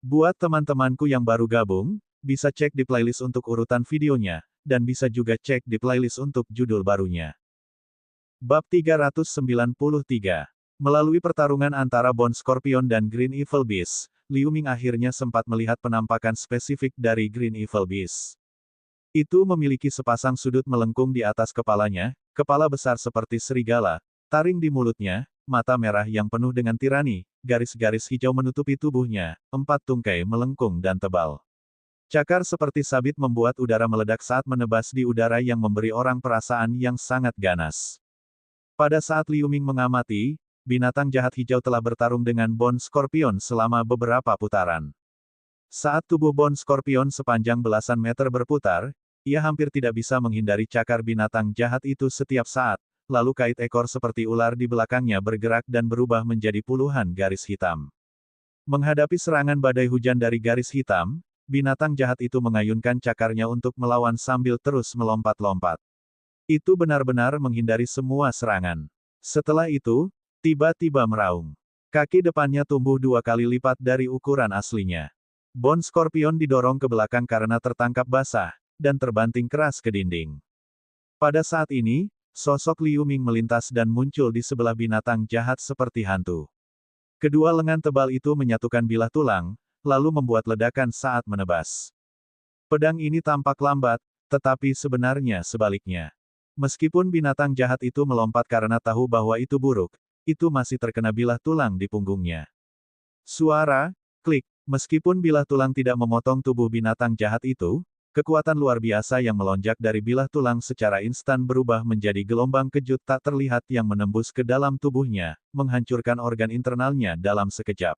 Buat teman-temanku yang baru gabung, bisa cek di playlist untuk urutan videonya, dan bisa juga cek di playlist untuk judul barunya. Bab 393. Melalui pertarungan antara Bone Scorpion dan Green Evil Beast, Liu Ming akhirnya sempat melihat penampakan spesifik dari Green Evil Beast. Itu memiliki sepasang sudut melengkung di atas kepalanya, kepala besar seperti serigala, taring di mulutnya, mata merah yang penuh dengan tirani, garis-garis hijau menutupi tubuhnya, 4 tungkai melengkung dan tebal. Cakar seperti sabit membuat udara meledak saat menebas di udara yang memberi orang perasaan yang sangat ganas. Pada saat Liu Ming mengamati, binatang jahat hijau telah bertarung dengan Bone Scorpion selama beberapa putaran. Saat tubuh Bone Scorpion sepanjang belasan meter berputar, ia hampir tidak bisa menghindari cakar binatang jahat itu setiap saat, lalu kait ekor seperti ular di belakangnya bergerak dan berubah menjadi puluhan garis hitam. Menghadapi serangan badai hujan dari garis hitam, binatang jahat itu mengayunkan cakarnya untuk melawan sambil terus melompat-lompat. Itu benar-benar menghindari semua serangan. Setelah itu, tiba-tiba meraung. Kaki depannya tumbuh 2 kali lipat dari ukuran aslinya. Bone Scorpion didorong ke belakang karena tertangkap basah, dan terbanting keras ke dinding. Pada saat ini, sosok Liu Ming melintas dan muncul di sebelah binatang jahat seperti hantu. Kedua lengan tebal itu menyatukan bilah tulang, lalu membuat ledakan saat menebas. Pedang ini tampak lambat, tetapi sebenarnya sebaliknya. Meskipun binatang jahat itu melompat karena tahu bahwa itu buruk, itu masih terkena bilah tulang di punggungnya. Suara, klik, meskipun bilah tulang tidak memotong tubuh binatang jahat itu, kekuatan luar biasa yang melonjak dari bilah tulang secara instan berubah menjadi gelombang kejut tak terlihat yang menembus ke dalam tubuhnya, menghancurkan organ internalnya dalam sekejap.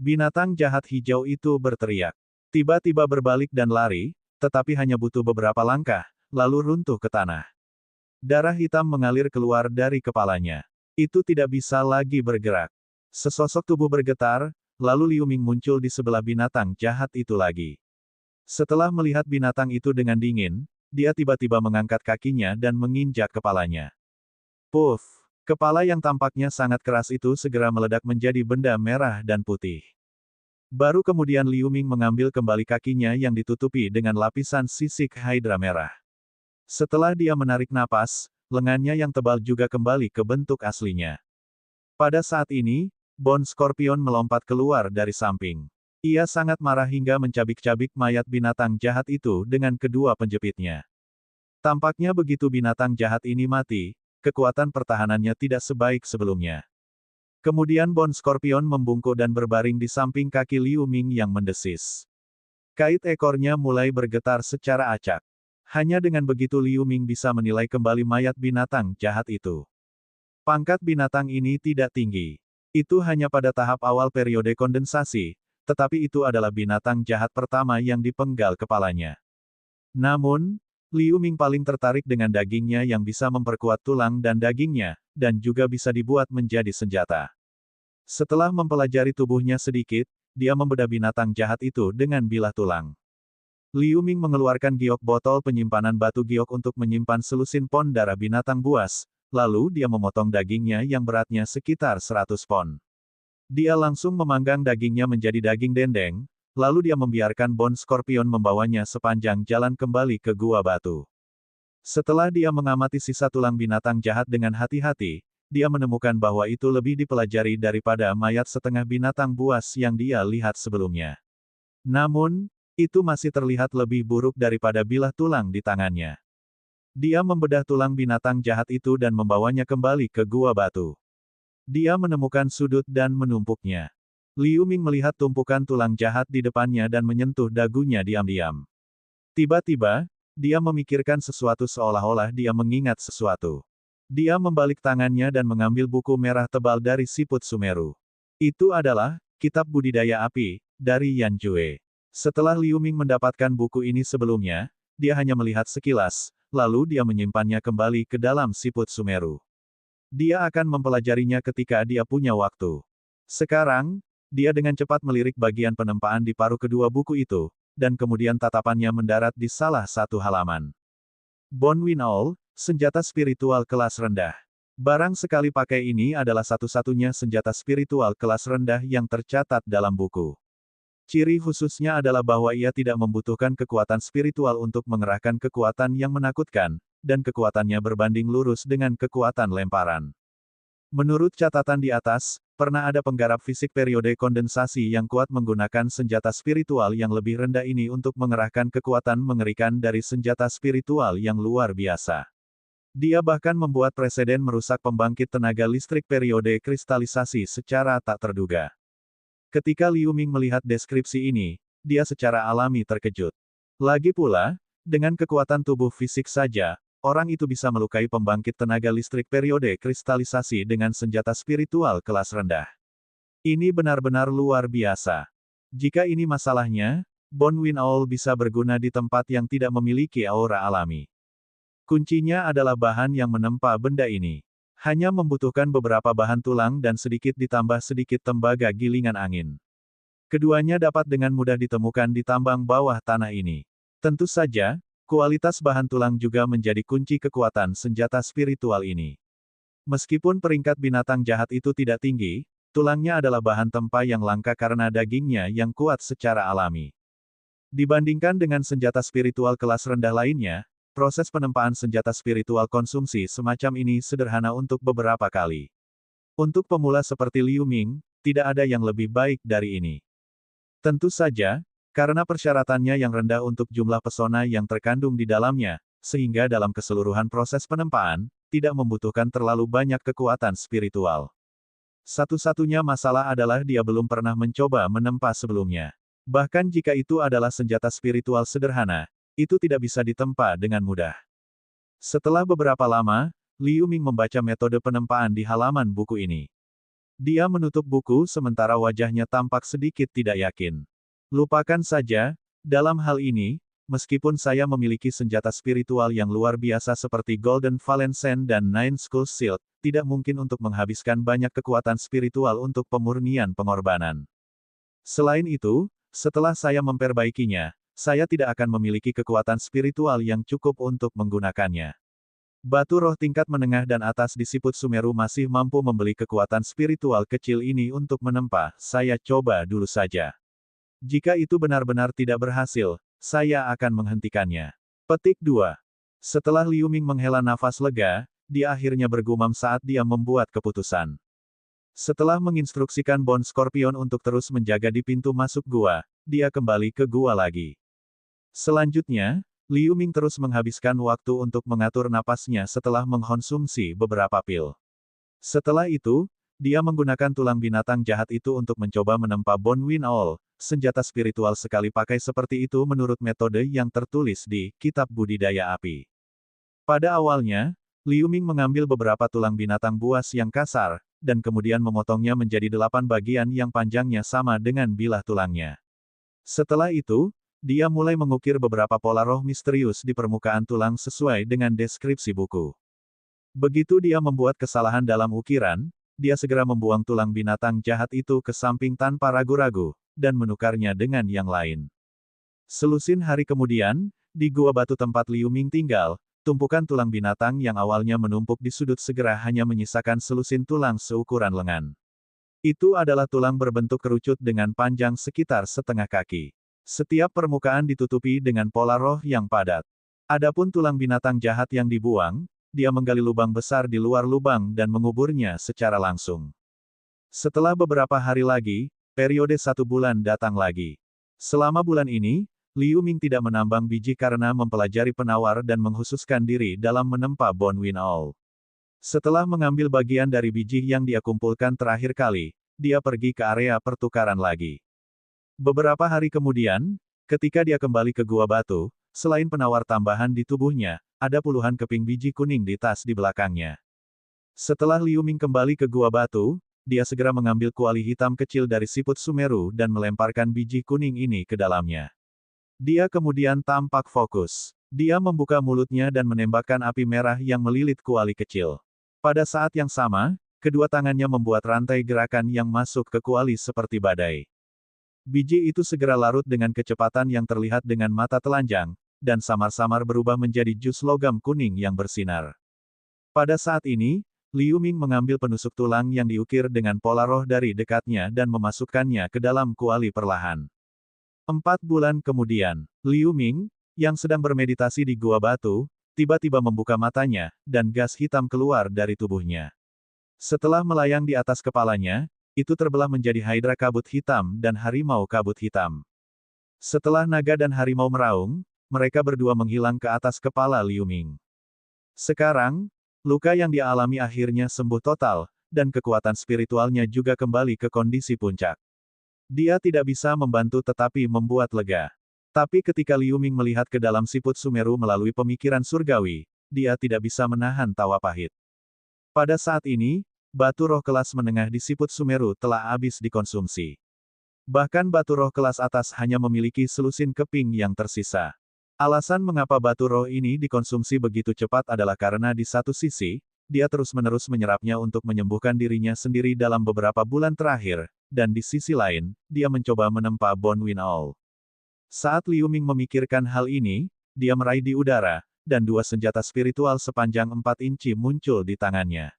Binatang jahat hijau itu berteriak. Tiba-tiba berbalik dan lari, tetapi hanya butuh beberapa langkah, lalu runtuh ke tanah. Darah hitam mengalir keluar dari kepalanya. Itu tidak bisa lagi bergerak. Sesosok tubuh bergetar, lalu Liu Ming muncul di sebelah binatang jahat itu lagi. Setelah melihat binatang itu dengan dingin, dia tiba-tiba mengangkat kakinya dan menginjak kepalanya. Puff! Kepala yang tampaknya sangat keras itu segera meledak menjadi benda merah dan putih. Baru kemudian Liu Ming mengambil kembali kakinya yang ditutupi dengan lapisan sisik Hydra merah. Setelah dia menarik napas, lengannya yang tebal juga kembali ke bentuk aslinya. Pada saat ini, Bone Scorpion melompat keluar dari samping. Ia sangat marah hingga mencabik-cabik mayat binatang jahat itu dengan kedua penjepitnya. Tampaknya begitu binatang jahat ini mati, kekuatan pertahanannya tidak sebaik sebelumnya. Kemudian Bone Scorpion membungkuk dan berbaring di samping kaki Liu Ming yang mendesis. Kait ekornya mulai bergetar secara acak. Hanya dengan begitu Liu Ming bisa menilai kembali mayat binatang jahat itu. Pangkat binatang ini tidak tinggi. Itu hanya pada tahap awal periode kondensasi, tetapi itu adalah binatang jahat pertama yang dipenggal kepalanya. Namun, Liu Ming paling tertarik dengan dagingnya yang bisa memperkuat tulang dan dagingnya, dan juga bisa dibuat menjadi senjata. Setelah mempelajari tubuhnya sedikit, dia membedah binatang jahat itu dengan bilah tulang. Liu Ming mengeluarkan giok botol penyimpanan batu giok untuk menyimpan selusin pon darah binatang buas, lalu dia memotong dagingnya yang beratnya sekitar 100 pon. Dia langsung memanggang dagingnya menjadi daging dendeng, lalu dia membiarkan Bone Scorpion membawanya sepanjang jalan kembali ke gua batu. Setelah dia mengamati sisa tulang binatang jahat dengan hati-hati, dia menemukan bahwa itu lebih dipelajari daripada mayat setengah binatang buas yang dia lihat sebelumnya. Namun, itu masih terlihat lebih buruk daripada bilah tulang di tangannya. Dia membedah tulang binatang jahat itu dan membawanya kembali ke gua batu. Dia menemukan sudut dan menumpuknya. Liu Ming melihat tumpukan tulang jahat di depannya dan menyentuh dagunya diam-diam. Tiba-tiba, dia memikirkan sesuatu seolah-olah dia mengingat sesuatu. Dia membalik tangannya dan mengambil buku merah tebal dari siput Sumeru. Itu adalah Kitab Budidaya Api dari Yan Jue. Setelah Liu Ming mendapatkan buku ini sebelumnya, dia hanya melihat sekilas, lalu dia menyimpannya kembali ke dalam siput Sumeru. Dia akan mempelajarinya ketika dia punya waktu. Sekarang, dia dengan cepat melirik bagian penempaan di paruh kedua buku itu, dan kemudian tatapannya mendarat di salah satu halaman. Bone Winnow, senjata spiritual kelas rendah. Barang sekali pakai ini adalah satu-satunya senjata spiritual kelas rendah yang tercatat dalam buku. Ciri khususnya adalah bahwa ia tidak membutuhkan kekuatan spiritual untuk mengerahkan kekuatan yang menakutkan, dan kekuatannya berbanding lurus dengan kekuatan lemparan. Menurut catatan di atas, pernah ada penggarap fisik periode kondensasi yang kuat menggunakan senjata spiritual yang lebih rendah ini untuk mengerahkan kekuatan mengerikan dari senjata spiritual yang luar biasa. Dia bahkan membuat preseden merusak pembangkit tenaga listrik periode kristalisasi secara tak terduga. Ketika Liu Ming melihat deskripsi ini, dia secara alami terkejut. Lagi pula, dengan kekuatan tubuh fisik saja, orang itu bisa melukai pembangkit tenaga listrik periode kristalisasi dengan senjata spiritual kelas rendah. Ini benar-benar luar biasa. Jika ini masalahnya, Bone Wind Owl bisa berguna di tempat yang tidak memiliki aura alami. Kuncinya adalah bahan yang menempa benda ini. Hanya membutuhkan beberapa bahan tulang dan sedikit ditambah sedikit tembaga gilingan angin. Keduanya dapat dengan mudah ditemukan di tambang bawah tanah ini. Tentu saja, kualitas bahan tulang juga menjadi kunci kekuatan senjata spiritual ini. Meskipun peringkat binatang jahat itu tidak tinggi, tulangnya adalah bahan tempa yang langka karena dagingnya yang kuat secara alami. Dibandingkan dengan senjata spiritual kelas rendah lainnya, proses penempaan senjata spiritual konsumsi semacam ini sederhana untuk beberapa kali. Untuk pemula seperti Liu Ming, tidak ada yang lebih baik dari ini. Tentu saja, karena persyaratannya yang rendah untuk jumlah pesona yang terkandung di dalamnya, sehingga dalam keseluruhan proses penempaan, tidak membutuhkan terlalu banyak kekuatan spiritual. Satu-satunya masalah adalah dia belum pernah mencoba menempa sebelumnya. Bahkan jika itu adalah senjata spiritual sederhana, itu tidak bisa ditempa dengan mudah. Setelah beberapa lama, Liu Ming membaca metode penempaan di halaman buku ini. Dia menutup buku sementara wajahnya tampak sedikit tidak yakin. Lupakan saja, dalam hal ini, meskipun saya memiliki senjata spiritual yang luar biasa seperti Golden Valencen dan Nine Skulls Shield, tidak mungkin untuk menghabiskan banyak kekuatan spiritual untuk pemurnian pengorbanan. Selain itu, setelah saya memperbaikinya, saya tidak akan memiliki kekuatan spiritual yang cukup untuk menggunakannya. Batu roh tingkat menengah dan atas di siput Sumeru masih mampu membeli kekuatan spiritual kecil ini untuk menempa, saya coba dulu saja. Jika itu benar-benar tidak berhasil, saya akan menghentikannya. Petik 2. Setelah Liu Ming menghela nafas lega, dia akhirnya bergumam saat dia membuat keputusan. Setelah menginstruksikan Bone Scorpion untuk terus menjaga di pintu masuk gua, dia kembali ke gua lagi. Selanjutnya, Liu Ming terus menghabiskan waktu untuk mengatur napasnya setelah mengkonsumsi beberapa pil. Setelah itu, dia menggunakan tulang binatang jahat itu untuk mencoba menempa Bone Wind Owl, senjata spiritual sekali pakai seperti itu menurut metode yang tertulis di Kitab Budidaya Api. Pada awalnya, Liu Ming mengambil beberapa tulang binatang buas yang kasar, dan kemudian memotongnya menjadi 8 bagian yang panjangnya sama dengan bilah tulangnya. Setelah itu, dia mulai mengukir beberapa pola roh misterius di permukaan tulang sesuai dengan deskripsi buku. Begitu dia membuat kesalahan dalam ukiran, dia segera membuang tulang binatang jahat itu ke samping tanpa ragu-ragu, dan menukarnya dengan yang lain. Selusin hari kemudian, di gua batu tempat Liu Ming tinggal, tumpukan tulang binatang yang awalnya menumpuk di sudut segera hanya menyisakan selusin tulang seukuran lengan. Itu adalah tulang berbentuk kerucut dengan panjang sekitar setengah kaki. Setiap permukaan ditutupi dengan pola roh yang padat. Adapun tulang binatang jahat yang dibuang, dia menggali lubang besar di luar lubang dan menguburnya secara langsung. Setelah beberapa hari lagi, periode 1 bulan datang lagi. Selama bulan ini, Liu Ming tidak menambang biji karena mempelajari penawar dan menghususkan diri dalam menempa Bone Wind Owl. Setelah mengambil bagian dari biji yang dia kumpulkan terakhir kali, dia pergi ke area pertukaran lagi. Beberapa hari kemudian, ketika dia kembali ke gua batu, selain penawar tambahan di tubuhnya, ada puluhan keping biji kuning di tas di belakangnya. Setelah Liu Ming kembali ke gua batu, dia segera mengambil kuali hitam kecil dari siput Sumeru dan melemparkan biji kuning ini ke dalamnya. Dia kemudian tampak fokus. Dia membuka mulutnya dan menembakkan api merah yang melilit kuali kecil. Pada saat yang sama, kedua tangannya membuat rantai gerakan yang masuk ke kuali seperti badai. Biji itu segera larut dengan kecepatan yang terlihat dengan mata telanjang, dan samar-samar berubah menjadi jus logam kuning yang bersinar. Pada saat ini, Liu Ming mengambil penusuk tulang yang diukir dengan pola roh dari dekatnya dan memasukkannya ke dalam kuali perlahan. 4 bulan kemudian, Liu Ming, yang sedang bermeditasi di gua batu, tiba-tiba membuka matanya, dan gas hitam keluar dari tubuhnya. Setelah melayang di atas kepalanya, itu terbelah menjadi Hydra kabut hitam dan harimau kabut hitam. Setelah naga dan harimau meraung, mereka berdua menghilang ke atas kepala Liu Ming. Sekarang, luka yang dia alami akhirnya sembuh total, dan kekuatan spiritualnya juga kembali ke kondisi puncak. Dia tidak bisa membantu tetapi membuat lega. Tapi ketika Liu Ming melihat ke dalam siput Sumeru melalui pemikiran surgawi, dia tidak bisa menahan tawa pahit. Pada saat ini, batu roh kelas menengah di siput Sumeru telah habis dikonsumsi. Bahkan batu roh kelas atas hanya memiliki selusin keping yang tersisa. Alasan mengapa batu roh ini dikonsumsi begitu cepat adalah karena di satu sisi, dia terus-menerus menyerapnya untuk menyembuhkan dirinya sendiri dalam beberapa bulan terakhir, dan di sisi lain, dia mencoba menempa Bone Wind Owl. Saat Liu Ming memikirkan hal ini, dia meraih di udara, dan dua senjata spiritual sepanjang 4 inci muncul di tangannya.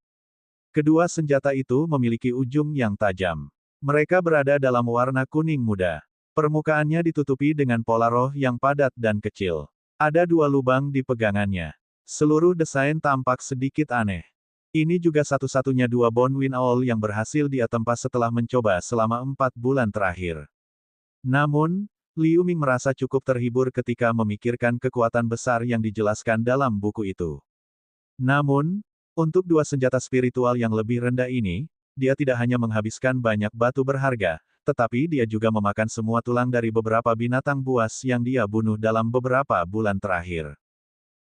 Kedua senjata itu memiliki ujung yang tajam. Mereka berada dalam warna kuning muda. Permukaannya ditutupi dengan pola roh yang padat dan kecil. Ada 2 lubang di pegangannya. Seluruh desain tampak sedikit aneh. Ini juga satu-satunya 2 Bone Wind Owl yang berhasil dia tempa setelah mencoba selama 4 bulan terakhir. Namun, Liu Ming merasa cukup terhibur ketika memikirkan kekuatan besar yang dijelaskan dalam buku itu. Namun, untuk 2 senjata spiritual yang lebih rendah ini, dia tidak hanya menghabiskan banyak batu berharga, tetapi dia juga memakan semua tulang dari beberapa binatang buas yang dia bunuh dalam beberapa bulan terakhir.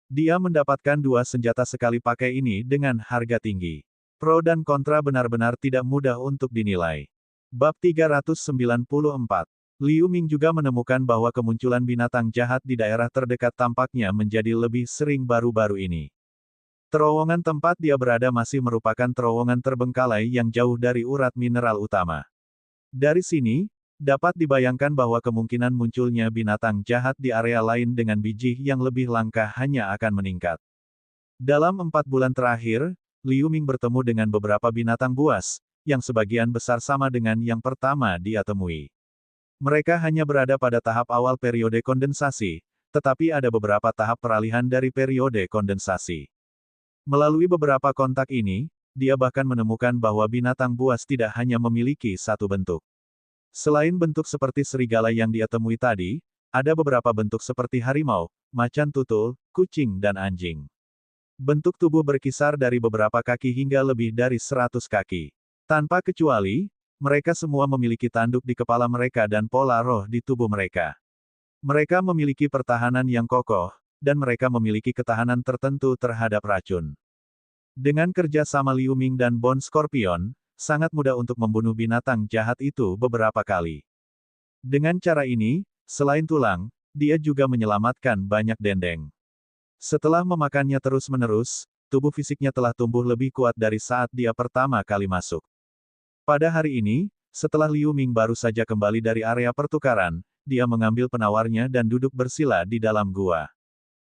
Dia mendapatkan 2 senjata sekali pakai ini dengan harga tinggi. Pro dan kontra benar-benar tidak mudah untuk dinilai. Bab 394. Liu Ming juga menemukan bahwa kemunculan binatang jahat di daerah terdekat tampaknya menjadi lebih sering baru-baru ini. Terowongan tempat dia berada masih merupakan terowongan terbengkalai yang jauh dari urat mineral utama. Dari sini, dapat dibayangkan bahwa kemungkinan munculnya binatang jahat di area lain dengan biji yang lebih langka hanya akan meningkat. Dalam 4 bulan terakhir, Liu Ming bertemu dengan beberapa binatang buas, yang sebagian besar sama dengan yang pertama dia temui. Mereka hanya berada pada tahap awal periode kondensasi, tetapi ada beberapa tahap peralihan dari periode kondensasi. Melalui beberapa kontak ini, dia bahkan menemukan bahwa binatang buas tidak hanya memiliki satu bentuk. Selain bentuk seperti serigala yang dia temui tadi, ada beberapa bentuk seperti harimau, macan tutul, kucing dan anjing. Bentuk tubuh berkisar dari beberapa kaki hingga lebih dari 100 kaki. Tanpa kecuali, mereka semua memiliki tanduk di kepala mereka dan pola roh di tubuh mereka. Mereka memiliki pertahanan yang kokoh, dan mereka memiliki ketahanan tertentu terhadap racun. Dengan kerja sama Liu Ming dan Bone Scorpion, sangat mudah untuk membunuh binatang jahat itu beberapa kali. Dengan cara ini, selain tulang, dia juga menyelamatkan banyak dendeng. Setelah memakannya terus-menerus, tubuh fisiknya telah tumbuh lebih kuat dari saat dia pertama kali masuk. Pada hari ini, setelah Liu Ming baru saja kembali dari area pertukaran, dia mengambil penawarnya dan duduk bersila di dalam gua.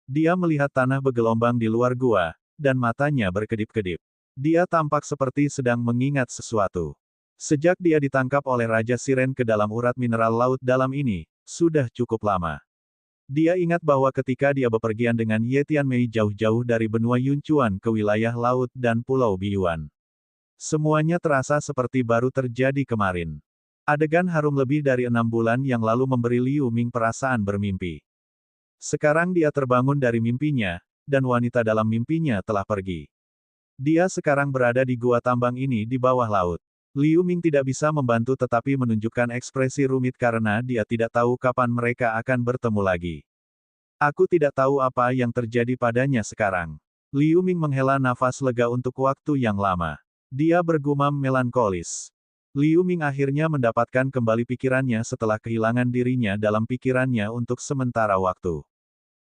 Dia melihat tanah bergelombang di luar gua, dan matanya berkedip-kedip. Dia tampak seperti sedang mengingat sesuatu. Sejak dia ditangkap oleh Raja Siren ke dalam urat mineral laut dalam ini, sudah cukup lama. Dia ingat bahwa ketika dia bepergian dengan Ye Tianmei jauh-jauh dari benua Yunchuan ke wilayah laut dan Pulau Biyuan. Semuanya terasa seperti baru terjadi kemarin. Adegan harum lebih dari 6 bulan yang lalu memberi Liu Ming perasaan bermimpi. Sekarang dia terbangun dari mimpinya, dan wanita dalam mimpinya telah pergi. Dia sekarang berada di gua tambang ini di bawah laut. Liu Ming tidak bisa membantu tetapi menunjukkan ekspresi rumit karena dia tidak tahu kapan mereka akan bertemu lagi. Aku tidak tahu apa yang terjadi padanya sekarang. Liu Ming menghela nafas lega untuk waktu yang lama. Dia bergumam melankolis. Liu Ming akhirnya mendapatkan kembali pikirannya setelah kehilangan dirinya dalam pikirannya untuk sementara waktu.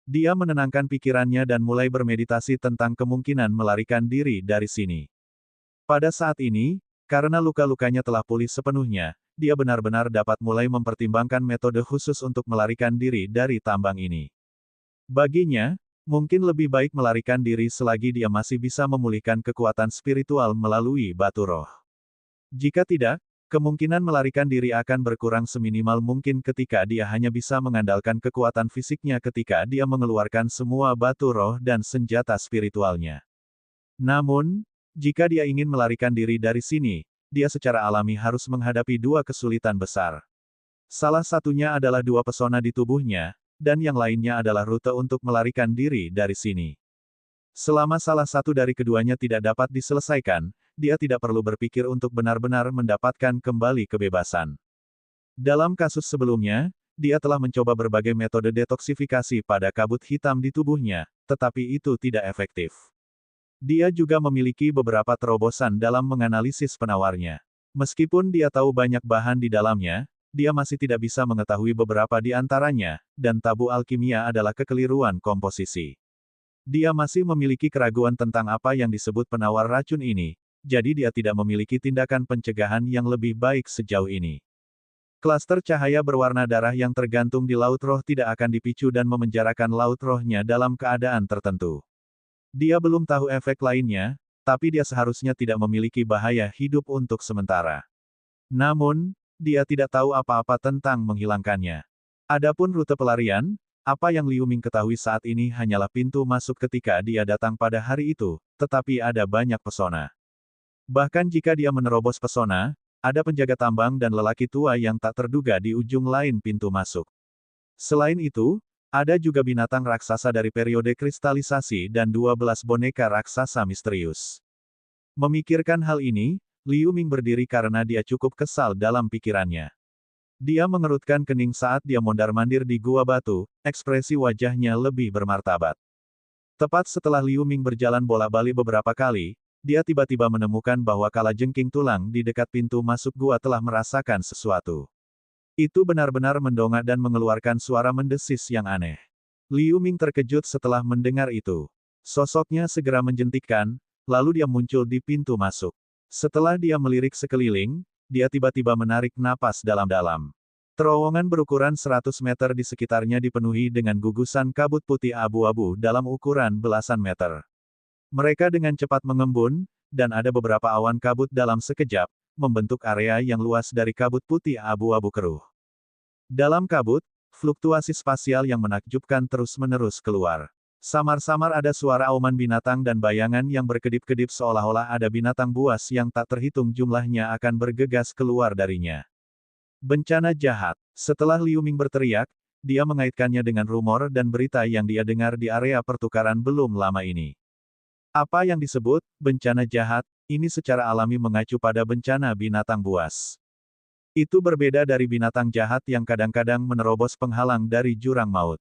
Dia menenangkan pikirannya dan mulai bermeditasi tentang kemungkinan melarikan diri dari sini. Pada saat ini, karena luka-lukanya telah pulih sepenuhnya, dia benar-benar dapat mulai mempertimbangkan metode khusus untuk melarikan diri dari tambang ini. Baginya, mungkin lebih baik melarikan diri selagi dia masih bisa memulihkan kekuatan spiritual melalui batu roh. Jika tidak, Kemungkinan melarikan diri akan berkurang seminimal mungkin ketika dia hanya bisa mengandalkan kekuatan fisiknya ketika dia mengeluarkan semua batu roh dan senjata spiritualnya. Namun, jika dia ingin melarikan diri dari sini, dia secara alami harus menghadapi dua kesulitan besar. Salah satunya adalah dua pesona di tubuhnya, dan yang lainnya adalah rute untuk melarikan diri dari sini. Selama salah satu dari keduanya tidak dapat diselesaikan, dia tidak perlu berpikir untuk benar-benar mendapatkan kembali kebebasan. Dalam kasus sebelumnya, dia telah mencoba berbagai metode detoksifikasi pada kabut hitam di tubuhnya, tetapi itu tidak efektif. Dia juga memiliki beberapa terobosan dalam menganalisis penawarnya. Meskipun dia tahu banyak bahan di dalamnya, dia masih tidak bisa mengetahui beberapa di antaranya, dan tabu alkimia adalah kekeliruan komposisi. Dia masih memiliki keraguan tentang apa yang disebut penawar racun ini, jadi dia tidak memiliki tindakan pencegahan yang lebih baik sejauh ini. Klaster cahaya berwarna darah yang tergantung di laut roh tidak akan dipicu dan memenjarakan laut rohnya dalam keadaan tertentu. Dia belum tahu efek lainnya, tapi dia seharusnya tidak memiliki bahaya hidup untuk sementara. Namun, dia tidak tahu apa-apa tentang menghilangkannya. Adapun rute pelarian, apa yang Liu Ming ketahui saat ini hanyalah pintu masuk ketika dia datang pada hari itu, tetapi ada banyak pesona. Bahkan jika dia menerobos pesona, ada penjaga tambang dan lelaki tua yang tak terduga di ujung lain pintu masuk. Selain itu, ada juga binatang raksasa dari periode kristalisasi dan 12 boneka raksasa misterius. Memikirkan hal ini, Liu Ming berdiri karena dia cukup kesal dalam pikirannya. Dia mengerutkan kening saat dia mondar-mandir di gua batu, ekspresi wajahnya lebih bermartabat. Tepat setelah Liu Ming berjalan bolak-balik beberapa kali, dia tiba-tiba menemukan bahwa kalajengking tulang di dekat pintu masuk gua telah merasakan sesuatu. Itu benar-benar mendongak dan mengeluarkan suara mendesis yang aneh. Liu Ming terkejut setelah mendengar itu. Sosoknya segera menjentikkan, lalu dia muncul di pintu masuk. Setelah dia melirik sekeliling, dia tiba-tiba menarik napas dalam-dalam. Terowongan berukuran 100 meter di sekitarnya dipenuhi dengan gugusan kabut putih abu-abu dalam ukuran belasan meter. Mereka dengan cepat mengembun, dan ada beberapa awan kabut dalam sekejap, membentuk area yang luas dari kabut putih abu-abu keruh. Dalam kabut, fluktuasi spasial yang menakjubkan terus-menerus keluar. Samar-samar ada suara auman binatang dan bayangan yang berkedip-kedip seolah-olah ada binatang buas yang tak terhitung jumlahnya akan bergegas keluar darinya. Bencana jahat. Setelah Liu Ming berteriak, dia mengaitkannya dengan rumor dan berita yang dia dengar di area pertukaran belum lama ini. Apa yang disebut bencana jahat, ini secara alami mengacu pada bencana binatang buas. Itu berbeda dari binatang jahat yang kadang-kadang menerobos penghalang dari jurang maut.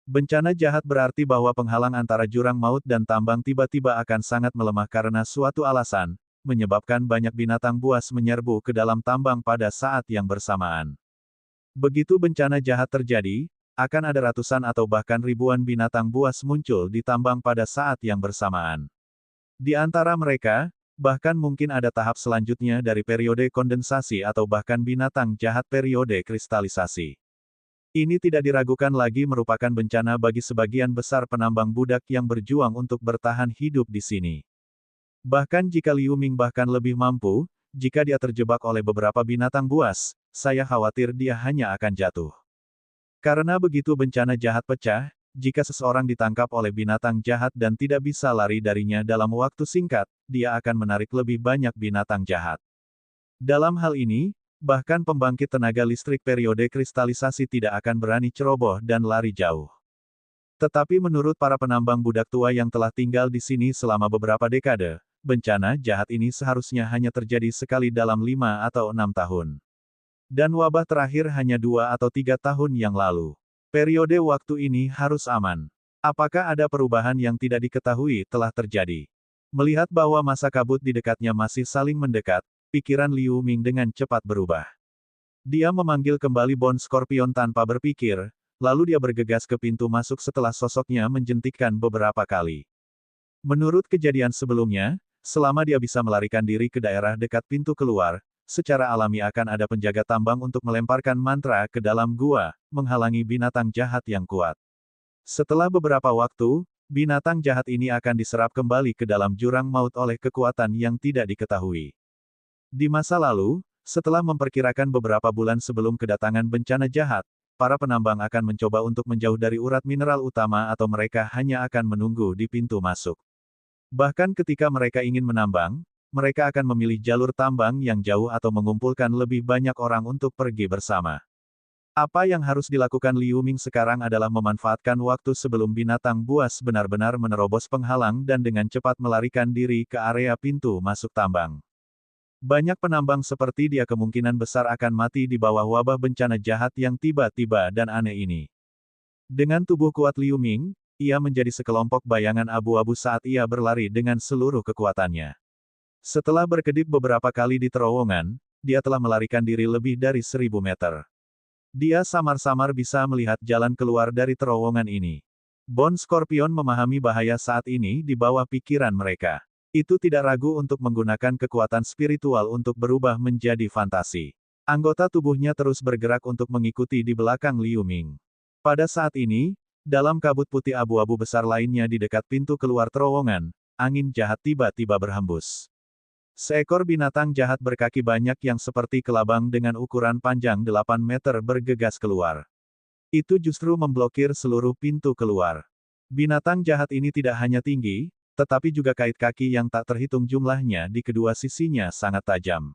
Bencana jahat berarti bahwa penghalang antara jurang maut dan tambang tiba-tiba akan sangat melemah karena suatu alasan, menyebabkan banyak binatang buas menyerbu ke dalam tambang pada saat yang bersamaan. Begitu bencana jahat terjadi, akan ada ratusan atau bahkan ribuan binatang buas muncul di tambang pada saat yang bersamaan. Di antara mereka, bahkan mungkin ada tahap selanjutnya dari periode kondensasi atau bahkan binatang jahat periode kristalisasi. Ini tidak diragukan lagi merupakan bencana bagi sebagian besar penambang budak yang berjuang untuk bertahan hidup di sini. Bahkan jika Liu Ming bahkan lebih mampu, jika dia terjebak oleh beberapa binatang buas, saya khawatir dia hanya akan jatuh. Karena begitu bencana jahat pecah, jika seseorang ditangkap oleh binatang jahat dan tidak bisa lari darinya dalam waktu singkat, dia akan menarik lebih banyak binatang jahat. Dalam hal ini, bahkan pembangkit tenaga listrik periode kristalisasi tidak akan berani ceroboh dan lari jauh. Tetapi menurut para penambang budak tua yang telah tinggal di sini selama beberapa dekade, bencana jahat ini seharusnya hanya terjadi sekali dalam 5 atau 6 tahun. Dan wabah terakhir hanya 2 atau 3 tahun yang lalu. Periode waktu ini harus aman. Apakah ada perubahan yang tidak diketahui telah terjadi? Melihat bahwa masa kabut di dekatnya masih saling mendekat, pikiran Liu Ming dengan cepat berubah. Dia memanggil kembali Bone Scorpion tanpa berpikir, lalu dia bergegas ke pintu masuk setelah sosoknya menjentikkan beberapa kali. Menurut kejadian sebelumnya, selama dia bisa melarikan diri ke daerah dekat pintu keluar, secara alami akan ada penjaga tambang untuk melemparkan mantra ke dalam gua, menghalangi binatang jahat yang kuat. Setelah beberapa waktu, binatang jahat ini akan diserap kembali ke dalam jurang maut oleh kekuatan yang tidak diketahui. Di masa lalu, Setelah memperkirakan beberapa bulan sebelum kedatangan bencana jahat, para penambang akan mencoba untuk menjauh dari urat mineral utama atau mereka hanya akan menunggu di pintu masuk. Bahkan ketika mereka ingin menambang, mereka akan memilih jalur tambang yang jauh atau mengumpulkan lebih banyak orang untuk pergi bersama. Apa yang harus dilakukan Liu Ming sekarang adalah memanfaatkan waktu sebelum binatang buas benar-benar menerobos penghalang dan dengan cepat melarikan diri ke area pintu masuk tambang. Banyak penambang seperti dia kemungkinan besar akan mati di bawah wabah bencana jahat yang tiba-tiba dan aneh ini. Dengan tubuh kuat Liu Ming, ia menjadi sekelompok bayangan abu-abu saat ia berlari dengan seluruh kekuatannya. Setelah berkedip beberapa kali di terowongan, dia telah melarikan diri lebih dari 1000 meter. Dia samar-samar bisa melihat jalan keluar dari terowongan ini. Bon Scorpion memahami bahaya saat ini di bawah pikiran mereka. Itu tidak ragu untuk menggunakan kekuatan spiritual untuk berubah menjadi fantasi. Anggota tubuhnya terus bergerak untuk mengikuti di belakang Liu Ming. Pada saat ini, dalam kabut putih abu-abu besar lainnya di dekat pintu keluar terowongan, angin jahat tiba-tiba berhembus. Seekor binatang jahat berkaki banyak yang seperti kelabang dengan ukuran panjang 8 meter bergegas keluar. Itu justru memblokir seluruh pintu keluar. Binatang jahat ini tidak hanya tinggi, tetapi juga kait kaki yang tak terhitung jumlahnya di kedua sisinya sangat tajam.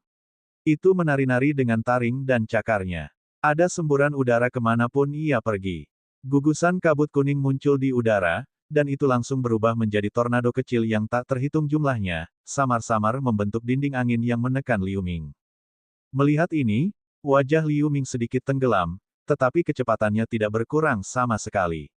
Itu menari-nari dengan taring dan cakarnya. Ada semburan udara kemanapun ia pergi. Gugusan kabut kuning muncul di udara, dan itu langsung berubah menjadi tornado kecil yang tak terhitung jumlahnya, samar-samar membentuk dinding angin yang menekan Liu Ming. Melihat ini, wajah Liu Ming sedikit tenggelam, tetapi kecepatannya tidak berkurang sama sekali.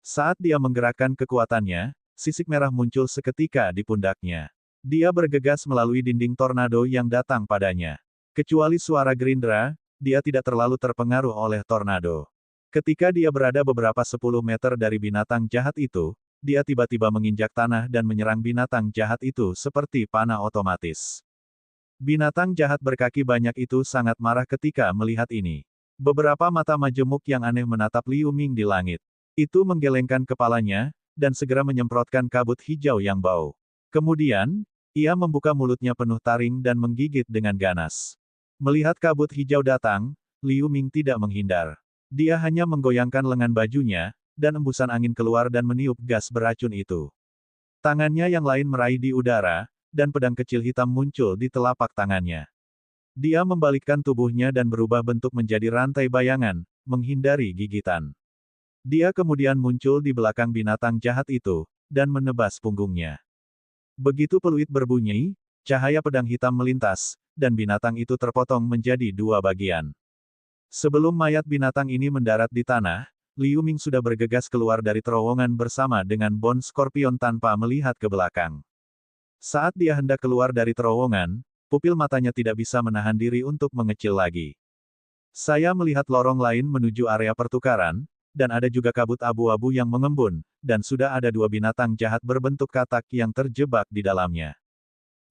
Saat dia menggerakkan kekuatannya, sisik merah muncul seketika di pundaknya. Dia bergegas melalui dinding tornado yang datang padanya. Kecuali suara gerindra, dia tidak terlalu terpengaruh oleh tornado. Ketika dia berada beberapa 10 meter dari binatang jahat itu, dia tiba-tiba menginjak tanah dan menyerang binatang jahat itu seperti panah otomatis. Binatang jahat berkaki banyak itu sangat marah ketika melihat ini. Beberapa mata majemuk yang aneh menatap Liu Ming di langit. Itu menggelengkan kepalanya, dan segera menyemprotkan kabut hijau yang bau. Kemudian, ia membuka mulutnya penuh taring dan menggigit dengan ganas. Melihat kabut hijau datang, Liu Ming tidak menghindar. Dia hanya menggoyangkan lengan bajunya, dan embusan angin keluar dan meniup gas beracun itu. Tangannya yang lain meraih di udara, dan pedang kecil hitam muncul di telapak tangannya. Dia membalikkan tubuhnya dan berubah bentuk menjadi rantai bayangan, menghindari gigitan. Dia kemudian muncul di belakang binatang jahat itu, dan menebas punggungnya. Begitu peluit berbunyi, cahaya pedang hitam melintas, dan binatang itu terpotong menjadi 2 bagian. Sebelum mayat binatang ini mendarat di tanah, Liu Ming sudah bergegas keluar dari terowongan bersama dengan Bon Scorpion tanpa melihat ke belakang. Saat dia hendak keluar dari terowongan, pupil matanya tidak bisa menahan diri untuk mengecil lagi. Saya melihat lorong lain menuju area pertukaran, dan ada juga kabut abu-abu yang mengembun, dan sudah ada 2 binatang jahat berbentuk katak yang terjebak di dalamnya.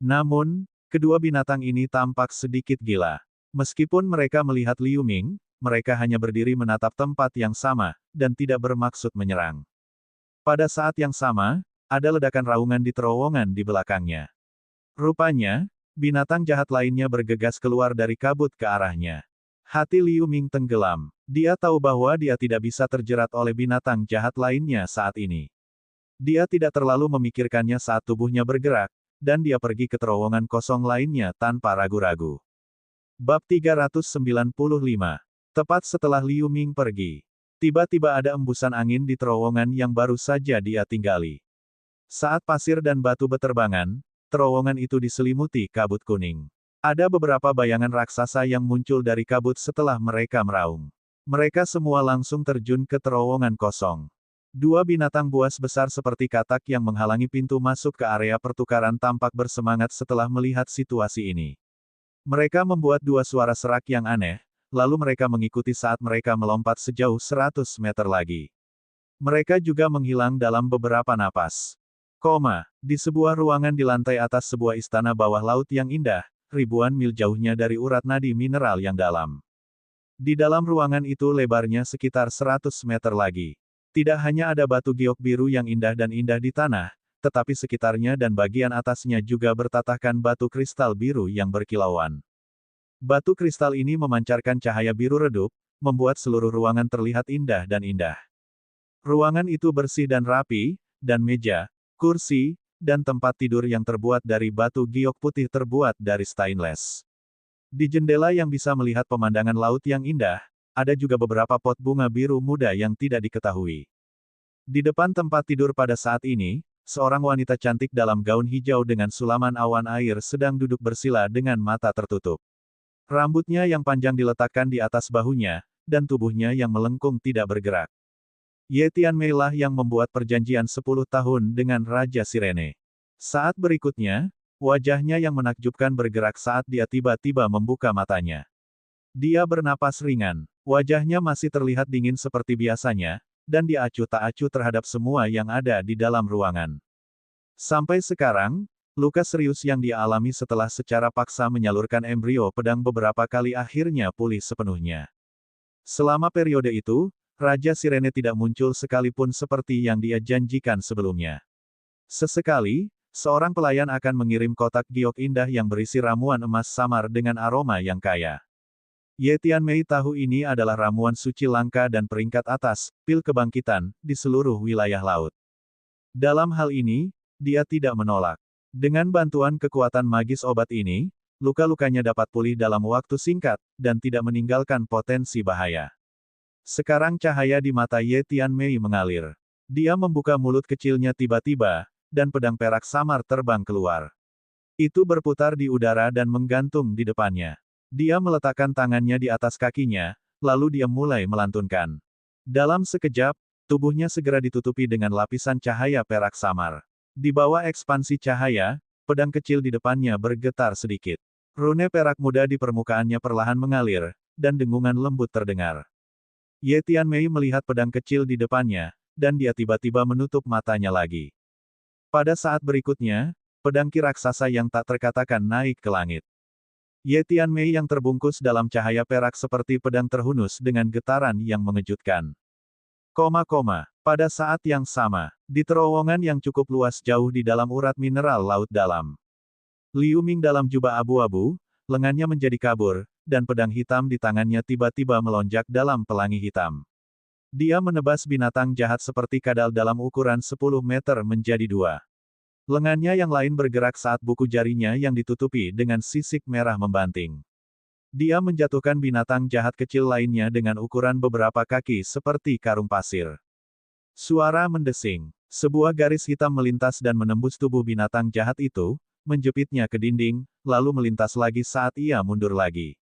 Namun, kedua binatang ini tampak sedikit gila. Meskipun mereka melihat Liu Ming, mereka hanya berdiri menatap tempat yang sama, dan tidak bermaksud menyerang. Pada saat yang sama, ada ledakan raungan di terowongan di belakangnya. Rupanya, binatang jahat lainnya bergegas keluar dari kabut ke arahnya. Hati Liu Ming tenggelam. Dia tahu bahwa dia tidak bisa terjerat oleh binatang jahat lainnya saat ini. Dia tidak terlalu memikirkannya saat tubuhnya bergerak, dan dia pergi ke terowongan kosong lainnya tanpa ragu-ragu. Bab 395. Tepat setelah Liu Ming pergi, tiba-tiba ada embusan angin di terowongan yang baru saja dia tinggali. Saat pasir dan batu beterbangan, terowongan itu diselimuti kabut kuning. Ada beberapa bayangan raksasa yang muncul dari kabut setelah mereka meraung. Mereka semua langsung terjun ke terowongan kosong. 2 binatang buas besar seperti katak yang menghalangi pintu masuk ke area pertukaran tampak bersemangat setelah melihat situasi ini. Mereka membuat 2 suara serak yang aneh, lalu mereka mengikuti saat mereka melompat sejauh 100 meter lagi. Mereka juga menghilang dalam beberapa napas. Di sebuah ruangan di lantai atas sebuah istana bawah laut yang indah, ribuan mil jauhnya dari urat nadi mineral yang dalam. Di dalam ruangan itu lebarnya sekitar 100 meter lagi. Tidak hanya ada batu giok biru yang indah dan indah di tanah, tetapi sekitarnya dan bagian atasnya juga bertatahkan batu kristal biru yang berkilauan. Batu kristal ini memancarkan cahaya biru redup, membuat seluruh ruangan terlihat indah dan indah. Ruangan itu bersih dan rapi, dan meja, kursi, dan tempat tidur yang terbuat dari batu giok putih terbuat dari stainless. Di jendela yang bisa melihat pemandangan laut yang indah, ada juga beberapa pot bunga biru muda yang tidak diketahui. Di depan tempat tidur pada saat ini, seorang wanita cantik dalam gaun hijau dengan sulaman awan air sedang duduk bersila dengan mata tertutup. Rambutnya yang panjang diletakkan di atas bahunya, dan tubuhnya yang melengkung tidak bergerak. Ye Tianmei lah yang membuat perjanjian 10 tahun dengan Raja Sirene. Saat berikutnya, wajahnya yang menakjubkan bergerak saat dia tiba-tiba membuka matanya. Dia bernapas ringan, wajahnya masih terlihat dingin seperti biasanya, dan dia acuh tak acuh terhadap semua yang ada di dalam ruangan. Sampai sekarang, luka serius yang dia alami setelah secara paksa menyalurkan embrio pedang beberapa kali akhirnya pulih sepenuhnya. Selama periode itu, Raja Sirene tidak muncul sekalipun seperti yang dia janjikan sebelumnya. Sesekali, seorang pelayan akan mengirim kotak giok indah yang berisi ramuan emas samar dengan aroma yang kaya. Ye Tianmei tahu ini adalah ramuan suci langka dan peringkat atas, pil kebangkitan, di seluruh wilayah laut. Dalam hal ini, dia tidak menolak. Dengan bantuan kekuatan magis obat ini, luka-lukanya dapat pulih dalam waktu singkat, dan tidak meninggalkan potensi bahaya. Sekarang cahaya di mata Ye Tianmei mengalir. Dia membuka mulut kecilnya tiba-tiba, dan pedang perak samar terbang keluar. Itu berputar di udara dan menggantung di depannya. Dia meletakkan tangannya di atas kakinya, lalu dia mulai melantunkan. Dalam sekejap, tubuhnya segera ditutupi dengan lapisan cahaya perak samar. Di bawah ekspansi cahaya, pedang kecil di depannya bergetar sedikit. Rune perak muda di permukaannya perlahan mengalir, dan dengungan lembut terdengar. Ye Tianmei melihat pedang kecil di depannya, dan dia tiba-tiba menutup matanya lagi. Pada saat berikutnya, pedang ki raksasa yang tak terkatakan naik ke langit. Ye Tianmei yang terbungkus dalam cahaya perak seperti pedang terhunus dengan getaran yang mengejutkan. Pada saat yang sama, di terowongan yang cukup luas jauh di dalam urat mineral laut dalam. Liu Ming dalam jubah abu-abu, lengannya menjadi kabur, dan pedang hitam di tangannya tiba-tiba melonjak dalam pelangi hitam. Dia menebas binatang jahat seperti kadal dalam ukuran 10 meter menjadi 2. Lengannya yang lain bergerak saat buku jarinya yang ditutupi dengan sisik merah membanting. Dia menjatuhkan binatang jahat kecil lainnya dengan ukuran beberapa kaki seperti karung pasir. Suara mendesing. Sebuah garis hitam melintas dan menembus tubuh binatang jahat itu, menjepitnya ke dinding, lalu melintas lagi saat ia mundur lagi.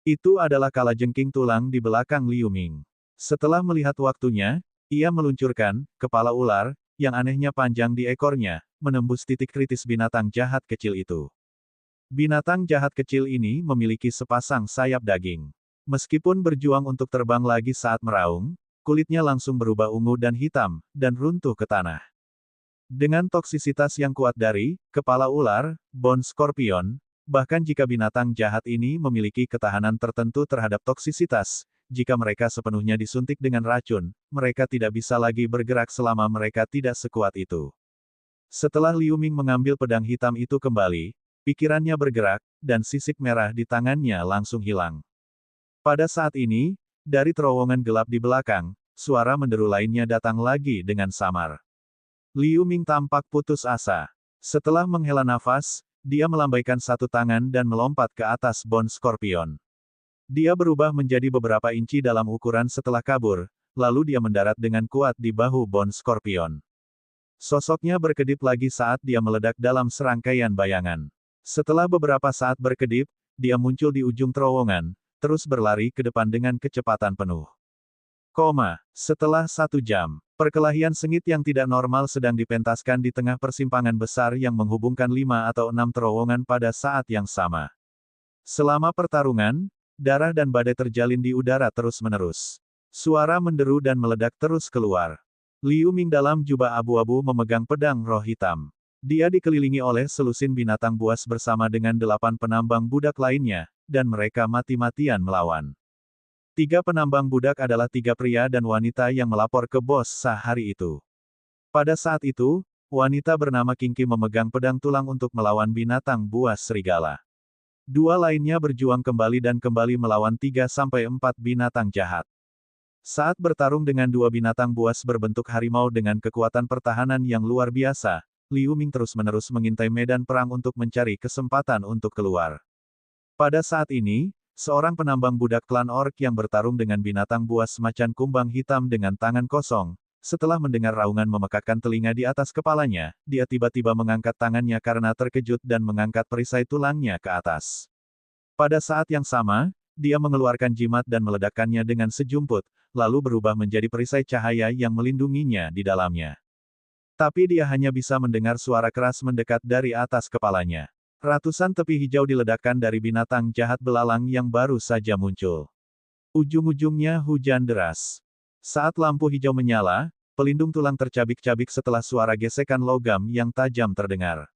Itu adalah kalajengking tulang di belakang Liu Ming. Setelah melihat waktunya, ia meluncurkan kepala ular, yang anehnya panjang di ekornya, menembus titik kritis binatang jahat kecil itu. Binatang jahat kecil ini memiliki sepasang sayap daging. Meskipun berjuang untuk terbang lagi saat meraung, kulitnya langsung berubah ungu dan hitam, dan runtuh ke tanah. Dengan toksisitas yang kuat dari kepala ular, bone scorpion, bahkan jika binatang jahat ini memiliki ketahanan tertentu terhadap toksisitas, jika mereka sepenuhnya disuntik dengan racun, mereka tidak bisa lagi bergerak selama mereka tidak sekuat itu. Setelah Liu Ming mengambil pedang hitam itu kembali, pikirannya bergerak, dan sisik merah di tangannya langsung hilang. Pada saat ini, dari terowongan gelap di belakang, suara menderu lainnya datang lagi dengan samar. Liu Ming tampak putus asa. Setelah menghela nafas, dia melambaikan satu tangan dan melompat ke atas bone scorpion. Dia berubah menjadi beberapa inci dalam ukuran setelah kabur, lalu dia mendarat dengan kuat di bahu bone scorpion. Sosoknya berkedip lagi saat dia meledak dalam serangkaian bayangan. Setelah beberapa saat berkedip, dia muncul di ujung terowongan, terus berlari ke depan dengan kecepatan penuh. Setelah 1 jam, perkelahian sengit yang tidak normal sedang dipentaskan di tengah persimpangan besar yang menghubungkan 5 atau 6 terowongan pada saat yang sama. Selama pertarungan, darah dan badai terjalin di udara terus-menerus. Suara menderu dan meledak terus keluar. Liu Ming dalam jubah abu-abu memegang pedang roh hitam. Dia dikelilingi oleh selusin binatang buas bersama dengan 8 penambang budak lainnya, dan mereka mati-matian melawan. 3 penambang budak adalah 3 pria dan wanita yang melapor ke bos hari itu. Pada saat itu, wanita bernama Kingki memegang pedang tulang untuk melawan binatang buas serigala. Dua lainnya berjuang kembali dan kembali melawan 3-4 binatang jahat. Saat bertarung dengan dua binatang buas berbentuk harimau dengan kekuatan pertahanan yang luar biasa, Liu Ming terus-menerus mengintai medan perang untuk mencari kesempatan untuk keluar. Pada saat ini, seorang penambang budak klan orc yang bertarung dengan binatang buas macan kumbang hitam dengan tangan kosong. Setelah mendengar raungan memekakkan telinga di atas kepalanya, dia tiba-tiba mengangkat tangannya karena terkejut dan mengangkat perisai tulangnya ke atas. Pada saat yang sama, dia mengeluarkan jimat dan meledakkannya dengan sejumput, lalu berubah menjadi perisai cahaya yang melindunginya di dalamnya. Tapi dia hanya bisa mendengar suara keras mendekat dari atas kepalanya. Ratusan tepi hijau diledakkan dari binatang jahat belalang yang baru saja muncul. Ujung-ujungnya hujan deras. Saat lampu hijau menyala, pelindung tulang tercabik-cabik setelah suara gesekan logam yang tajam terdengar.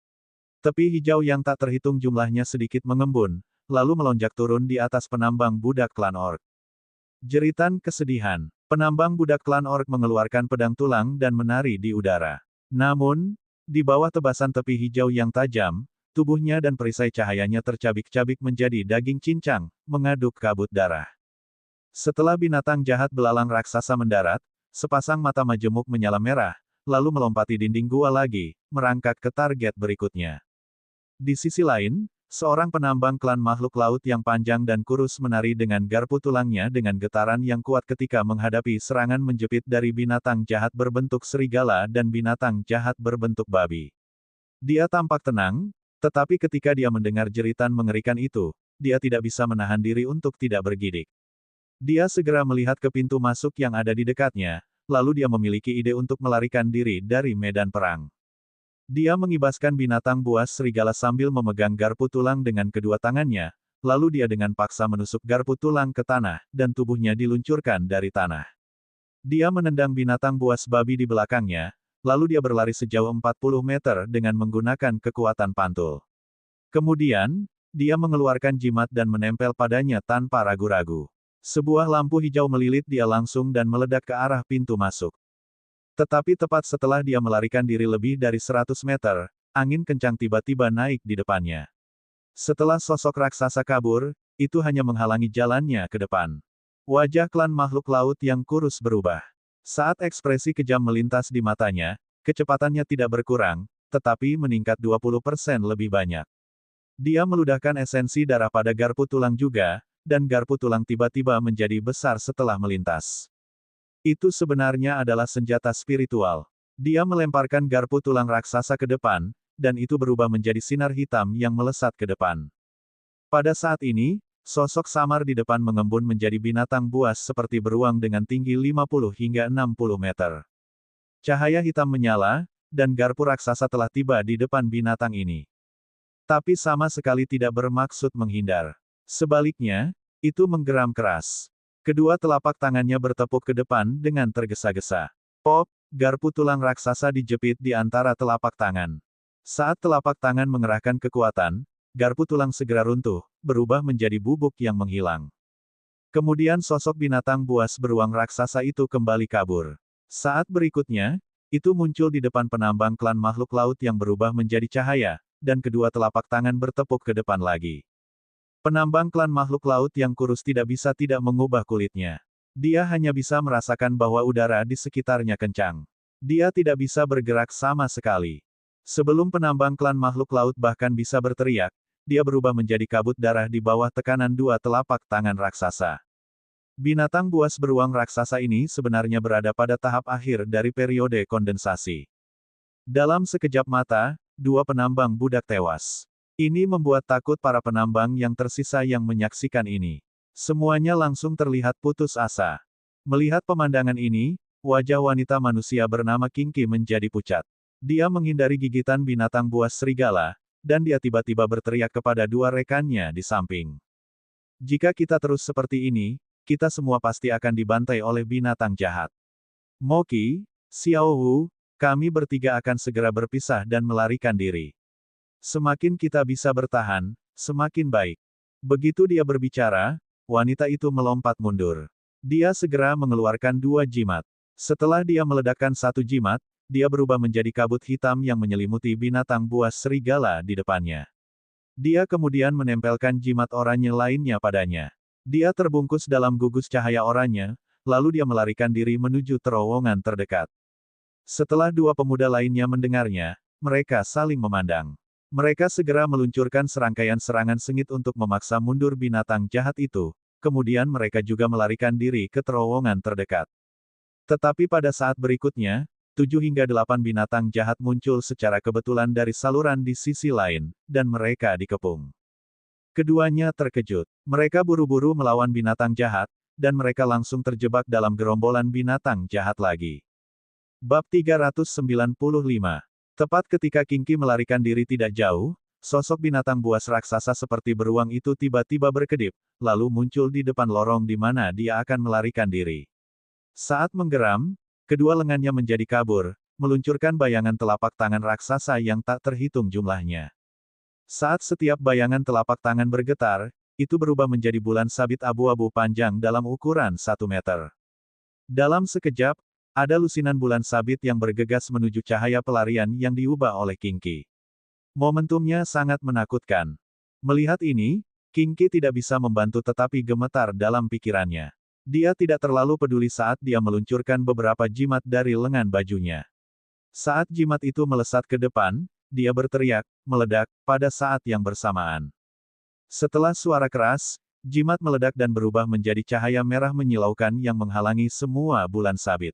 Tepi hijau yang tak terhitung jumlahnya sedikit mengembun, lalu melonjak turun di atas penambang budak klan orc. Jeritan kesedihan. Penambang budak klan orc mengeluarkan pedang tulang dan menari di udara. Namun, di bawah tebasan tepi hijau yang tajam, tubuhnya dan perisai cahayanya tercabik-cabik menjadi daging cincang, mengaduk kabut darah. Setelah binatang jahat belalang raksasa mendarat, sepasang mata majemuk menyala merah, lalu melompati dinding gua lagi, merangkak ke target berikutnya. Di sisi lain, seorang penambang klan makhluk laut yang panjang dan kurus menari dengan garpu tulangnya dengan getaran yang kuat ketika menghadapi serangan menjepit dari binatang jahat berbentuk serigala dan binatang jahat berbentuk babi. Dia tampak tenang, tetapi ketika dia mendengar jeritan mengerikan itu, dia tidak bisa menahan diri untuk tidak bergidik. Dia segera melihat ke pintu masuk yang ada di dekatnya, lalu dia memiliki ide untuk melarikan diri dari medan perang. Dia mengibaskan binatang buas serigala sambil memegang garpu tulang dengan kedua tangannya, lalu dia dengan paksa menusuk garpu tulang ke tanah, dan tubuhnya diluncurkan dari tanah. Dia menendang binatang buas babi di belakangnya, lalu dia berlari sejauh 40 meter dengan menggunakan kekuatan pantul. Kemudian, dia mengeluarkan jimat dan menempel padanya tanpa ragu-ragu. Sebuah lampu hijau melilit dia langsung dan meledak ke arah pintu masuk. Tetapi tepat setelah dia melarikan diri lebih dari 100 meter, angin kencang tiba-tiba naik di depannya. Setelah sosok raksasa kabur, itu hanya menghalangi jalannya ke depan. Wajah klan makhluk laut yang kurus berubah. Saat ekspresi kejam melintas di matanya, kecepatannya tidak berkurang, tetapi meningkat 20% lebih banyak. Dia meludahkan esensi darah pada garpu tulang juga, dan garpu tulang tiba-tiba menjadi besar setelah melintas. Itu sebenarnya adalah senjata spiritual. Dia melemparkan garpu tulang raksasa ke depan, dan itu berubah menjadi sinar hitam yang melesat ke depan. Pada saat ini, sosok samar di depan mengembun menjadi binatang buas seperti beruang dengan tinggi 50 hingga 60 meter. Cahaya hitam menyala, dan garpu raksasa telah tiba di depan binatang ini. Tapi sama sekali tidak bermaksud menghindar. Sebaliknya, itu menggeram keras. Kedua telapak tangannya bertepuk ke depan dengan tergesa-gesa. Pop, garpu tulang raksasa dijepit di antara telapak tangan. Saat telapak tangan mengerahkan kekuatan, garpu tulang segera runtuh, berubah menjadi bubuk yang menghilang. Kemudian sosok binatang buas beruang raksasa itu kembali kabur. Saat berikutnya, itu muncul di depan penambang klan makhluk laut yang berubah menjadi cahaya, dan kedua telapak tangan bertepuk ke depan lagi. Penambang klan makhluk laut yang kurus tidak bisa tidak mengubah kulitnya. Dia hanya bisa merasakan bahwa udara di sekitarnya kencang. Dia tidak bisa bergerak sama sekali. Sebelum penambang klan makhluk laut bahkan bisa berteriak, dia berubah menjadi kabut darah di bawah tekanan dua telapak tangan raksasa. Binatang buas beruang raksasa ini sebenarnya berada pada tahap akhir dari periode kondensasi. Dalam sekejap mata, dua penambang budak tewas. Ini membuat takut para penambang yang tersisa yang menyaksikan ini. Semuanya langsung terlihat putus asa. Melihat pemandangan ini, wajah wanita manusia bernama Kinki menjadi pucat. Dia menghindari gigitan binatang buas serigala, dan dia tiba-tiba berteriak kepada dua rekannya di samping. Jika kita terus seperti ini, kita semua pasti akan dibantai oleh binatang jahat. Moki, Xiao Wu, kami bertiga akan segera berpisah dan melarikan diri. Semakin kita bisa bertahan, semakin baik. Begitu dia berbicara, wanita itu melompat mundur. Dia segera mengeluarkan dua jimat. Setelah dia meledakkan satu jimat, dia berubah menjadi kabut hitam yang menyelimuti binatang buas serigala di depannya. Dia kemudian menempelkan jimat oranye lainnya padanya. Dia terbungkus dalam gugus cahaya oranye, lalu dia melarikan diri menuju terowongan terdekat. Setelah dua pemuda lainnya mendengarnya, mereka saling memandang. Mereka segera meluncurkan serangkaian serangan sengit untuk memaksa mundur binatang jahat itu, kemudian mereka juga melarikan diri ke terowongan terdekat. Tetapi pada saat berikutnya, 7 hingga 8 binatang jahat muncul secara kebetulan dari saluran di sisi lain, dan mereka dikepung. Keduanya terkejut. Mereka buru-buru melawan binatang jahat, dan mereka langsung terjebak dalam gerombolan binatang jahat lagi. Bab 395. Tepat ketika Kinki melarikan diri tidak jauh, sosok binatang buas raksasa seperti beruang itu tiba-tiba berkedip, lalu muncul di depan lorong di mana dia akan melarikan diri. Saat menggeram, kedua lengannya menjadi kabur, meluncurkan bayangan telapak tangan raksasa yang tak terhitung jumlahnya. Saat setiap bayangan telapak tangan bergetar, itu berubah menjadi bulan sabit abu-abu panjang dalam ukuran 1 meter. Dalam sekejap, ada lusinan bulan sabit yang bergegas menuju cahaya pelarian yang diubah oleh Kinki. Momentumnya sangat menakutkan. Melihat ini, Kinki tidak bisa membantu tetapi gemetar dalam pikirannya. Dia tidak terlalu peduli saat dia meluncurkan beberapa jimat dari lengan bajunya. Saat jimat itu melesat ke depan, dia berteriak, meledak, pada saat yang bersamaan. Setelah suara keras, jimat meledak dan berubah menjadi cahaya merah menyilaukan yang menghalangi semua bulan sabit.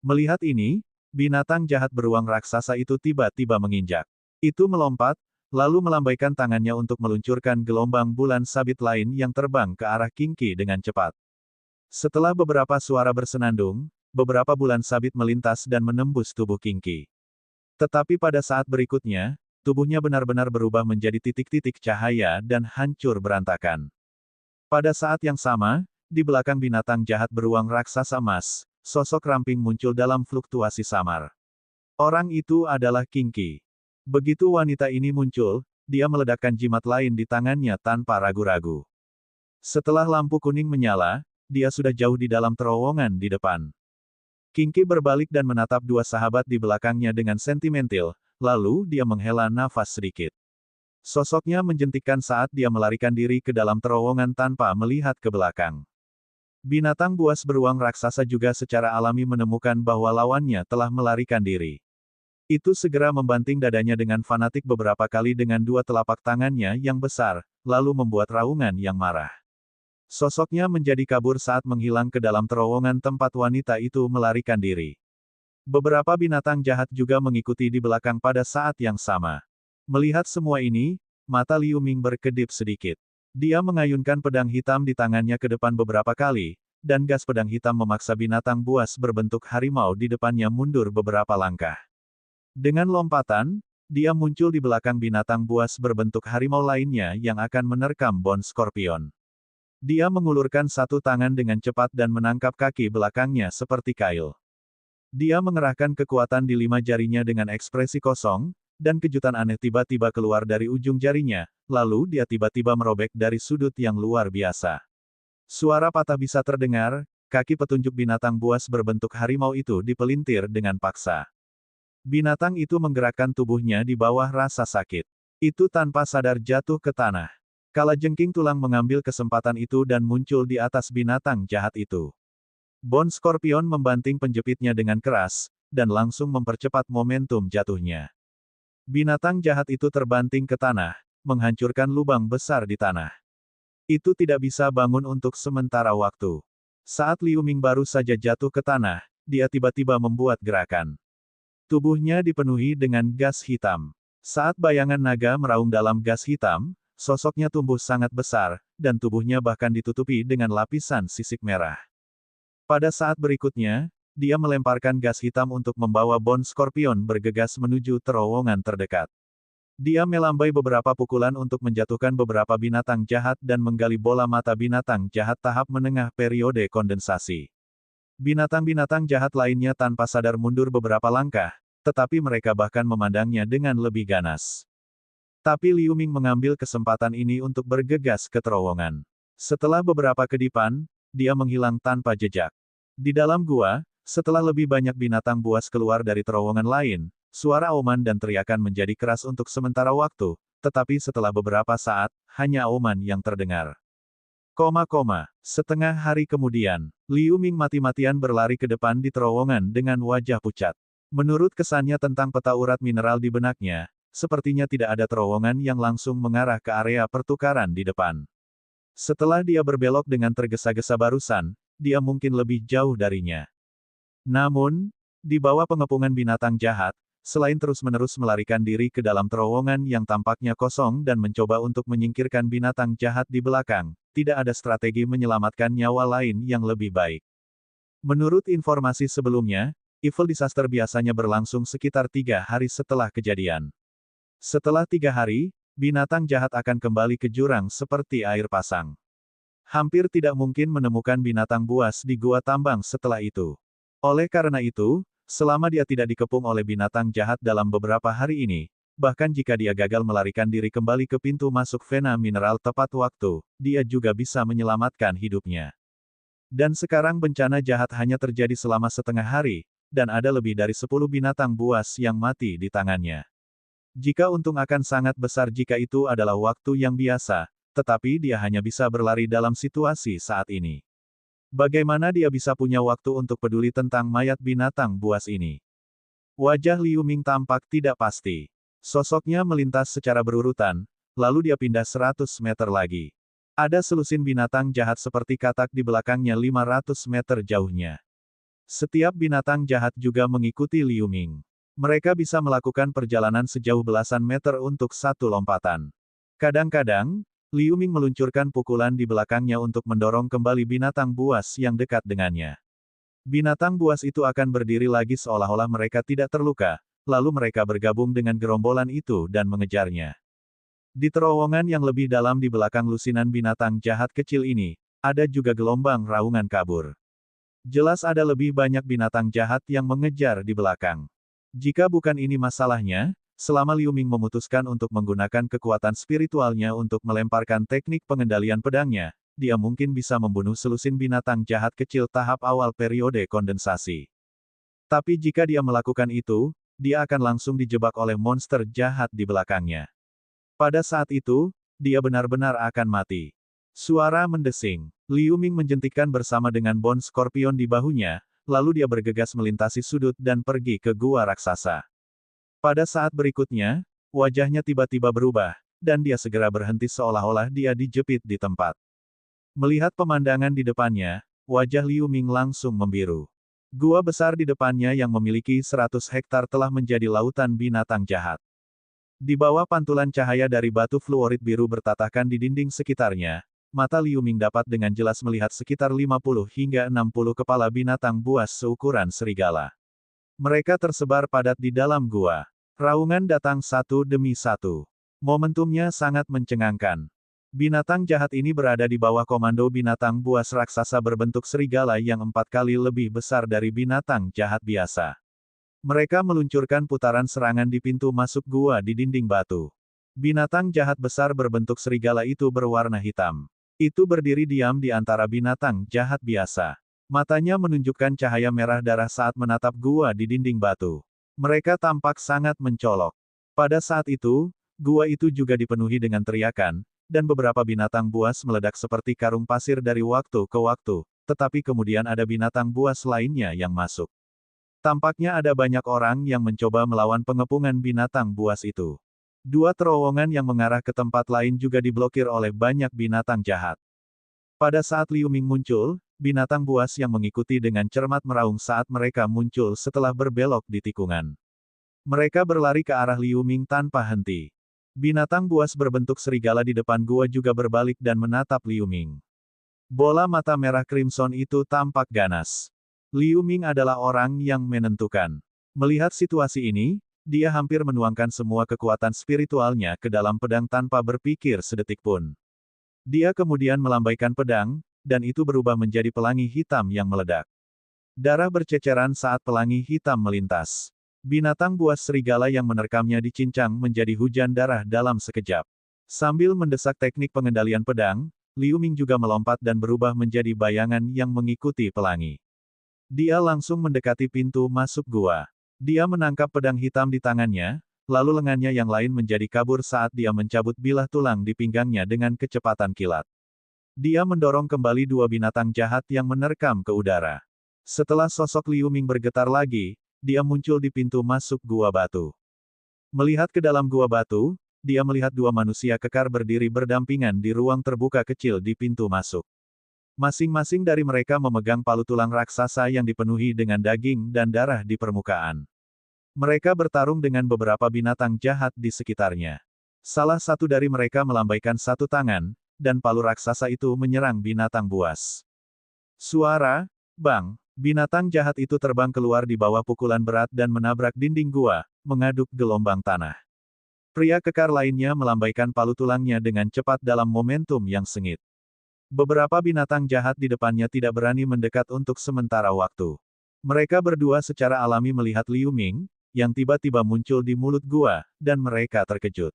Melihat ini, binatang jahat beruang raksasa itu tiba-tiba menginjak. Itu melompat, lalu melambaikan tangannya untuk meluncurkan gelombang bulan sabit lain yang terbang ke arah Kinki dengan cepat. Setelah beberapa suara bersenandung, beberapa bulan sabit melintas dan menembus tubuh Kinki. Tetapi pada saat berikutnya, tubuhnya benar-benar berubah menjadi titik-titik cahaya dan hancur berantakan. Pada saat yang sama, di belakang binatang jahat beruang raksasa emas, sosok ramping muncul dalam fluktuasi samar. Orang itu adalah Kinki. Begitu wanita ini muncul, dia meledakkan jimat lain di tangannya tanpa ragu-ragu. Setelah lampu kuning menyala, dia sudah jauh di dalam terowongan di depan. Kinki berbalik dan menatap dua sahabat di belakangnya dengan sentimental, lalu dia menghela nafas sedikit. Sosoknya menjentikkan saat dia melarikan diri ke dalam terowongan tanpa melihat ke belakang. Binatang buas beruang raksasa juga secara alami menemukan bahwa lawannya telah melarikan diri. Itu segera membanting dadanya dengan fanatik beberapa kali dengan dua telapak tangannya yang besar, lalu membuat raungan yang marah. Sosoknya menjadi kabur saat menghilang ke dalam terowongan tempat wanita itu melarikan diri. Beberapa binatang jahat juga mengikuti di belakang pada saat yang sama. Melihat semua ini, mata Liu Ming berkedip sedikit. Dia mengayunkan pedang hitam di tangannya ke depan beberapa kali, dan gas pedang hitam memaksa binatang buas berbentuk harimau di depannya mundur beberapa langkah. Dengan lompatan, dia muncul di belakang binatang buas berbentuk harimau lainnya yang akan menerkam Bone Scorpion. Dia mengulurkan satu tangan dengan cepat dan menangkap kaki belakangnya seperti kail. Dia mengerahkan kekuatan di 5 jarinya dengan ekspresi kosong, dan kejutan aneh tiba-tiba keluar dari ujung jarinya, lalu dia tiba-tiba merobek dari sudut yang luar biasa. Suara patah bisa terdengar, kaki petunjuk binatang buas berbentuk harimau itu dipelintir dengan paksa. Binatang itu menggerakkan tubuhnya di bawah rasa sakit. Itu tanpa sadar jatuh ke tanah. Kalajengking tulang mengambil kesempatan itu dan muncul di atas binatang jahat itu. Bone Scorpion membanting penjepitnya dengan keras, dan langsung mempercepat momentum jatuhnya. Binatang jahat itu terbanting ke tanah, menghancurkan lubang besar di tanah. Itu tidak bisa bangun untuk sementara waktu. Saat Liu Ming baru saja jatuh ke tanah, dia tiba-tiba membuat gerakan. Tubuhnya dipenuhi dengan gas hitam. Saat bayangan naga meraung dalam gas hitam, sosoknya tumbuh sangat besar, dan tubuhnya bahkan ditutupi dengan lapisan sisik merah. Pada saat berikutnya, dia melemparkan gas hitam untuk membawa Bone Scorpion bergegas menuju terowongan terdekat. Dia melambai beberapa pukulan untuk menjatuhkan beberapa binatang jahat dan menggali bola mata binatang jahat tahap menengah periode kondensasi. Binatang-binatang jahat lainnya tanpa sadar mundur beberapa langkah, tetapi mereka bahkan memandangnya dengan lebih ganas. Tapi Liu Ming mengambil kesempatan ini untuk bergegas ke terowongan. Setelah beberapa kedipan, dia menghilang tanpa jejak. Di dalam gua, setelah lebih banyak binatang buas keluar dari terowongan lain, suara auman dan teriakan menjadi keras untuk sementara waktu, tetapi setelah beberapa saat, hanya auman yang terdengar. Setengah hari kemudian, Liu Ming mati-matian berlari ke depan di terowongan dengan wajah pucat. Menurut kesannya tentang peta urat mineral di benaknya, sepertinya tidak ada terowongan yang langsung mengarah ke area pertukaran di depan. Setelah dia berbelok dengan tergesa-gesa barusan, dia mungkin lebih jauh darinya. Namun, di bawah pengepungan binatang jahat, selain terus-menerus melarikan diri ke dalam terowongan yang tampaknya kosong dan mencoba untuk menyingkirkan binatang jahat di belakang, tidak ada strategi menyelamatkan nyawa lain yang lebih baik. Menurut informasi sebelumnya, Evil Disaster biasanya berlangsung sekitar 3 hari setelah kejadian. Setelah 3 hari, binatang jahat akan kembali ke jurang seperti air pasang. Hampir tidak mungkin menemukan binatang buas di gua tambang setelah itu. Oleh karena itu, selama dia tidak dikepung oleh binatang jahat dalam beberapa hari ini, bahkan jika dia gagal melarikan diri kembali ke pintu masuk vena mineral tepat waktu, dia juga bisa menyelamatkan hidupnya. Dan sekarang bencana jahat hanya terjadi selama setengah hari, dan ada lebih dari 10 binatang buas yang mati di tangannya. Jika untung akan sangat besar jika itu adalah waktu yang biasa, tetapi dia hanya bisa berlari dalam situasi saat ini. Bagaimana dia bisa punya waktu untuk peduli tentang mayat binatang buas ini? Wajah Liu Ming tampak tidak pasti. Sosoknya melintas secara berurutan, lalu dia pindah 100 meter lagi. Ada selusin binatang jahat seperti katak di belakangnya 500 meter jauhnya. Setiap binatang jahat juga mengikuti Liu Ming. Mereka bisa melakukan perjalanan sejauh belasan meter untuk satu lompatan. Kadang-kadang, Liu Ming meluncurkan pukulan di belakangnya untuk mendorong kembali binatang buas yang dekat dengannya. Binatang buas itu akan berdiri lagi seolah-olah mereka tidak terluka, lalu mereka bergabung dengan gerombolan itu dan mengejarnya. Di terowongan yang lebih dalam di belakang lusinan binatang jahat kecil ini, ada juga gelombang raungan kabur. Jelas ada lebih banyak binatang jahat yang mengejar di belakang. Jika bukan ini masalahnya, selama Liu Ming memutuskan untuk menggunakan kekuatan spiritualnya untuk melemparkan teknik pengendalian pedangnya, dia mungkin bisa membunuh selusin binatang jahat kecil tahap awal periode kondensasi. Tapi jika dia melakukan itu, dia akan langsung dijebak oleh monster jahat di belakangnya. Pada saat itu, dia benar-benar akan mati. Suara mendesing. Liu Ming menjentikkan bersama dengan Bone Scorpion di bahunya, lalu dia bergegas melintasi sudut dan pergi ke gua raksasa. Pada saat berikutnya, wajahnya tiba-tiba berubah, dan dia segera berhenti seolah-olah dia dijepit di tempat. Melihat pemandangan di depannya, wajah Liu Ming langsung membiru. Gua besar di depannya yang memiliki 100 hektar telah menjadi lautan binatang jahat. Di bawah pantulan cahaya dari batu fluorit biru bertatahkan di dinding sekitarnya, mata Liu Ming dapat dengan jelas melihat sekitar 50 hingga 60 kepala binatang buas seukuran serigala. Mereka tersebar padat di dalam gua. Raungan datang satu demi satu. Momentumnya sangat mencengangkan. Binatang jahat ini berada di bawah komando binatang buas raksasa berbentuk serigala yang 4 kali lebih besar dari binatang jahat biasa. Mereka meluncurkan putaran serangan di pintu masuk gua di dinding batu. Binatang jahat besar berbentuk serigala itu berwarna hitam. Itu berdiri diam di antara binatang jahat biasa. Matanya menunjukkan cahaya merah darah saat menatap gua di dinding batu. Mereka tampak sangat mencolok. Pada saat itu, gua itu juga dipenuhi dengan teriakan, dan beberapa binatang buas meledak seperti karung pasir dari waktu ke waktu, tetapi kemudian ada binatang buas lainnya yang masuk. Tampaknya ada banyak orang yang mencoba melawan pengepungan binatang buas itu. Dua terowongan yang mengarah ke tempat lain juga diblokir oleh banyak binatang jahat. Pada saat Liu Ming muncul, binatang buas yang mengikuti dengan cermat meraung saat mereka muncul setelah berbelok di tikungan. Mereka berlari ke arah Liu Ming tanpa henti. Binatang buas berbentuk serigala di depan gua juga berbalik dan menatap Liu Ming. Bola mata merah crimson itu tampak ganas. Liu Ming adalah orang yang menentukan. Melihat situasi ini, dia hampir menuangkan semua kekuatan spiritualnya ke dalam pedang tanpa berpikir sedetik pun. Dia kemudian melambaikan pedang, dan itu berubah menjadi pelangi hitam yang meledak. Darah berceceran saat pelangi hitam melintas. Binatang buas serigala yang menerkamnya dicincang menjadi hujan darah dalam sekejap. Sambil mendesak teknik pengendalian pedang, Liu Ming juga melompat dan berubah menjadi bayangan yang mengikuti pelangi. Dia langsung mendekati pintu masuk gua. Dia menangkap pedang hitam di tangannya, lalu lengannya yang lain menjadi kabur saat dia mencabut bilah tulang di pinggangnya dengan kecepatan kilat. Dia mendorong kembali dua binatang jahat yang menerkam ke udara. Setelah sosok Liu Ming bergetar lagi, dia muncul di pintu masuk gua batu. Melihat ke dalam gua batu, dia melihat dua manusia kekar berdiri berdampingan di ruang terbuka kecil di pintu masuk. Masing-masing dari mereka memegang palu tulang raksasa yang dipenuhi dengan daging dan darah di permukaan. Mereka bertarung dengan beberapa binatang jahat di sekitarnya. Salah satu dari mereka melambaikan satu tangan, dan palu raksasa itu menyerang binatang buas. Suara, bang, binatang jahat itu terbang keluar di bawah pukulan berat dan menabrak dinding gua, mengaduk gelombang tanah. Pria kekar lainnya melambaikan palu tulangnya dengan cepat dalam momentum yang sengit. Beberapa binatang jahat di depannya tidak berani mendekat untuk sementara waktu. Mereka berdua secara alami melihat Liu Ming, yang tiba-tiba muncul di mulut gua, dan mereka terkejut.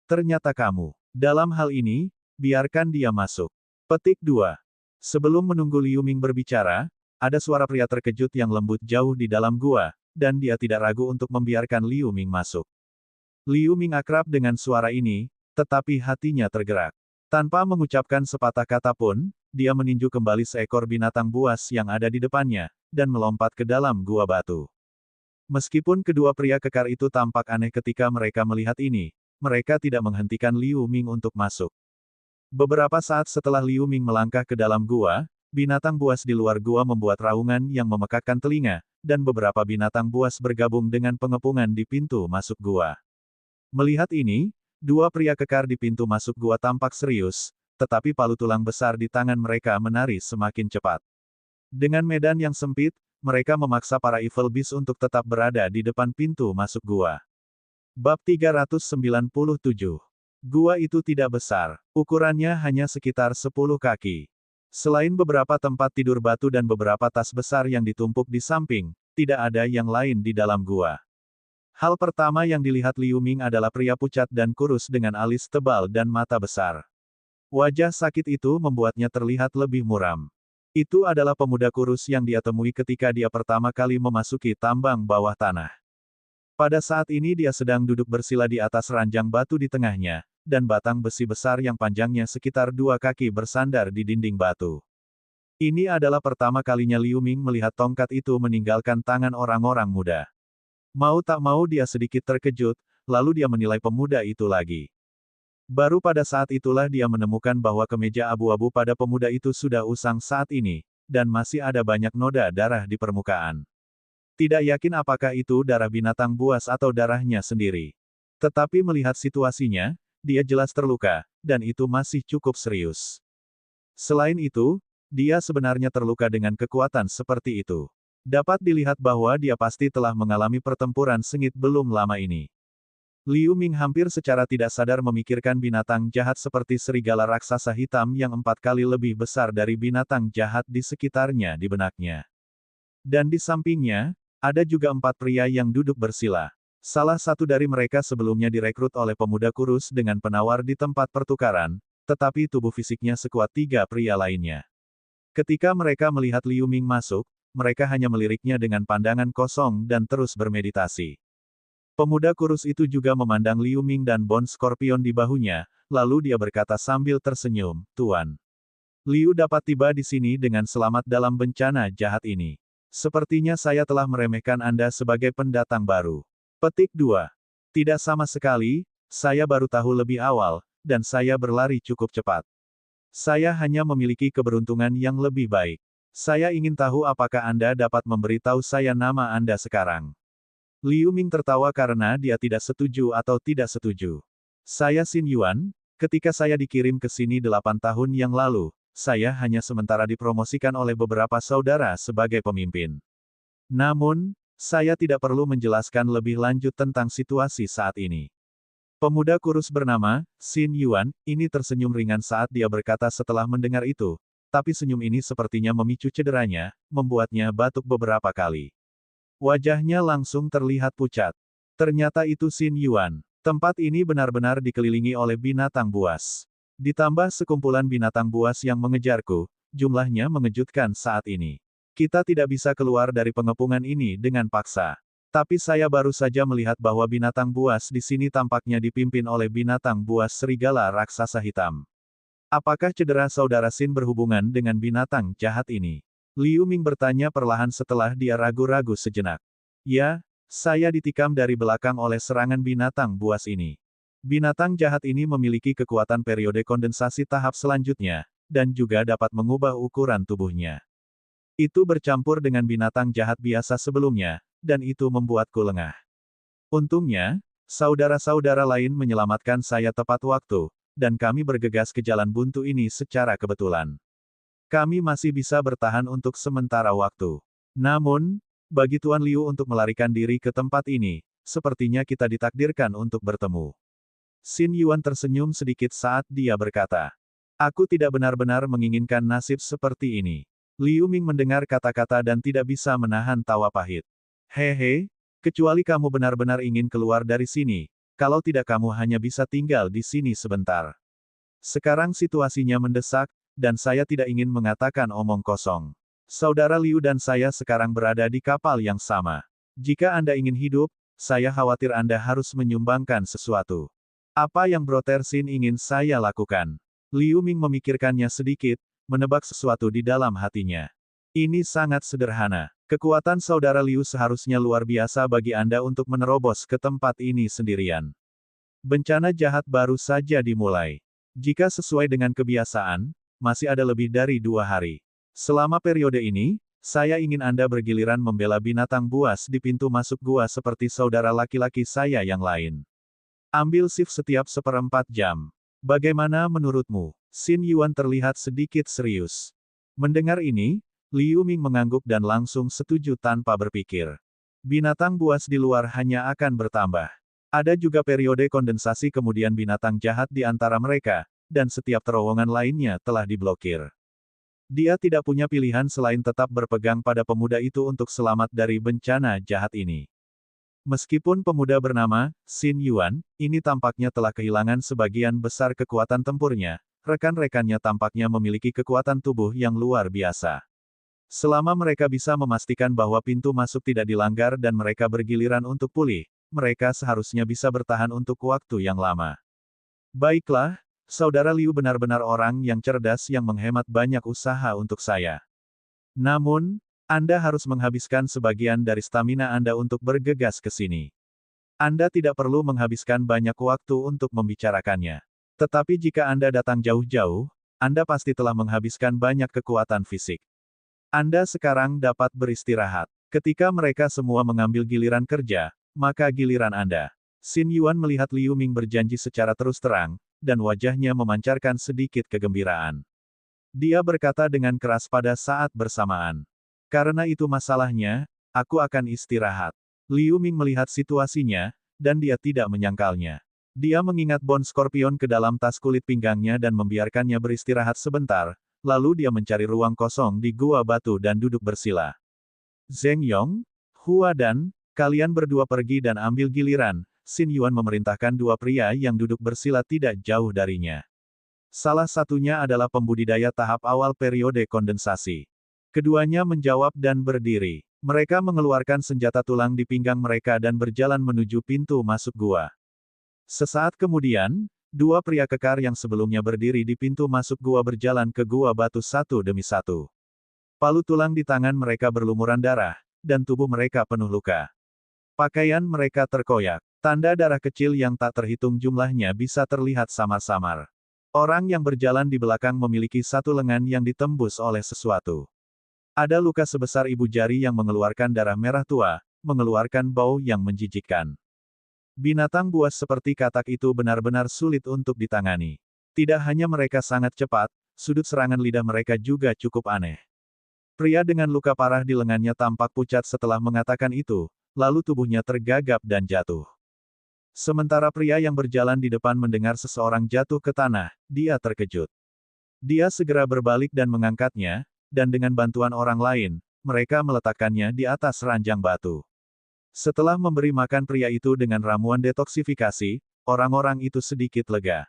Ternyata kamu. Dalam hal ini, biarkan dia masuk. Petik 2. Sebelum menunggu Liu Ming berbicara, ada suara pria terkejut yang lembut jauh di dalam gua, dan dia tidak ragu untuk membiarkan Liu Ming masuk. Liu Ming akrab dengan suara ini, tetapi hatinya tergerak. Tanpa mengucapkan sepatah kata pun, dia meninju kembali seekor binatang buas yang ada di depannya, dan melompat ke dalam gua batu. Meskipun kedua pria kekar itu tampak aneh ketika mereka melihat ini, mereka tidak menghentikan Liu Ming untuk masuk. Beberapa saat setelah Liu Ming melangkah ke dalam gua, binatang buas di luar gua membuat raungan yang memekakkan telinga, dan beberapa binatang buas bergabung dengan pengepungan di pintu masuk gua. Melihat ini, dua pria kekar di pintu masuk gua tampak serius, tetapi palu tulang besar di tangan mereka menari semakin cepat. Dengan medan yang sempit, mereka memaksa para Evil Beast untuk tetap berada di depan pintu masuk gua. Bab 397. Gua itu tidak besar, ukurannya hanya sekitar 10 kaki. Selain beberapa tempat tidur batu dan beberapa tas besar yang ditumpuk di samping, tidak ada yang lain di dalam gua. Hal pertama yang dilihat Liu Ming adalah pria pucat dan kurus dengan alis tebal dan mata besar. Wajah sakit itu membuatnya terlihat lebih muram. Itu adalah pemuda kurus yang dia temui ketika dia pertama kali memasuki tambang bawah tanah. Pada saat ini dia sedang duduk bersila di atas ranjang batu di tengahnya, dan batang besi besar yang panjangnya sekitar 2 kaki bersandar di dinding batu. Ini adalah pertama kalinya Liu Ming melihat tongkat itu meninggalkan tangan orang-orang muda. Mau tak mau dia sedikit terkejut, lalu dia menilai pemuda itu lagi. Baru pada saat itulah dia menemukan bahwa kemeja abu-abu pada pemuda itu sudah usang saat ini, dan masih ada banyak noda darah di permukaan. Tidak yakin apakah itu darah binatang buas atau darahnya sendiri. Tetapi melihat situasinya, dia jelas terluka, dan itu masih cukup serius. Selain itu, dia sebenarnya terluka dengan kekuatan seperti itu. Dapat dilihat bahwa dia pasti telah mengalami pertempuran sengit belum lama ini. Liu Ming hampir secara tidak sadar memikirkan binatang jahat seperti serigala raksasa hitam yang 4 kali lebih besar dari binatang jahat di sekitarnya di benaknya. Dan di sampingnya, ada juga 4 pria yang duduk bersila. Salah satu dari mereka sebelumnya direkrut oleh pemuda kurus dengan penawar di tempat pertukaran, tetapi tubuh fisiknya sekuat 3 pria lainnya. Ketika mereka melihat Liu Ming masuk, mereka hanya meliriknya dengan pandangan kosong dan terus bermeditasi. Pemuda kurus itu juga memandang Liu Ming dan bon skorpion di bahunya, lalu dia berkata sambil tersenyum, "Tuan. Liu dapat tiba di sini dengan selamat dalam bencana jahat ini. Sepertinya saya telah meremehkan Anda sebagai pendatang baru." Petik 2. Tidak sama sekali, saya baru tahu lebih awal, dan saya berlari cukup cepat. Saya hanya memiliki keberuntungan yang lebih baik. Saya ingin tahu apakah Anda dapat memberitahu saya nama Anda sekarang. Liu Ming tertawa karena dia tidak setuju atau tidak setuju. Saya Xin Yuan, ketika saya dikirim ke sini 8 tahun yang lalu, saya hanya sementara dipromosikan oleh beberapa saudara sebagai pemimpin. Namun, saya tidak perlu menjelaskan lebih lanjut tentang situasi saat ini. Pemuda kurus bernama Xin Yuan ini tersenyum ringan saat dia berkata setelah mendengar itu. Tapi senyum ini sepertinya memicu cederanya, membuatnya batuk beberapa kali. Wajahnya langsung terlihat pucat. Ternyata itu Xin Yuan. Tempat ini benar-benar dikelilingi oleh binatang buas. Ditambah sekumpulan binatang buas yang mengejarku, jumlahnya mengejutkan saat ini. Kita tidak bisa keluar dari pengepungan ini dengan paksa. Tapi saya baru saja melihat bahwa binatang buas di sini tampaknya dipimpin oleh binatang buas serigala raksasa hitam. Apakah cedera saudara Xin berhubungan dengan binatang jahat ini? Liu Ming bertanya perlahan setelah dia ragu-ragu sejenak. Ya, saya ditikam dari belakang oleh serangan binatang buas ini. Binatang jahat ini memiliki kekuatan periode kondensasi tahap selanjutnya, dan juga dapat mengubah ukuran tubuhnya. Itu bercampur dengan binatang jahat biasa sebelumnya, dan itu membuatku lengah. Untungnya, saudara-saudara lain menyelamatkan saya tepat waktu, dan kami bergegas ke jalan buntu ini secara kebetulan. Kami masih bisa bertahan untuk sementara waktu. Namun, bagi Tuan Liu untuk melarikan diri ke tempat ini, sepertinya kita ditakdirkan untuk bertemu. Xin Yuan tersenyum sedikit saat dia berkata, "Aku tidak benar-benar menginginkan nasib seperti ini." Liu Ming mendengar kata-kata dan tidak bisa menahan tawa pahit. Hehe, kecuali kamu benar-benar ingin keluar dari sini, kalau tidak kamu hanya bisa tinggal di sini sebentar. Sekarang situasinya mendesak, dan saya tidak ingin mengatakan omong kosong. Saudara Liu dan saya sekarang berada di kapal yang sama. Jika Anda ingin hidup, saya khawatir Anda harus menyumbangkan sesuatu. Apa yang Brother Xin ingin saya lakukan? Liu Ming memikirkannya sedikit, menebak sesuatu di dalam hatinya. Ini sangat sederhana. Kekuatan saudara Liu seharusnya luar biasa bagi Anda untuk menerobos ke tempat ini sendirian. Bencana jahat baru saja dimulai. Jika sesuai dengan kebiasaan, masih ada lebih dari 2 hari. Selama periode ini, saya ingin Anda bergiliran membela binatang buas di pintu masuk gua seperti saudara laki-laki saya yang lain. Ambil shift setiap 1/4 jam. Bagaimana menurutmu? Xin Yuan terlihat sedikit serius. Mendengar ini, Liu Ming mengangguk dan langsung setuju tanpa berpikir. Binatang buas di luar hanya akan bertambah. Ada juga periode kondensasi kemudian binatang jahat di antara mereka, dan setiap terowongan lainnya telah diblokir. Dia tidak punya pilihan selain tetap berpegang pada pemuda itu untuk selamat dari bencana jahat ini. Meskipun pemuda bernama Xin Yuan, ini tampaknya telah kehilangan sebagian besar kekuatan tempurnya, rekan-rekannya tampaknya memiliki kekuatan tubuh yang luar biasa. Selama mereka bisa memastikan bahwa pintu masuk tidak dilanggar dan mereka bergiliran untuk pulih, mereka seharusnya bisa bertahan untuk waktu yang lama. Baiklah, saudara Liu benar-benar orang yang cerdas yang menghemat banyak usaha untuk saya. Namun, Anda harus menghabiskan sebagian dari stamina Anda untuk bergegas ke sini. Anda tidak perlu menghabiskan banyak waktu untuk membicarakannya. Tetapi jika Anda datang jauh-jauh, Anda pasti telah menghabiskan banyak kekuatan fisik. Anda sekarang dapat beristirahat. Ketika mereka semua mengambil giliran kerja, maka giliran Anda. Xin Yuan melihat Liu Ming berjanji secara terus terang, dan wajahnya memancarkan sedikit kegembiraan. Dia berkata dengan keras pada saat bersamaan. Karena itu masalahnya, aku akan istirahat. Liu Ming melihat situasinya, dan dia tidak menyangkalnya. Dia mengingat bon skorpion ke dalam tas kulit pinggangnya dan membiarkannya beristirahat sebentar, lalu dia mencari ruang kosong di gua batu dan duduk bersila. Zheng Yong, Hua Dan, kalian berdua pergi dan ambil giliran. Xin Yuan memerintahkan 2 pria yang duduk bersila tidak jauh darinya. Salah satunya adalah pembudidaya tahap awal periode kondensasi. Keduanya menjawab dan berdiri. Mereka mengeluarkan senjata tulang di pinggang mereka dan berjalan menuju pintu masuk gua. Sesaat kemudian, 2 pria kekar yang sebelumnya berdiri di pintu masuk gua berjalan ke gua batu satu demi satu. Palu tulang di tangan mereka berlumuran darah, dan tubuh mereka penuh luka. Pakaian mereka terkoyak. Tanda darah kecil yang tak terhitung jumlahnya bisa terlihat samar-samar. Orang yang berjalan di belakang memiliki satu lengan yang ditembus oleh sesuatu. Ada luka sebesar ibu jari yang mengeluarkan darah merah tua, mengeluarkan bau yang menjijikkan. Binatang buas seperti katak itu benar-benar sulit untuk ditangani. Tidak hanya mereka sangat cepat, sudut serangan lidah mereka juga cukup aneh. Pria dengan luka parah di lengannya tampak pucat setelah mengatakan itu, lalu tubuhnya tergagap dan jatuh. Sementara pria yang berjalan di depan mendengar seseorang jatuh ke tanah, dia terkejut. Dia segera berbalik dan mengangkatnya, dan dengan bantuan orang lain, mereka meletakkannya di atas ranjang batu. Setelah memberi makan pria itu dengan ramuan detoksifikasi, orang-orang itu sedikit lega.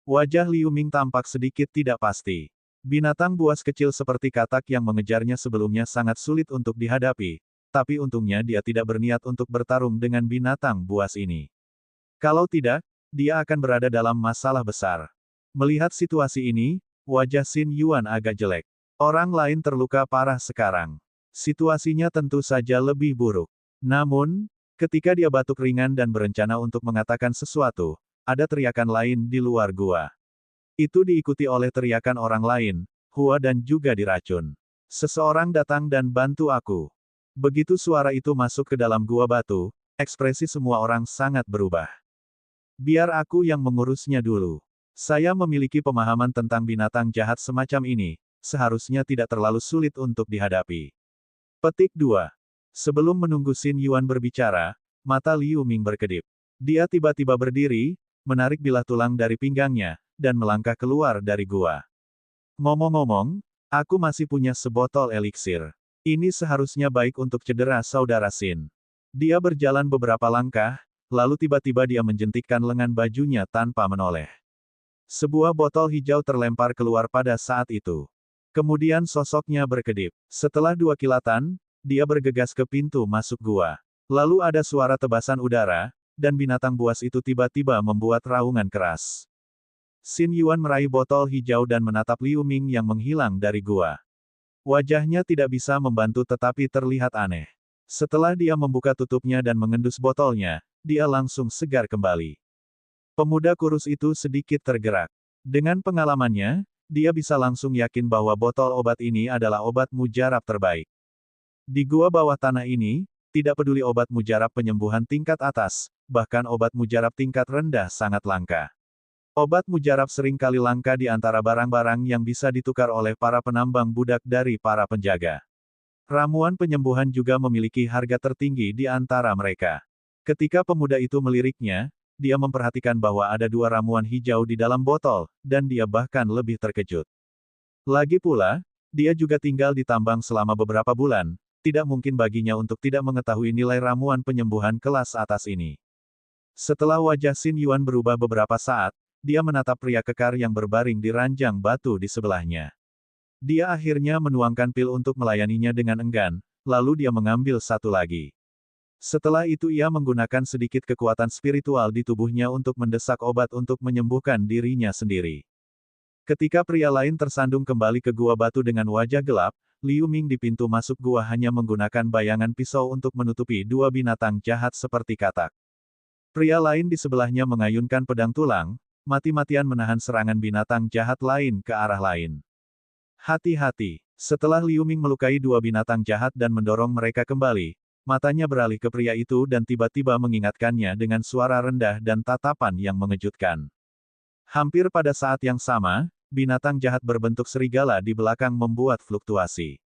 Wajah Liu Ming tampak sedikit tidak pasti. Binatang buas kecil seperti katak yang mengejarnya sebelumnya sangat sulit untuk dihadapi, tapi untungnya dia tidak berniat untuk bertarung dengan binatang buas ini. Kalau tidak, dia akan berada dalam masalah besar. Melihat situasi ini, wajah Xin Yuan agak jelek. Orang lain terluka parah sekarang. Situasinya tentu saja lebih buruk. Namun, ketika dia batuk ringan dan berencana untuk mengatakan sesuatu, ada teriakan lain di luar gua. Itu diikuti oleh teriakan orang lain, Hua dan juga diracun. Seseorang datang dan bantu aku. Begitu suara itu masuk ke dalam gua batu, ekspresi semua orang sangat berubah. Biar aku yang mengurusnya dulu. Saya memiliki pemahaman tentang binatang jahat semacam ini, seharusnya tidak terlalu sulit untuk dihadapi. Petik 2. Sebelum menunggu Xin Yuan berbicara, mata Liu Ming berkedip. Dia tiba-tiba berdiri, menarik bilah tulang dari pinggangnya, dan melangkah keluar dari gua. Ngomong-ngomong, aku masih punya sebotol eliksir. Ini seharusnya baik untuk cedera saudara Xin. Dia berjalan beberapa langkah, lalu tiba-tiba dia menjentikkan lengan bajunya tanpa menoleh. Sebuah botol hijau terlempar keluar pada saat itu. Kemudian sosoknya berkedip. Setelah 2 kilatan, dia bergegas ke pintu masuk gua. Lalu ada suara tebasan udara, dan binatang buas itu tiba-tiba membuat raungan keras. Xin Yuan meraih botol hijau dan menatap Liu Ming yang menghilang dari gua. Wajahnya tidak bisa membantu tetapi terlihat aneh. Setelah dia membuka tutupnya dan mengendus botolnya, dia langsung segar kembali. Pemuda kurus itu sedikit tergerak. Dengan pengalamannya, dia bisa langsung yakin bahwa botol obat ini adalah obat mujarab terbaik. Di gua bawah tanah ini, tidak peduli obat mujarab penyembuhan tingkat atas, bahkan obat mujarab tingkat rendah sangat langka. Obat mujarab seringkali langka di antara barang-barang yang bisa ditukar oleh para penambang budak dari para penjaga. Ramuan penyembuhan juga memiliki harga tertinggi di antara mereka. Ketika pemuda itu meliriknya, dia memperhatikan bahwa ada 2 ramuan hijau di dalam botol, dan dia bahkan lebih terkejut. Lagi pula, dia juga tinggal di tambang selama beberapa bulan, tidak mungkin baginya untuk tidak mengetahui nilai ramuan penyembuhan kelas atas ini. Setelah wajah Xin Yuan berubah beberapa saat, dia menatap pria kekar yang berbaring di ranjang batu di sebelahnya. Dia akhirnya menuangkan pil untuk melayaninya dengan enggan, lalu dia mengambil satu lagi. Setelah itu ia menggunakan sedikit kekuatan spiritual di tubuhnya untuk mendesak obat untuk menyembuhkan dirinya sendiri. Ketika pria lain tersandung kembali ke gua batu dengan wajah gelap, Liu Ming di pintu masuk gua hanya menggunakan bayangan pisau untuk menutupi 2 binatang jahat seperti katak. Pria lain di sebelahnya mengayunkan pedang tulang, mati-matian menahan serangan binatang jahat lain ke arah lain. Hati-hati. Setelah Liu Ming melukai 2 binatang jahat dan mendorong mereka kembali, matanya beralih ke pria itu dan tiba-tiba mengingatkannya dengan suara rendah dan tatapan yang mengejutkan. Hampir pada saat yang sama, binatang jahat berbentuk serigala di belakang membuat fluktuasi.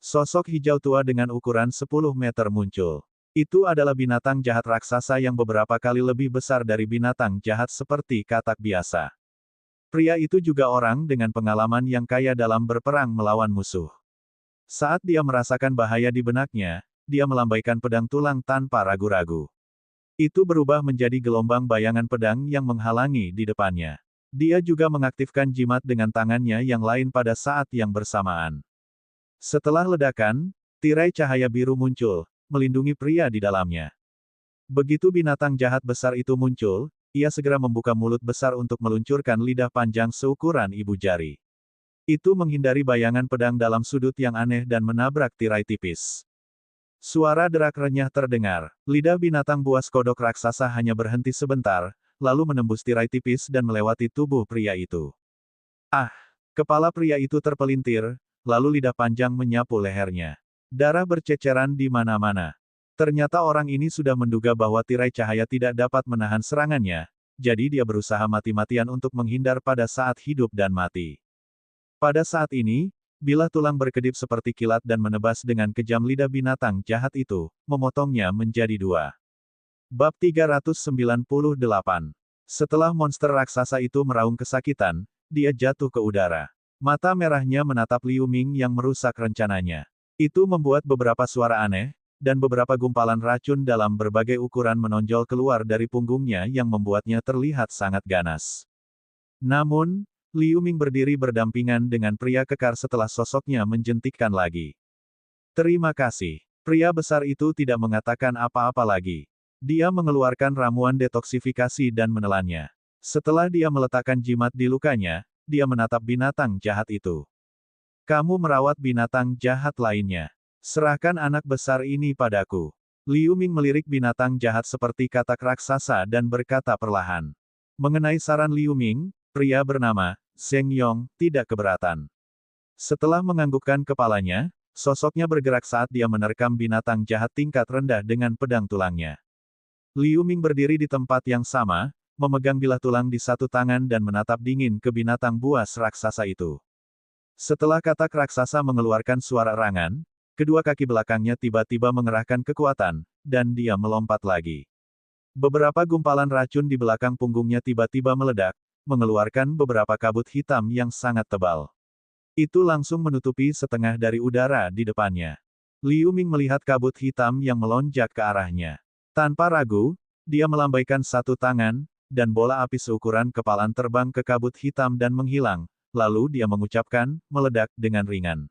Sosok hijau tua dengan ukuran 10 meter muncul. Itu adalah binatang jahat raksasa yang beberapa kali lebih besar dari binatang jahat seperti katak biasa. Pria itu juga orang dengan pengalaman yang kaya dalam berperang melawan musuh. Saat dia merasakan bahaya di benaknya, dia melambaikan pedang tulang tanpa ragu-ragu. Itu berubah menjadi gelombang bayangan pedang yang menghalangi di depannya. Dia juga mengaktifkan jimat dengan tangannya yang lain pada saat yang bersamaan. Setelah ledakan, tirai cahaya biru muncul, melindungi pria di dalamnya. Begitu binatang jahat besar itu muncul, ia segera membuka mulut besar untuk meluncurkan lidah panjang seukuran ibu jari. Itu menghindari bayangan pedang dalam sudut yang aneh dan menabrak tirai tipis. Suara derak renyah terdengar. Lidah binatang buas kodok raksasa hanya berhenti sebentar, lalu menembus tirai tipis dan melewati tubuh pria itu. Ah! Kepala pria itu terpelintir, lalu lidah panjang menyapu lehernya. Darah berceceran di mana-mana. Ternyata orang ini sudah menduga bahwa tirai cahaya tidak dapat menahan serangannya, jadi dia berusaha mati-matian untuk menghindar pada saat hidup dan mati. Pada saat ini, bilah tulang berkedip seperti kilat dan menebas dengan kejam lidah binatang jahat itu, memotongnya menjadi 2. Bab 398. Setelah monster raksasa itu meraung kesakitan, dia jatuh ke udara. Mata merahnya menatap Liu Ming yang merusak rencananya. Itu membuat beberapa suara aneh, dan beberapa gumpalan racun dalam berbagai ukuran menonjol keluar dari punggungnya yang membuatnya terlihat sangat ganas. Namun, Liu Ming berdiri berdampingan dengan pria kekar setelah sosoknya menjentikkan lagi. Terima kasih. Pria besar itu tidak mengatakan apa-apa lagi. Dia mengeluarkan ramuan detoksifikasi dan menelannya. Setelah dia meletakkan jimat di lukanya, dia menatap binatang jahat itu. Kamu merawat binatang jahat lainnya. Serahkan anak besar ini padaku. Liu Ming melirik binatang jahat seperti katak raksasa dan berkata perlahan. Mengenai saran Liu Ming, pria bernama Zheng Yong tidak keberatan. Setelah menganggukkan kepalanya, sosoknya bergerak saat dia menerkam binatang jahat tingkat rendah dengan pedang tulangnya. Liu Ming berdiri di tempat yang sama, memegang bilah tulang di satu tangan dan menatap dingin ke binatang buas raksasa itu. Setelah katak raksasa mengeluarkan suara erangan, kedua kaki belakangnya tiba-tiba mengerahkan kekuatan, dan dia melompat lagi. Beberapa gumpalan racun di belakang punggungnya tiba-tiba meledak, mengeluarkan beberapa kabut hitam yang sangat tebal. Itu langsung menutupi setengah dari udara di depannya. Liu Ming melihat kabut hitam yang melonjak ke arahnya. Tanpa ragu, dia melambaikan satu tangan, dan bola api seukuran kepalan terbang ke kabut hitam dan menghilang, lalu dia mengucapkan, meledak dengan ringan.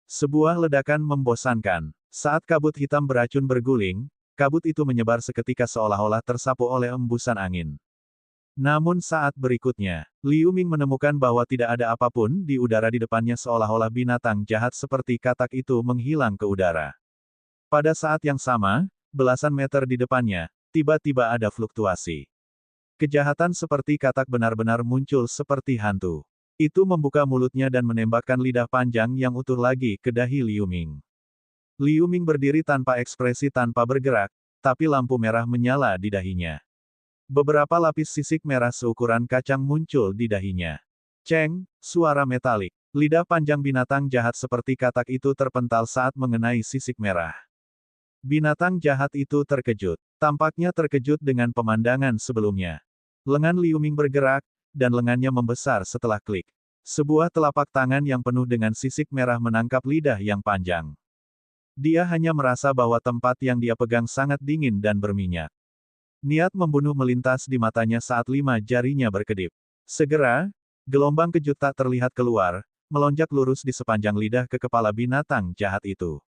Sebuah ledakan membosankan. Saat kabut hitam beracun berguling, kabut itu menyebar seketika seolah-olah tersapu oleh embusan angin. Namun saat berikutnya, Liu Ming menemukan bahwa tidak ada apapun di udara di depannya seolah-olah binatang jahat seperti katak itu menghilang ke udara. Pada saat yang sama, belasan meter di depannya, tiba-tiba ada fluktuasi. Kejahatan seperti katak benar-benar muncul seperti hantu. Itu membuka mulutnya dan menembakkan lidah panjang yang utuh lagi ke dahi Liu Ming. Liu Ming berdiri tanpa ekspresi tanpa bergerak, tapi lampu merah menyala di dahinya. Beberapa lapis sisik merah seukuran kacang muncul di dahinya. Ceng, suara metalik. Lidah panjang binatang jahat seperti katak itu terpental saat mengenai sisik merah. Binatang jahat itu terkejut. Tampaknya terkejut dengan pemandangan sebelumnya. Lengan Liu Ming bergerak, dan lengannya membesar setelah klik. Sebuah telapak tangan yang penuh dengan sisik merah menangkap lidah yang panjang. Dia hanya merasa bahwa tempat yang dia pegang sangat dingin dan berminyak. Niat membunuh melintas di matanya saat 5 jarinya berkedip. Segera, gelombang kejut tak terlihat keluar, melonjak lurus di sepanjang lidah ke kepala binatang jahat itu.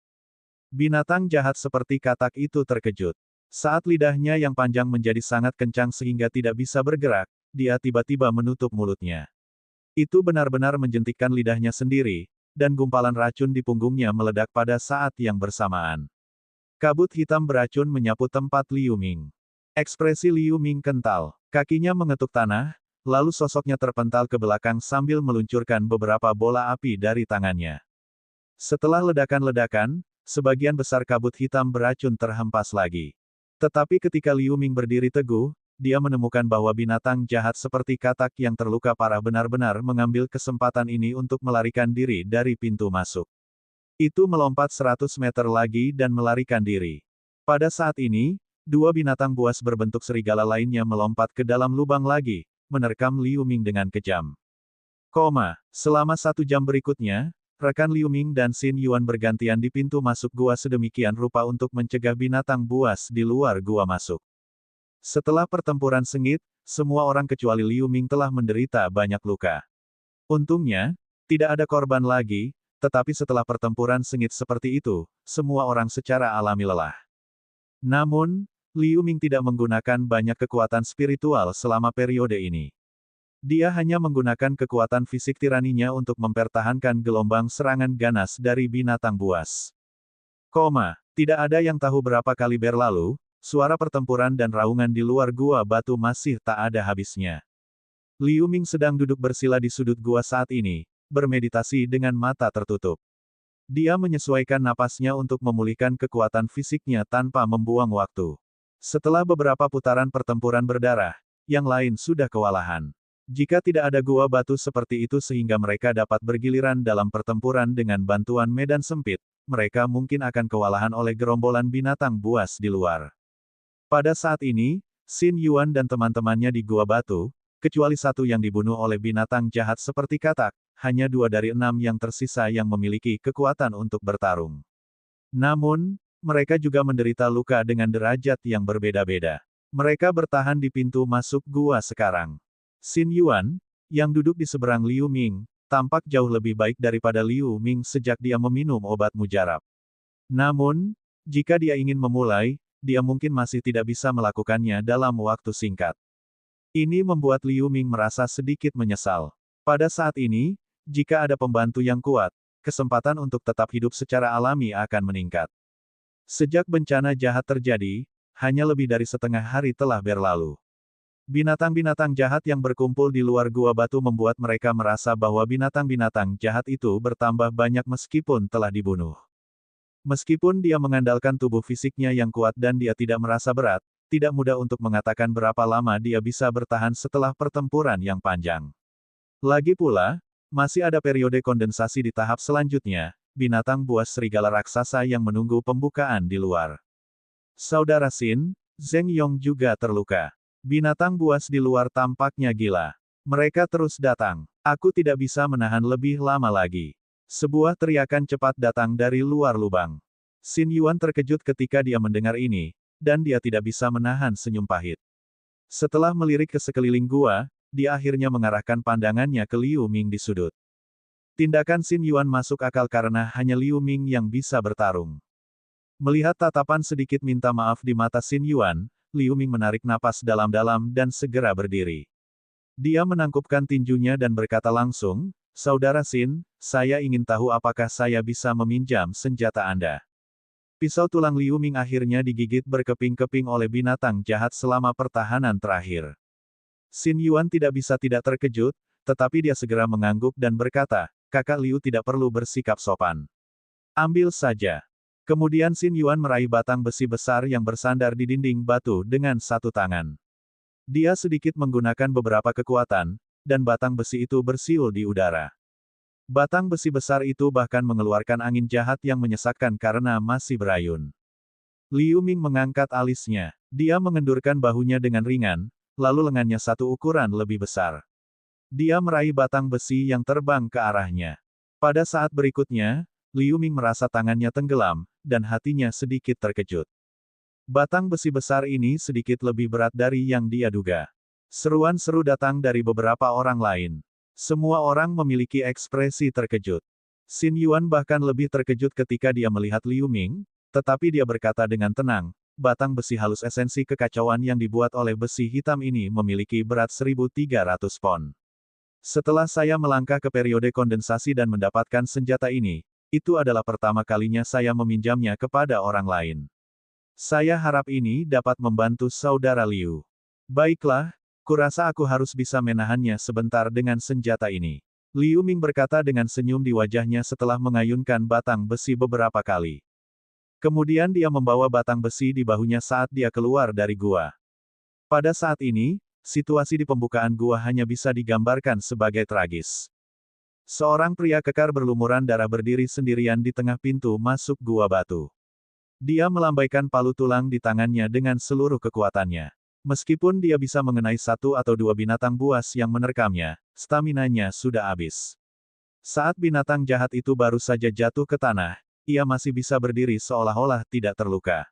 Binatang jahat seperti katak itu terkejut. Saat lidahnya yang panjang menjadi sangat kencang sehingga tidak bisa bergerak, dia tiba-tiba menutup mulutnya. Itu benar-benar menjentikkan lidahnya sendiri, dan gumpalan racun di punggungnya meledak pada saat yang bersamaan. Kabut hitam beracun menyapu tempat Liu Ming. Ekspresi Liu Ming kental. Kakinya mengetuk tanah, lalu sosoknya terpental ke belakang sambil meluncurkan beberapa bola api dari tangannya. Setelah ledakan-ledakan, sebagian besar kabut hitam beracun terhempas lagi. Tetapi ketika Liu Ming berdiri teguh, dia menemukan bahwa binatang jahat seperti katak yang terluka parah benar-benar mengambil kesempatan ini untuk melarikan diri dari pintu masuk. Itu melompat 100 meter lagi dan melarikan diri. Pada saat ini, dua binatang buas berbentuk serigala lainnya melompat ke dalam lubang lagi, menerkam Liu Ming dengan kejam. Selama 1 jam berikutnya, rekan Liu Ming dan Xin Yuan bergantian di pintu masuk gua sedemikian rupa untuk mencegah binatang buas di luar gua masuk. Setelah pertempuran sengit, semua orang kecuali Liu Ming telah menderita banyak luka. Untungnya, tidak ada korban lagi, tetapi setelah pertempuran sengit seperti itu, semua orang secara alami lelah. Namun, Liu Ming tidak menggunakan banyak kekuatan spiritual selama periode ini. Dia hanya menggunakan kekuatan fisik tiraninya untuk mempertahankan gelombang serangan ganas dari binatang buas. Tidak ada yang tahu berapa kali berlalu, suara pertempuran dan raungan di luar gua batu masih tak ada habisnya. Liu Ming sedang duduk bersila di sudut gua saat ini, bermeditasi dengan mata tertutup. Dia menyesuaikan napasnya untuk memulihkan kekuatan fisiknya tanpa membuang waktu. Setelah beberapa putaran pertempuran berdarah, yang lain sudah kewalahan. Jika tidak ada gua batu seperti itu sehingga mereka dapat bergiliran dalam pertempuran dengan bantuan medan sempit, mereka mungkin akan kewalahan oleh gerombolan binatang buas di luar. Pada saat ini, Xin Yuan dan teman-temannya di gua batu, kecuali satu yang dibunuh oleh binatang jahat seperti katak, hanya 2 dari 6 yang tersisa yang memiliki kekuatan untuk bertarung. Namun, mereka juga menderita luka dengan derajat yang berbeda-beda. Mereka bertahan di pintu masuk gua sekarang. Xin Yuan, yang duduk di seberang Liu Ming, tampak jauh lebih baik daripada Liu Ming sejak dia meminum obat mujarab. Namun, Jika dia ingin memulai, dia mungkin masih tidak bisa melakukannya dalam waktu singkat. Ini membuat Liu Ming merasa sedikit menyesal. Pada saat ini, jika ada pembantu yang kuat, kesempatan untuk tetap hidup secara alami akan meningkat. Sejak bencana jahat terjadi, hanya lebih dari setengah hari telah berlalu. Binatang-binatang jahat yang berkumpul di luar gua batu membuat mereka merasa bahwa binatang-binatang jahat itu bertambah banyak meskipun telah dibunuh. Meskipun dia mengandalkan tubuh fisiknya yang kuat dan dia tidak merasa berat, tidak mudah untuk mengatakan berapa lama dia bisa bertahan setelah pertempuran yang panjang. Lagi pula, masih ada periode kondensasi di tahap selanjutnya, binatang buas serigala raksasa yang menunggu pembukaan di luar. Saudara Xin, Zheng Yong juga terluka. Binatang buas di luar tampaknya gila. Mereka terus datang. Aku tidak bisa menahan lebih lama lagi. Sebuah teriakan cepat datang dari luar lubang. Xin Yuan terkejut ketika dia mendengar ini, dan dia tidak bisa menahan senyum pahit. Setelah melirik ke sekeliling gua, dia akhirnya mengarahkan pandangannya ke Liu Ming di sudut. Tindakan Xin Yuan masuk akal karena hanya Liu Ming yang bisa bertarung. Melihat tatapan sedikit minta maaf di mata Xin Yuan, Liu Ming menarik napas dalam-dalam dan segera berdiri. Dia menangkupkan tinjunya dan berkata langsung, "Saudara Xin, saya ingin tahu apakah saya bisa meminjam senjata Anda." Pisau tulang Liu Ming akhirnya digigit berkeping-keping oleh binatang jahat selama pertahanan terakhir. Xin Yuan tidak bisa tidak terkejut, tetapi dia segera mengangguk dan berkata, "Kakak Liu tidak perlu bersikap sopan. Ambil saja." Kemudian Xin Yuan meraih batang besi besar yang bersandar di dinding batu dengan satu tangan. Dia sedikit menggunakan beberapa kekuatan, dan batang besi itu bersiul di udara. Batang besi besar itu bahkan mengeluarkan angin jahat yang menyesakkan karena masih berayun. Liu Ming mengangkat alisnya. Dia mengendurkan bahunya dengan ringan, lalu lengannya satu ukuran lebih besar. Dia meraih batang besi yang terbang ke arahnya. Pada saat berikutnya, Liu Ming merasa tangannya tenggelam, dan hatinya sedikit terkejut. Batang besi besar ini sedikit lebih berat dari yang dia duga. Seruan seru datang dari beberapa orang lain. Semua orang memiliki ekspresi terkejut. Xin Yuan bahkan lebih terkejut ketika dia melihat Liu Ming, tetapi dia berkata dengan tenang, batang besi halus esensi kekacauan yang dibuat oleh besi hitam ini memiliki berat 1.300 pon. Setelah saya melangkah ke periode kondensasi dan mendapatkan senjata ini, itu adalah pertama kalinya saya meminjamnya kepada orang lain. Saya harap ini dapat membantu saudara Liu. Baiklah, kurasa aku harus bisa menahannya sebentar dengan senjata ini. Liu Ming berkata dengan senyum di wajahnya setelah mengayunkan batang besi beberapa kali. Kemudian dia membawa batang besi di bahunya saat dia keluar dari gua. Pada saat ini, situasi di pembukaan gua hanya bisa digambarkan sebagai tragis. Seorang pria kekar berlumuran darah berdiri sendirian di tengah pintu masuk gua batu. Dia melambaikan palu tulang di tangannya dengan seluruh kekuatannya. Meskipun dia bisa mengenai satu atau dua binatang buas yang menerkamnya, staminanya sudah habis. Saat binatang jahat itu baru saja jatuh ke tanah, ia masih bisa berdiri seolah-olah tidak terluka.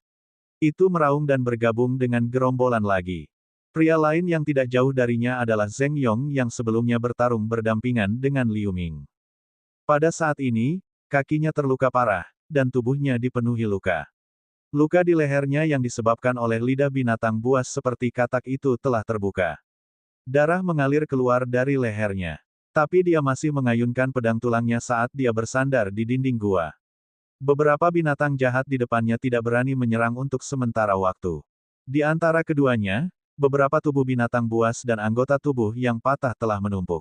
Itu meraung dan bergabung dengan gerombolan lagi. Pria lain yang tidak jauh darinya adalah Zheng Yong yang sebelumnya bertarung berdampingan dengan Liu Ming. Pada saat ini, kakinya terluka parah, dan tubuhnya dipenuhi luka. Luka di lehernya yang disebabkan oleh lidah binatang buas seperti katak itu telah terbuka. Darah mengalir keluar dari lehernya. Tapi dia masih mengayunkan pedang tulangnya saat dia bersandar di dinding gua. Beberapa binatang jahat di depannya tidak berani menyerang untuk sementara waktu. Di antara keduanya, beberapa tubuh binatang buas dan anggota tubuh yang patah telah menumpuk.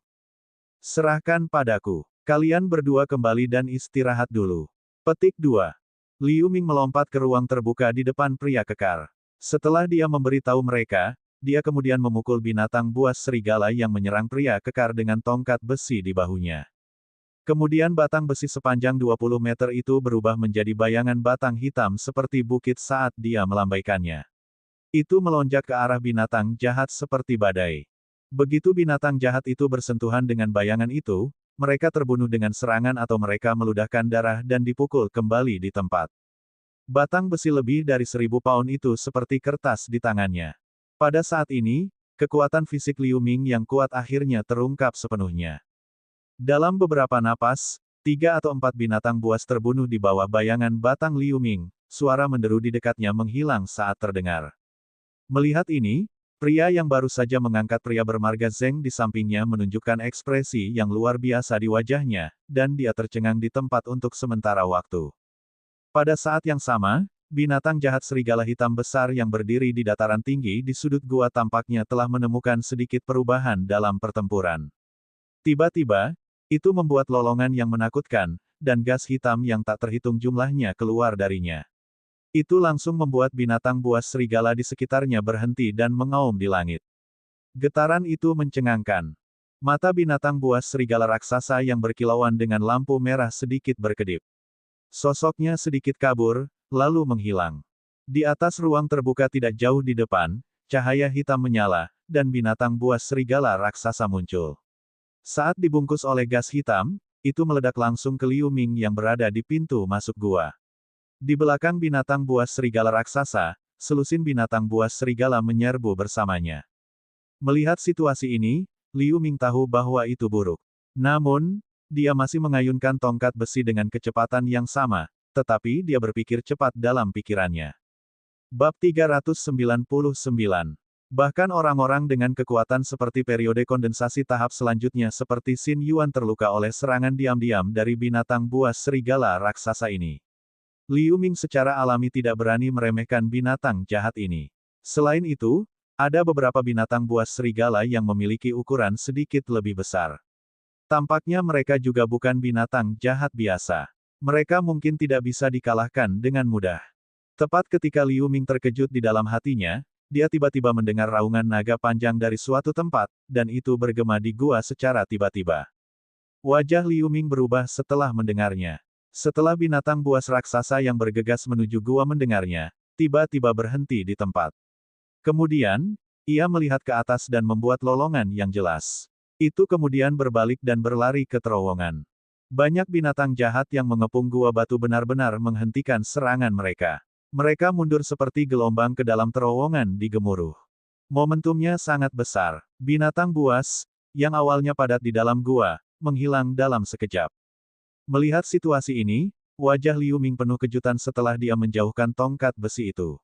Serahkan padaku. Kalian berdua kembali dan istirahat dulu. Petik 2. Liu Ming melompat ke ruang terbuka di depan pria kekar. Setelah dia memberitahu mereka, dia kemudian memukul binatang buas serigala yang menyerang pria kekar dengan tongkat besi di bahunya. Kemudian batang besi sepanjang 20 meter itu berubah menjadi bayangan batang hitam seperti bukit saat dia melambaikannya. Itu melonjak ke arah binatang jahat seperti badai. Begitu binatang jahat itu bersentuhan dengan bayangan itu, mereka terbunuh dengan serangan atau mereka meludahkan darah dan dipukul kembali di tempat. Batang besi lebih dari 1.000 pound itu seperti kertas di tangannya. Pada saat ini, kekuatan fisik Liu Ming yang kuat akhirnya terungkap sepenuhnya. Dalam beberapa napas, 3 atau 4 binatang buas terbunuh di bawah bayangan batang Liu Ming, suara menderu di dekatnya menghilang saat terdengar. Melihat ini, pria yang baru saja mengangkat pria bermarga Zeng di sampingnya menunjukkan ekspresi yang luar biasa di wajahnya, dan dia tercengang di tempat untuk sementara waktu. Pada saat yang sama, binatang jahat serigala hitam besar yang berdiri di dataran tinggi di sudut gua tampaknya telah menemukan sedikit perubahan dalam pertempuran. Tiba-tiba, itu membuat lolongan yang menakutkan, dan gas hitam yang tak terhitung jumlahnya keluar darinya. Itu langsung membuat binatang buas serigala di sekitarnya berhenti dan mengaum di langit. Getaran itu mencengangkan. Mata binatang buas serigala raksasa yang berkilauan dengan lampu merah sedikit berkedip. Sosoknya sedikit kabur, lalu menghilang. Di atas ruang terbuka tidak jauh di depan, cahaya hitam menyala, dan binatang buas serigala raksasa muncul. Saat dibungkus oleh gas hitam, itu meledak langsung ke Liu Ming yang berada di pintu masuk gua. Di belakang binatang buas serigala raksasa, selusin binatang buas serigala menyerbu bersamanya. Melihat situasi ini, Liu Ming tahu bahwa itu buruk. Namun, dia masih mengayunkan tongkat besi dengan kecepatan yang sama, tetapi dia berpikir cepat dalam pikirannya. Bab 399. Bahkan orang-orang dengan kekuatan seperti periode kondensasi tahap selanjutnya seperti Xin Yuan terluka oleh serangan diam-diam dari binatang buas serigala raksasa ini. Liu Ming secara alami tidak berani meremehkan binatang jahat ini. Selain itu, ada beberapa binatang buas serigala yang memiliki ukuran sedikit lebih besar. Tampaknya mereka juga bukan binatang jahat biasa. Mereka mungkin tidak bisa dikalahkan dengan mudah. Tepat ketika Liu Ming terkejut di dalam hatinya, dia tiba-tiba mendengar raungan naga panjang dari suatu tempat, dan itu bergema di gua secara tiba-tiba. Wajah Liu Ming berubah setelah mendengarnya. Setelah binatang buas raksasa yang bergegas menuju gua mendengarnya, tiba-tiba berhenti di tempat. Kemudian, ia melihat ke atas dan membuat lolongan yang jelas. Itu kemudian berbalik dan berlari ke terowongan. Banyak binatang jahat yang mengepung gua batu benar-benar menghentikan serangan mereka. Mereka mundur seperti gelombang ke dalam terowongan di gemuruh. Momentumnya sangat besar. Binatang buas, yang awalnya padat di dalam gua, menghilang dalam sekejap. Melihat situasi ini, wajah Liu Ming penuh kejutan setelah dia menjauhkan tongkat besi itu.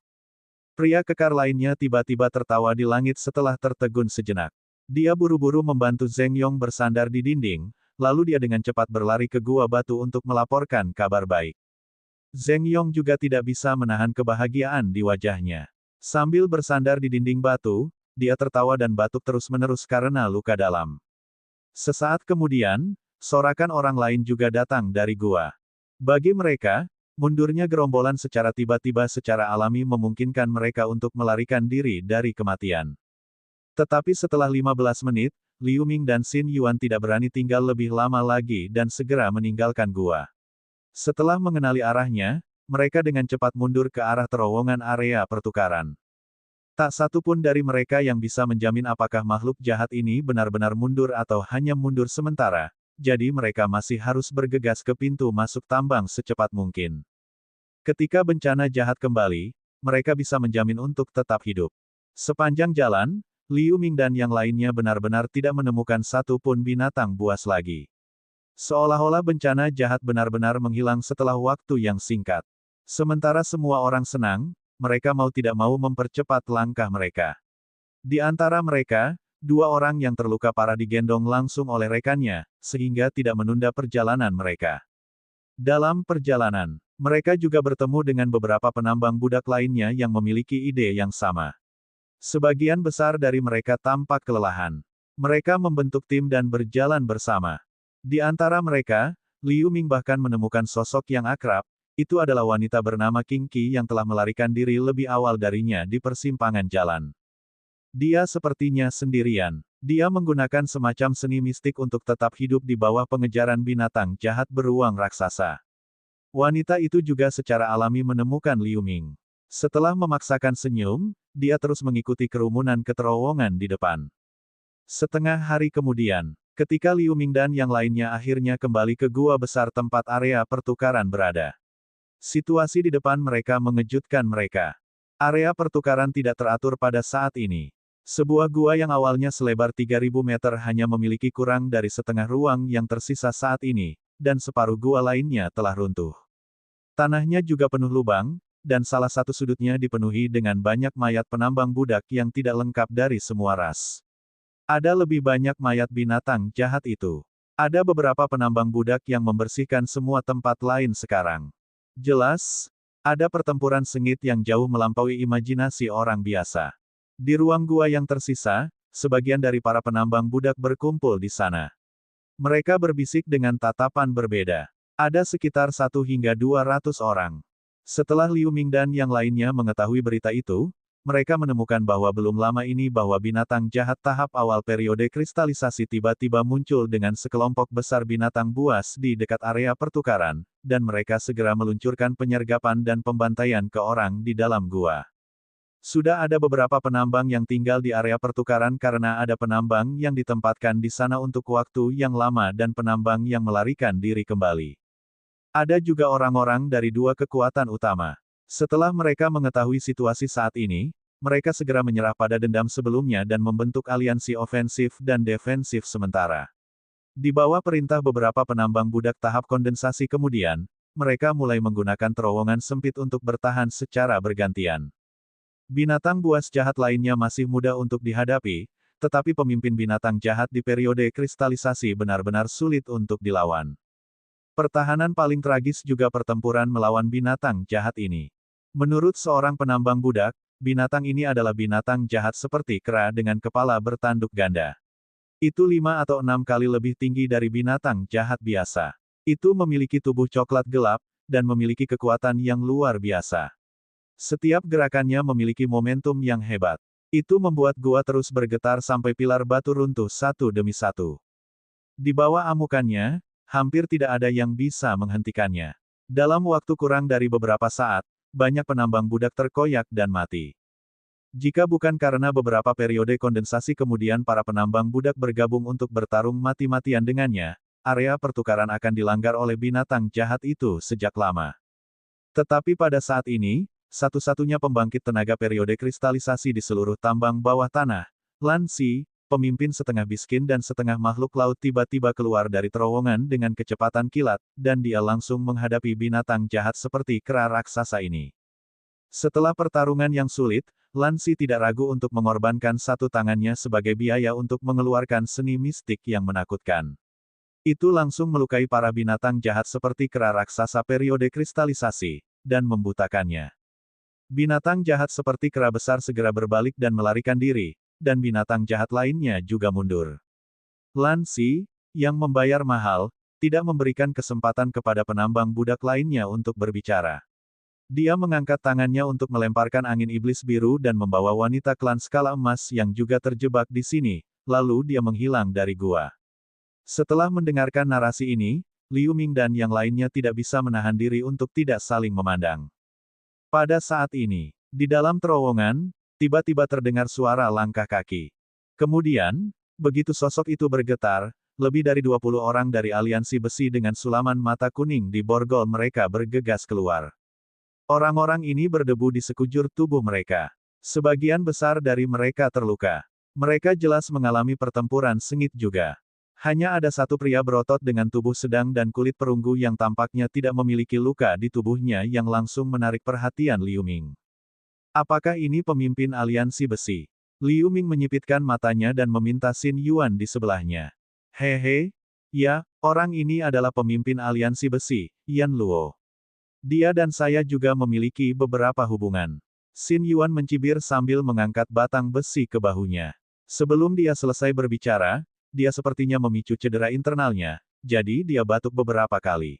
Pria kekar lainnya tiba-tiba tertawa di langit setelah tertegun sejenak. Dia buru-buru membantu Zeng Yong bersandar di dinding, lalu dia dengan cepat berlari ke gua batu untuk melaporkan kabar baik. Zeng Yong juga tidak bisa menahan kebahagiaan di wajahnya. Sambil bersandar di dinding batu, dia tertawa dan batuk terus-menerus karena luka dalam. Sesaat kemudian, sorakan orang lain juga datang dari gua. Bagi mereka, mundurnya gerombolan secara tiba-tiba secara alami memungkinkan mereka untuk melarikan diri dari kematian. Tetapi setelah 15 menit, Liu Ming dan Xin Yuan tidak berani tinggal lebih lama lagi dan segera meninggalkan gua. Setelah mengenali arahnya, mereka dengan cepat mundur ke arah terowongan area pertukaran. Tak satu pun dari mereka yang bisa menjamin apakah makhluk jahat ini benar-benar mundur atau hanya mundur sementara. Jadi mereka masih harus bergegas ke pintu masuk tambang secepat mungkin. Ketika bencana jahat kembali, mereka bisa menjamin untuk tetap hidup. Sepanjang jalan, Liu Ming dan yang lainnya benar-benar tidak menemukan satu pun binatang buas lagi. Seolah-olah bencana jahat benar-benar menghilang setelah waktu yang singkat. Sementara semua orang senang, mereka mau tidak mau mempercepat langkah mereka. Di antara mereka, 2 orang yang terluka parah digendong langsung oleh rekannya, sehingga tidak menunda perjalanan mereka. Dalam perjalanan, mereka juga bertemu dengan beberapa penambang budak lainnya yang memiliki ide yang sama. Sebagian besar dari mereka tampak kelelahan. Mereka membentuk tim dan berjalan bersama. Di antara mereka, Liu Ming bahkan menemukan sosok yang akrab, itu adalah wanita bernama King Qi yang telah melarikan diri lebih awal darinya di persimpangan jalan. Dia sepertinya sendirian. Dia menggunakan semacam seni mistik untuk tetap hidup di bawah pengejaran binatang jahat beruang raksasa. Wanita itu juga secara alami menemukan Liu Ming. Setelah memaksakan senyum, dia terus mengikuti kerumunan ke terowongan di depan. Setengah hari kemudian, ketika Liu Ming dan yang lainnya akhirnya kembali ke gua besar tempat area pertukaran berada. Situasi di depan mereka mengejutkan mereka. Area pertukaran tidak teratur pada saat ini. Sebuah gua yang awalnya selebar 3.000 meter hanya memiliki kurang dari setengah ruang yang tersisa saat ini, dan separuh gua lainnya telah runtuh. Tanahnya juga penuh lubang, dan salah satu sudutnya dipenuhi dengan banyak mayat penambang budak yang tidak lengkap dari semua ras. Ada lebih banyak mayat binatang jahat itu. Ada beberapa penambang budak yang membersihkan semua tempat lain sekarang. Jelas, ada pertempuran sengit yang jauh melampaui imajinasi orang biasa. Di ruang gua yang tersisa, sebagian dari para penambang budak berkumpul di sana. Mereka berbisik dengan tatapan berbeda. Ada sekitar 1 hingga 200 orang. Setelah Liu Ming dan yang lainnya mengetahui berita itu, mereka menemukan bahwa belum lama ini bahwa binatang jahat tahap awal periode kristalisasi tiba-tiba muncul dengan sekelompok besar binatang buas di dekat area pertukaran, dan mereka segera meluncurkan penyergapan dan pembantaian ke orang di dalam gua. Sudah ada beberapa penambang yang tinggal di area pertukaran karena ada penambang yang ditempatkan di sana untuk waktu yang lama dan penambang yang melarikan diri kembali. Ada juga orang-orang dari dua kekuatan utama. Setelah mereka mengetahui situasi saat ini, mereka segera menyerah pada dendam sebelumnya dan membentuk aliansi ofensif dan defensif sementara. Di bawah perintah beberapa penambang budak tahap kondensasi kemudian, mereka mulai menggunakan terowongan sempit untuk bertahan secara bergantian. Binatang buas jahat lainnya masih mudah untuk dihadapi, tetapi pemimpin binatang jahat di periode kristalisasi benar-benar sulit untuk dilawan. Pertahanan paling tragis juga pertempuran melawan binatang jahat ini. Menurut seorang penambang budak, binatang ini adalah binatang jahat seperti kera dengan kepala bertanduk ganda. Itu 5 atau 6 kali lebih tinggi dari binatang jahat biasa. Itu memiliki tubuh coklat gelap, dan memiliki kekuatan yang luar biasa. Setiap gerakannya memiliki momentum yang hebat. Itu membuat gua terus bergetar sampai pilar batu runtuh satu demi satu. Di bawah amukannya, hampir tidak ada yang bisa menghentikannya. Dalam waktu kurang dari beberapa saat, banyak penambang budak terkoyak dan mati. Jika bukan karena beberapa periode kondensasi kemudian para penambang budak bergabung untuk bertarung mati-matian dengannya, area pertukaran akan dilanggar oleh binatang jahat itu sejak lama. Tetapi pada saat ini, satu-satunya pembangkit tenaga periode kristalisasi di seluruh tambang bawah tanah, Lan Xi, pemimpin setengah miskin dan setengah makhluk laut tiba-tiba keluar dari terowongan dengan kecepatan kilat, dan dia langsung menghadapi binatang jahat seperti kera raksasa ini. Setelah pertarungan yang sulit, Lan Xi tidak ragu untuk mengorbankan satu tangannya sebagai biaya untuk mengeluarkan seni mistik yang menakutkan. Itu langsung melukai para binatang jahat seperti kera raksasa periode kristalisasi, dan membutakannya. Binatang jahat seperti kera besar segera berbalik dan melarikan diri, dan binatang jahat lainnya juga mundur. Lan Xi, yang membayar mahal, tidak memberikan kesempatan kepada penambang budak lainnya untuk berbicara. Dia mengangkat tangannya untuk melemparkan angin iblis biru dan membawa wanita klan skala emas yang juga terjebak di sini, lalu dia menghilang dari gua. Setelah mendengarkan narasi ini, Liu Ming dan yang lainnya tidak bisa menahan diri untuk tidak saling memandang. Pada saat ini, di dalam terowongan, tiba-tiba terdengar suara langkah kaki. Kemudian, begitu sosok itu bergetar, lebih dari 20 orang dari aliansi besi dengan sulaman mata kuning di borgol mereka bergegas keluar. Orang-orang ini berdebu di sekujur tubuh mereka. Sebagian besar dari mereka terluka. Mereka jelas mengalami pertempuran sengit juga. Hanya ada satu pria berotot dengan tubuh sedang dan kulit perunggu yang tampaknya tidak memiliki luka di tubuhnya yang langsung menarik perhatian Liu Ming. Apakah ini pemimpin aliansi besi? Liu Ming menyipitkan matanya dan meminta Xin Yuan di sebelahnya. Hehe, ya, orang ini adalah pemimpin aliansi besi, Yan Luo. Dia dan saya juga memiliki beberapa hubungan. Xin Yuan mencibir sambil mengangkat batang besi ke bahunya. Sebelum dia selesai berbicara, dia sepertinya memicu cedera internalnya, jadi dia batuk beberapa kali.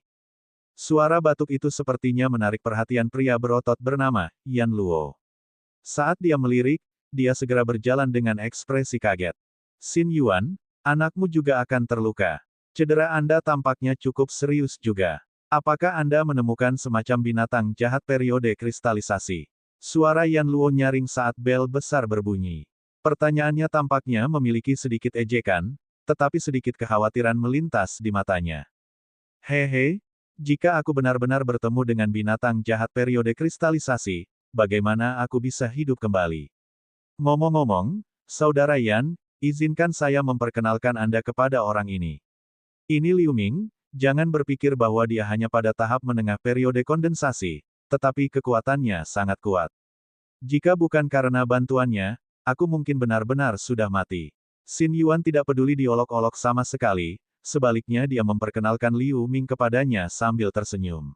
Suara batuk itu sepertinya menarik perhatian pria berotot bernama Yan Luo. Saat dia melirik, dia segera berjalan dengan ekspresi kaget. Xin Yuan, anakmu juga akan terluka. Cedera Anda tampaknya cukup serius juga. Apakah Anda menemukan semacam binatang jahat periode kristalisasi? Suara Yan Luo nyaring saat bel besar berbunyi. Pertanyaannya tampaknya memiliki sedikit ejekan, tetapi sedikit kekhawatiran melintas di matanya. Hehe, jika aku benar-benar bertemu dengan binatang jahat periode kristalisasi, bagaimana aku bisa hidup kembali? Ngomong-ngomong, Saudara Yan, izinkan saya memperkenalkan Anda kepada orang ini. Ini Liu Ming, jangan berpikir bahwa dia hanya pada tahap menengah periode kondensasi, tetapi kekuatannya sangat kuat. Jika bukan karena bantuannya, aku mungkin benar-benar sudah mati. Xin Yuan tidak peduli diolok-olok sama sekali, sebaliknya dia memperkenalkan Liu Ming kepadanya sambil tersenyum.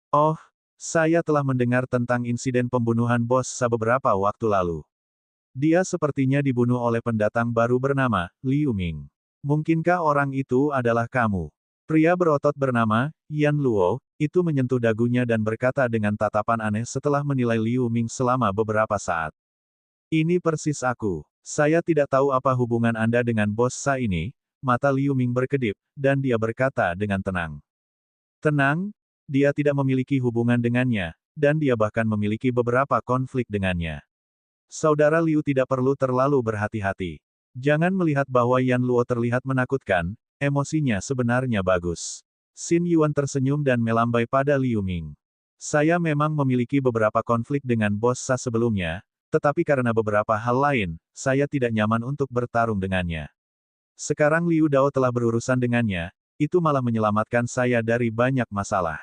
Oh, saya telah mendengar tentang insiden pembunuhan bos Sa beberapa waktu lalu. Dia sepertinya dibunuh oleh pendatang baru bernama Liu Ming. Mungkinkah orang itu adalah kamu? Pria berotot bernama Yan Luo itu menyentuh dagunya dan berkata dengan tatapan aneh setelah menilai Liu Ming selama beberapa saat. Ini persis aku. Saya tidak tahu apa hubungan Anda dengan bos Sa ini. Mata Liu Ming berkedip, dan dia berkata dengan tenang. Tenang, dia tidak memiliki hubungan dengannya, dan dia bahkan memiliki beberapa konflik dengannya. Saudara Liu tidak perlu terlalu berhati-hati. Jangan melihat bahwa Yan Luo terlihat menakutkan, emosinya sebenarnya bagus. Xin Yuan tersenyum dan melambai pada Liu Ming. Saya memang memiliki beberapa konflik dengan bos Sa sebelumnya, tetapi karena beberapa hal lain, saya tidak nyaman untuk bertarung dengannya. Sekarang Liu Dao telah berurusan dengannya, itu malah menyelamatkan saya dari banyak masalah.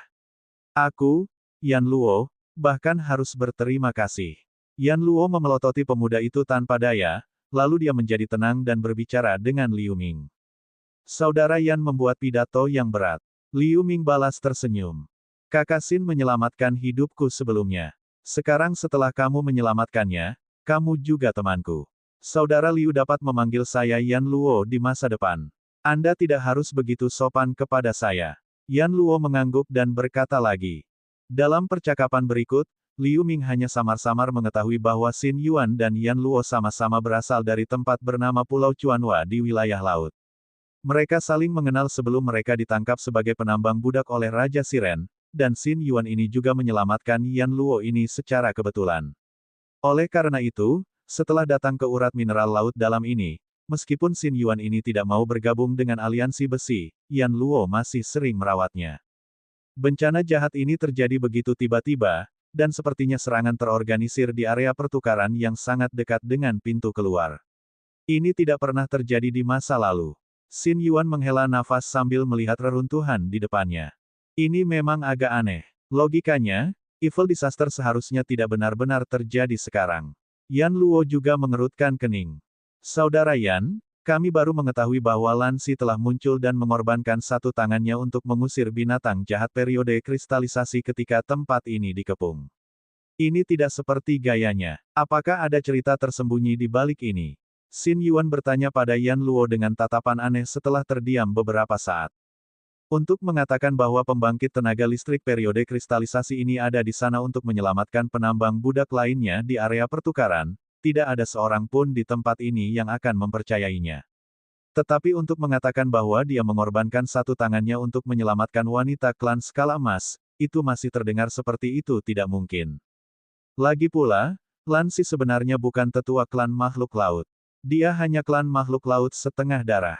Aku, Yan Luo, bahkan harus berterima kasih. Yan Luo memelototi pemuda itu tanpa daya, lalu dia menjadi tenang dan berbicara dengan Liu Ming. Saudara Yan membuat pidato yang berat. Liu Ming balas tersenyum. Kakak Xin menyelamatkan hidupku sebelumnya. Sekarang setelah kamu menyelamatkannya, kamu juga temanku. Saudara Liu dapat memanggil saya Yan Luo di masa depan. Anda tidak harus begitu sopan kepada saya. Yan Luo mengangguk dan berkata lagi. Dalam percakapan berikut, Liu Ming hanya samar-samar mengetahui bahwa Xin Yuan dan Yan Luo sama-sama berasal dari tempat bernama Pulau Chuanhua di wilayah laut. Mereka saling mengenal sebelum mereka ditangkap sebagai penambang budak oleh Raja Siren, dan Xin Yuan ini juga menyelamatkan Yan Luo ini secara kebetulan. Oleh karena itu, setelah datang ke urat mineral laut dalam ini, meskipun Xin Yuan ini tidak mau bergabung dengan aliansi besi, Yan Luo masih sering merawatnya. Bencana jahat ini terjadi begitu tiba-tiba, dan sepertinya serangan terorganisir di area pertukaran yang sangat dekat dengan pintu keluar. Ini tidak pernah terjadi di masa lalu. Xin Yuan menghela nafas sambil melihat reruntuhan di depannya. Ini memang agak aneh. Logikanya, evil disaster seharusnya tidak benar-benar terjadi sekarang. Yan Luo juga mengerutkan kening. Saudara Yan, kami baru mengetahui bahwa Lan Si telah muncul dan mengorbankan satu tangannya untuk mengusir binatang jahat periode kristalisasi ketika tempat ini dikepung. Ini tidak seperti gayanya. Apakah ada cerita tersembunyi di balik ini? Xin Yuan bertanya pada Yan Luo dengan tatapan aneh setelah terdiam beberapa saat. Untuk mengatakan bahwa pembangkit tenaga listrik periode kristalisasi ini ada di sana untuk menyelamatkan penambang budak lainnya di area pertukaran, tidak ada seorang pun di tempat ini yang akan mempercayainya. Tetapi untuk mengatakan bahwa dia mengorbankan satu tangannya untuk menyelamatkan wanita klan skala emas, itu masih terdengar seperti itu tidak mungkin. Lagi pula, Lan Si sebenarnya bukan tetua klan makhluk laut. Dia hanya klan makhluk laut setengah darah.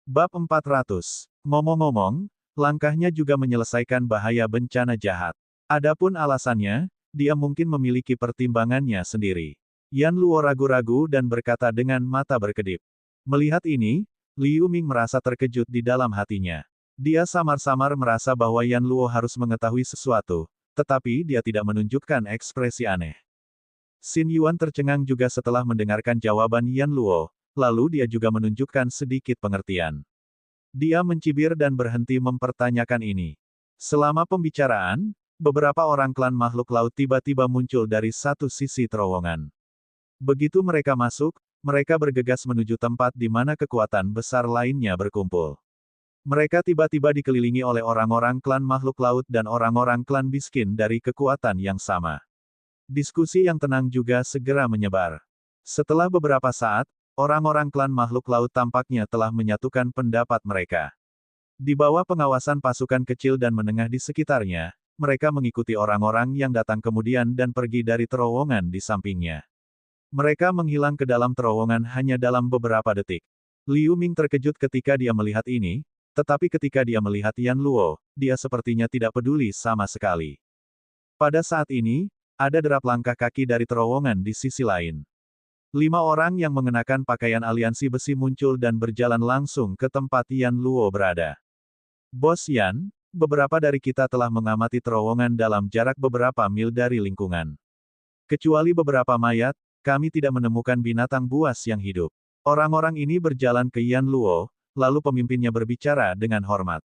Bab 400. Ngomong-ngomong, langkahnya juga menyelesaikan bahaya bencana jahat. Adapun alasannya, dia mungkin memiliki pertimbangannya sendiri. Yan Luo ragu-ragu dan berkata dengan mata berkedip. Melihat ini, Liu Ming merasa terkejut di dalam hatinya. Dia samar-samar merasa bahwa Yan Luo harus mengetahui sesuatu, tetapi dia tidak menunjukkan ekspresi aneh. Xin Yuan tercengang juga setelah mendengarkan jawaban Yan Luo, lalu dia juga menunjukkan sedikit pengertian. Dia mencibir dan berhenti mempertanyakan ini. Selama pembicaraan, beberapa orang klan makhluk laut tiba-tiba muncul dari satu sisi terowongan. Begitu mereka masuk, mereka bergegas menuju tempat di mana kekuatan besar lainnya berkumpul. Mereka tiba-tiba dikelilingi oleh orang-orang klan makhluk laut dan orang-orang klan miskin dari kekuatan yang sama. Diskusi yang tenang juga segera menyebar. Setelah beberapa saat, orang-orang klan makhluk laut tampaknya telah menyatukan pendapat mereka. Di bawah pengawasan pasukan kecil dan menengah di sekitarnya, mereka mengikuti orang-orang yang datang kemudian dan pergi dari terowongan di sampingnya. Mereka menghilang ke dalam terowongan hanya dalam beberapa detik. Liu Ming terkejut ketika dia melihat ini, tetapi ketika dia melihat Yan Luo, dia sepertinya tidak peduli sama sekali. Pada saat ini, ada derap langkah kaki dari terowongan di sisi lain. 5 orang yang mengenakan pakaian aliansi besi muncul dan berjalan langsung ke tempat Yan Luo berada. Bos Yan, beberapa dari kita telah mengamati terowongan dalam jarak beberapa mil dari lingkungan. Kecuali beberapa mayat, kami tidak menemukan binatang buas yang hidup. Orang-orang ini berjalan ke Yan Luo, lalu pemimpinnya berbicara dengan hormat.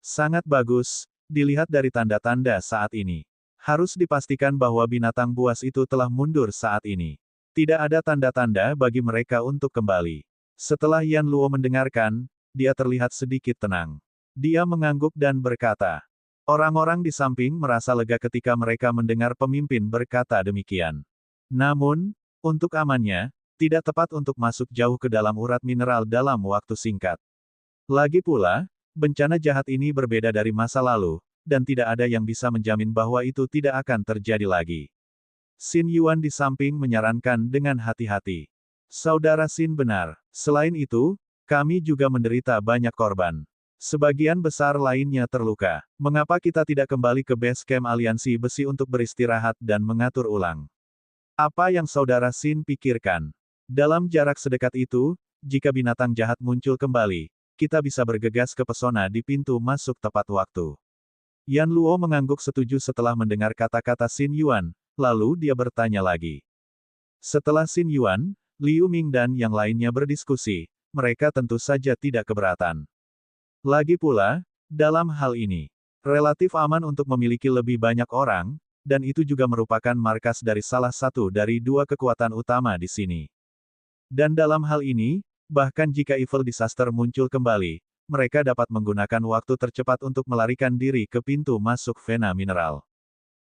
Sangat bagus, dilihat dari tanda-tanda saat ini. Harus dipastikan bahwa binatang buas itu telah mundur saat ini. Tidak ada tanda-tanda bagi mereka untuk kembali. Setelah Yan Luo mendengarkan, dia terlihat sedikit tenang. Dia mengangguk dan berkata, orang-orang di samping merasa lega ketika mereka mendengar pemimpin berkata demikian. Namun, untuk amannya, tidak tepat untuk masuk jauh ke dalam urat mineral dalam waktu singkat. Lagi pula, bencana jahat ini berbeda dari masa lalu, dan tidak ada yang bisa menjamin bahwa itu tidak akan terjadi lagi. Xin Yuan di samping menyarankan dengan hati-hati. Saudara Xin benar. Selain itu, kami juga menderita banyak korban. Sebagian besar lainnya terluka. Mengapa kita tidak kembali ke base camp aliansi besi untuk beristirahat dan mengatur ulang? Apa yang saudara Xin pikirkan? Dalam jarak sedekat itu, jika binatang jahat muncul kembali, kita bisa bergegas ke pesona di pintu masuk tepat waktu. Yan Luo mengangguk setuju setelah mendengar kata-kata Xin Yuan, lalu dia bertanya lagi. Setelah Xin Yuan, Liu Ming dan yang lainnya berdiskusi, mereka tentu saja tidak keberatan. Lagi pula, dalam hal ini, relatif aman untuk memiliki lebih banyak orang, dan itu juga merupakan markas dari salah satu dari dua kekuatan utama di sini. Dan dalam hal ini, bahkan jika Evil Disaster muncul kembali, mereka dapat menggunakan waktu tercepat untuk melarikan diri ke pintu masuk vena mineral.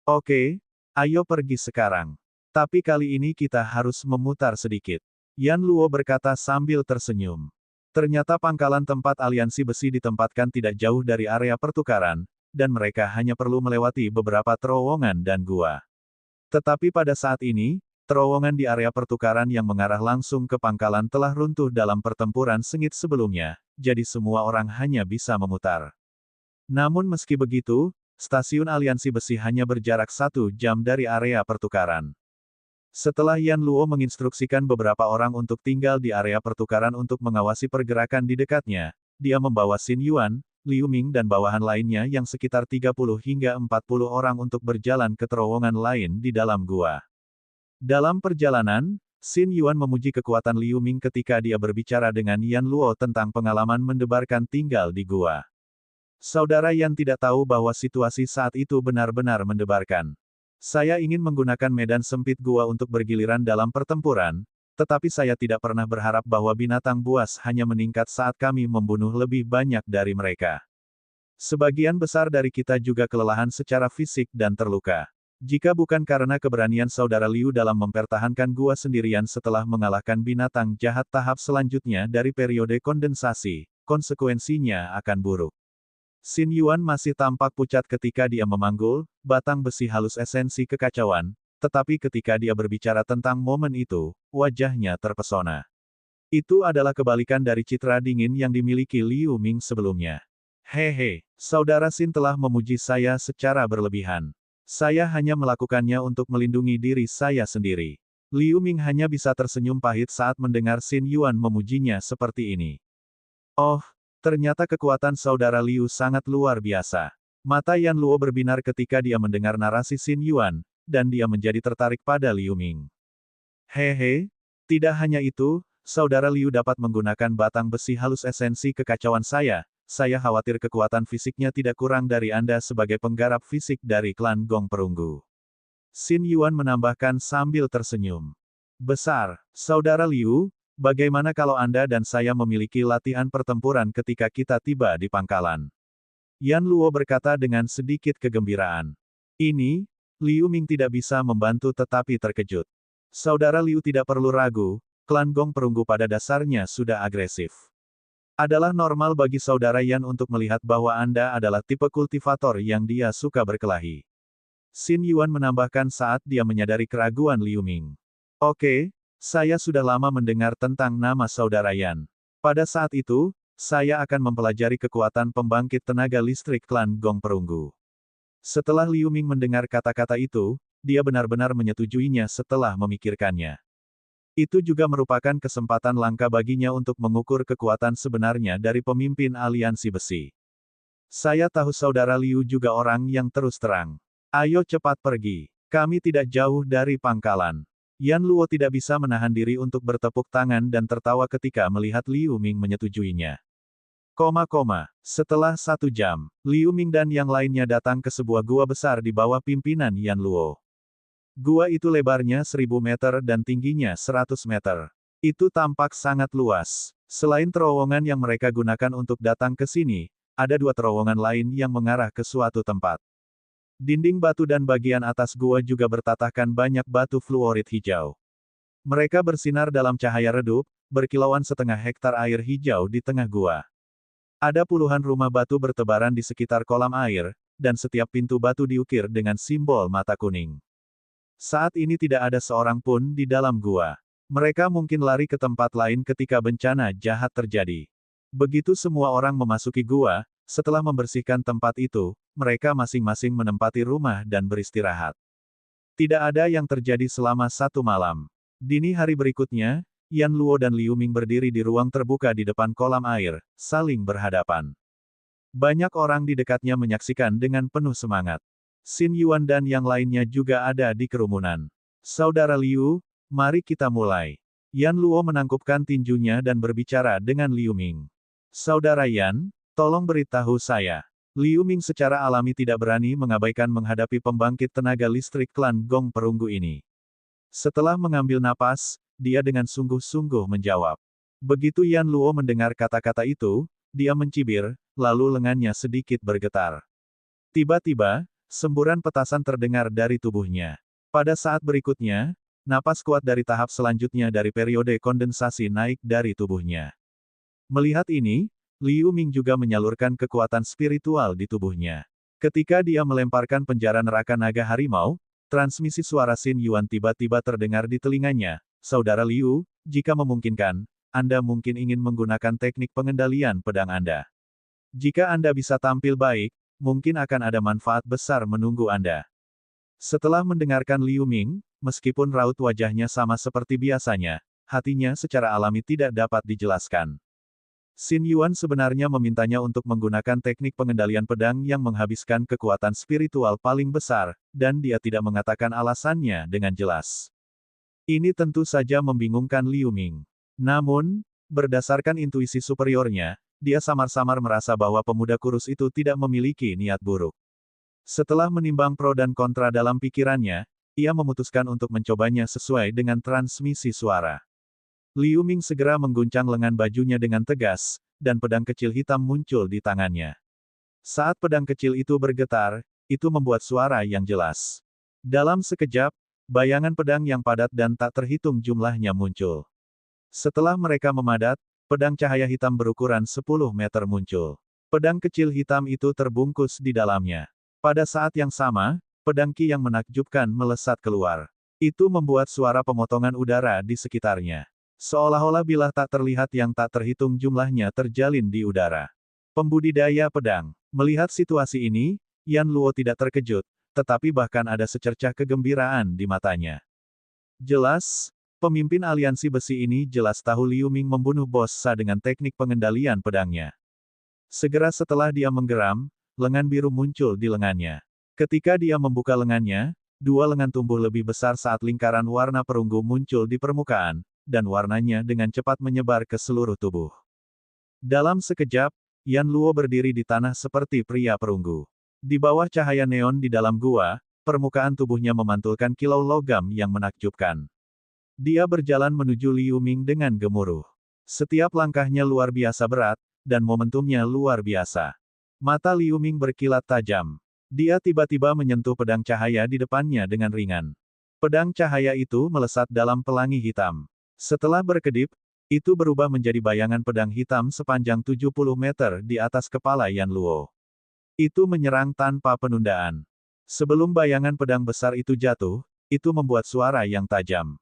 Oke, ayo pergi sekarang. Tapi kali ini kita harus memutar sedikit. Yan Luo berkata sambil tersenyum. Ternyata pangkalan tempat aliansi besi ditempatkan tidak jauh dari area pertukaran, dan mereka hanya perlu melewati beberapa terowongan dan gua. Tetapi pada saat ini, terowongan di area pertukaran yang mengarah langsung ke pangkalan telah runtuh dalam pertempuran sengit sebelumnya, jadi semua orang hanya bisa memutar. Namun meski begitu, stasiun aliansi besi hanya berjarak 1 jam dari area pertukaran. Setelah Yan Luo menginstruksikan beberapa orang untuk tinggal di area pertukaran untuk mengawasi pergerakan di dekatnya, dia membawa Xin Yuan, Liu Ming dan bawahan lainnya yang sekitar 30 hingga 40 orang untuk berjalan ke terowongan lain di dalam gua. Dalam perjalanan, Xin Yuan memuji kekuatan Liu Ming ketika dia berbicara dengan Yan Luo tentang pengalaman mendebarkan tinggal di gua. Saudara Yan tidak tahu bahwa situasi saat itu benar-benar mendebarkan. Saya ingin menggunakan medan sempit gua untuk bergiliran dalam pertempuran, tetapi saya tidak pernah berharap bahwa binatang buas hanya meningkat saat kami membunuh lebih banyak dari mereka. Sebagian besar dari kita juga kelelahan secara fisik dan terluka. Jika bukan karena keberanian saudara Liu dalam mempertahankan gua sendirian setelah mengalahkan binatang jahat tahap selanjutnya dari periode kondensasi, konsekuensinya akan buruk. Xin Yuan masih tampak pucat ketika dia memanggul, batang besi halus esensi kekacauan, tetapi ketika dia berbicara tentang momen itu, wajahnya terpesona. Itu adalah kebalikan dari citra dingin yang dimiliki Liu Ming sebelumnya. Hehe, saudara Xin telah memuji saya secara berlebihan. Saya hanya melakukannya untuk melindungi diri saya sendiri. Liu Ming hanya bisa tersenyum pahit saat mendengar Xin Yuan memujinya seperti ini. Oh, ternyata kekuatan saudara Liu sangat luar biasa. Mata Yan Luo berbinar ketika dia mendengar narasi Xin Yuan, dan dia menjadi tertarik pada Liu Ming. Hehe, tidak hanya itu, saudara Liu dapat menggunakan batang besi halus esensi kekacauan saya khawatir kekuatan fisiknya tidak kurang dari Anda sebagai penggarap fisik dari klan Gong Perunggu. Xin Yuan menambahkan sambil tersenyum. Besar, saudara Liu, bagaimana kalau Anda dan saya memiliki latihan pertempuran ketika kita tiba di pangkalan? Yan Luo berkata dengan sedikit kegembiraan. Ini, Liu Ming tidak bisa membantu tetapi terkejut. Saudara Liu tidak perlu ragu, klan Gong Perunggu pada dasarnya sudah agresif. Adalah normal bagi saudara Yan untuk melihat bahwa Anda adalah tipe kultivator yang dia suka berkelahi. Xin Yuan menambahkan saat dia menyadari keraguan Liu Ming. Oke, saya sudah lama mendengar tentang nama saudara Yan. Pada saat itu, saya akan mempelajari kekuatan pembangkit tenaga listrik klan Gong Perunggu. Setelah Liu Ming mendengar kata-kata itu, dia benar-benar menyetujuinya setelah memikirkannya. Itu juga merupakan kesempatan langka baginya untuk mengukur kekuatan sebenarnya dari pemimpin aliansi besi. Saya tahu saudara Liu juga orang yang terus terang. Ayo cepat pergi. Kami tidak jauh dari pangkalan. Yan Luo tidak bisa menahan diri untuk bertepuk tangan dan tertawa ketika melihat Liu Ming menyetujuinya. Setelah 1 jam, Liu Ming dan yang lainnya datang ke sebuah gua besar di bawah pimpinan Yan Luo. Gua itu lebarnya 1000 meter dan tingginya 100 meter. Itu tampak sangat luas. Selain terowongan yang mereka gunakan untuk datang ke sini, ada 2 terowongan lain yang mengarah ke suatu tempat. Dinding batu dan bagian atas gua juga bertatahkan banyak batu fluorit hijau. Mereka bersinar dalam cahaya redup, berkilauan setengah hektar air hijau di tengah gua. Ada puluhan rumah batu bertebaran di sekitar kolam air, dan setiap pintu batu diukir dengan simbol mata kuning. Saat ini tidak ada seorang pun di dalam gua. Mereka mungkin lari ke tempat lain ketika bencana jahat terjadi. Begitu semua orang memasuki gua, setelah membersihkan tempat itu, mereka masing-masing menempati rumah dan beristirahat. Tidak ada yang terjadi selama 1 malam. Dini hari berikutnya, Yan Luo dan Liu Ming berdiri di ruang terbuka di depan kolam air, saling berhadapan. Banyak orang di dekatnya menyaksikan dengan penuh semangat. Xin Yuan dan yang lainnya juga ada di kerumunan. Saudara Liu, mari kita mulai. Yan Luo menangkupkan tinjunya dan berbicara dengan Liu Ming. Saudara Yan, tolong beritahu saya. Liu Ming secara alami tidak berani mengabaikan menghadapi pembangkit tenaga listrik klan Gong Perunggu ini. Setelah mengambil napas, dia dengan sungguh-sungguh menjawab. Begitu Yan Luo mendengar kata-kata itu, dia mencibir, lalu lengannya sedikit bergetar. Tiba-tiba, semburan petasan terdengar dari tubuhnya. Pada saat berikutnya, napas kuat dari tahap selanjutnya dari periode kondensasi naik dari tubuhnya. Melihat ini, Liu Ming juga menyalurkan kekuatan spiritual di tubuhnya. Ketika dia melemparkan penjara neraka naga harimau, transmisi suara Xin Yuan tiba-tiba terdengar di telinganya. Saudara Liu, jika memungkinkan, Anda mungkin ingin menggunakan teknik pengendalian pedang Anda. Jika Anda bisa tampil baik, mungkin akan ada manfaat besar menunggu Anda. Setelah mendengarkan Liu Ming, meskipun raut wajahnya sama seperti biasanya, hatinya secara alami tidak dapat dijelaskan. Xin Yuan sebenarnya memintanya untuk menggunakan teknik pengendalian pedang yang menghabiskan kekuatan spiritual paling besar, dan dia tidak mengatakan alasannya dengan jelas. Ini tentu saja membingungkan Liu Ming. Namun, berdasarkan intuisi superiornya, dia samar-samar merasa bahwa pemuda kurus itu tidak memiliki niat buruk. Setelah menimbang pro dan kontra dalam pikirannya, ia memutuskan untuk mencobanya sesuai dengan transmisi suara. Liu Ming segera mengguncang lengan bajunya dengan tegas, dan pedang kecil hitam muncul di tangannya. Saat pedang kecil itu bergetar, itu membuat suara yang jelas. Dalam sekejap, bayangan pedang yang padat dan tak terhitung jumlahnya muncul. Setelah mereka memadat, pedang cahaya hitam berukuran 10 meter muncul. Pedang kecil hitam itu terbungkus di dalamnya. Pada saat yang sama, pedang Qi yang menakjubkan melesat keluar. Itu membuat suara pemotongan udara di sekitarnya. Seolah-olah bilah tak terlihat yang tak terhitung jumlahnya terjalin di udara. Pembudidaya pedang. Melihat situasi ini, Yan Luo tidak terkejut, tetapi bahkan ada secercah kegembiraan di matanya. Jelas, pemimpin aliansi besi ini jelas tahu Liu Ming membunuh bos Sa dengan teknik pengendalian pedangnya. Segera setelah dia menggeram, lengan biru muncul di lengannya. Ketika dia membuka lengannya, 2 lengan tumbuh lebih besar saat lingkaran warna perunggu muncul di permukaan, dan warnanya dengan cepat menyebar ke seluruh tubuh. Dalam sekejap, Yan Luo berdiri di tanah seperti pria perunggu. Di bawah cahaya neon di dalam gua, permukaan tubuhnya memantulkan kilau logam yang menakjubkan. Dia berjalan menuju Liu Ming dengan gemuruh. Setiap langkahnya luar biasa berat, dan momentumnya luar biasa. Mata Liu Ming berkilat tajam. Dia tiba-tiba menyentuh pedang cahaya di depannya dengan ringan. Pedang cahaya itu melesat dalam pelangi hitam. Setelah berkedip, itu berubah menjadi bayangan pedang hitam sepanjang 70 meter di atas kepala Yan Luo. Itu menyerang tanpa penundaan. Sebelum bayangan pedang besar itu jatuh, itu membuat suara yang tajam.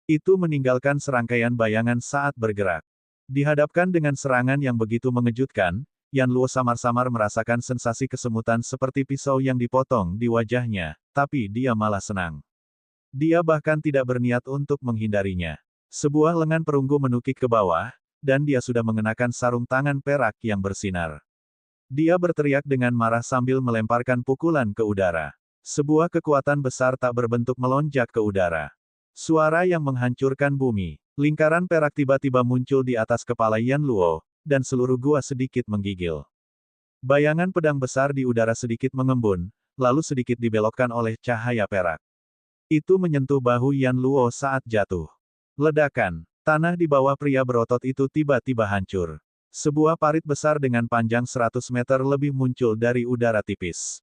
Itu meninggalkan serangkaian bayangan saat bergerak. Dihadapkan dengan serangan yang begitu mengejutkan, Yan Luo samar-samar merasakan sensasi kesemutan seperti pisau yang dipotong di wajahnya, tapi dia malah senang. Dia bahkan tidak berniat untuk menghindarinya. Sebuah lengan perunggu menukik ke bawah, dan dia sudah mengenakan sarung tangan perak yang bersinar. Dia berteriak dengan marah sambil melemparkan pukulan ke udara. Sebuah kekuatan besar tak berbentuk melonjak ke udara. Suara yang menghancurkan bumi. Lingkaran perak tiba-tiba muncul di atas kepala Yan Luo, dan seluruh gua sedikit menggigil. Bayangan pedang besar di udara sedikit mengembun, lalu sedikit dibelokkan oleh cahaya perak. Itu menyentuh bahu Yan Luo saat jatuh. Ledakan. Tanah di bawah pria berotot itu tiba-tiba hancur. Sebuah parit besar dengan panjang 100 meter lebih muncul dari udara tipis.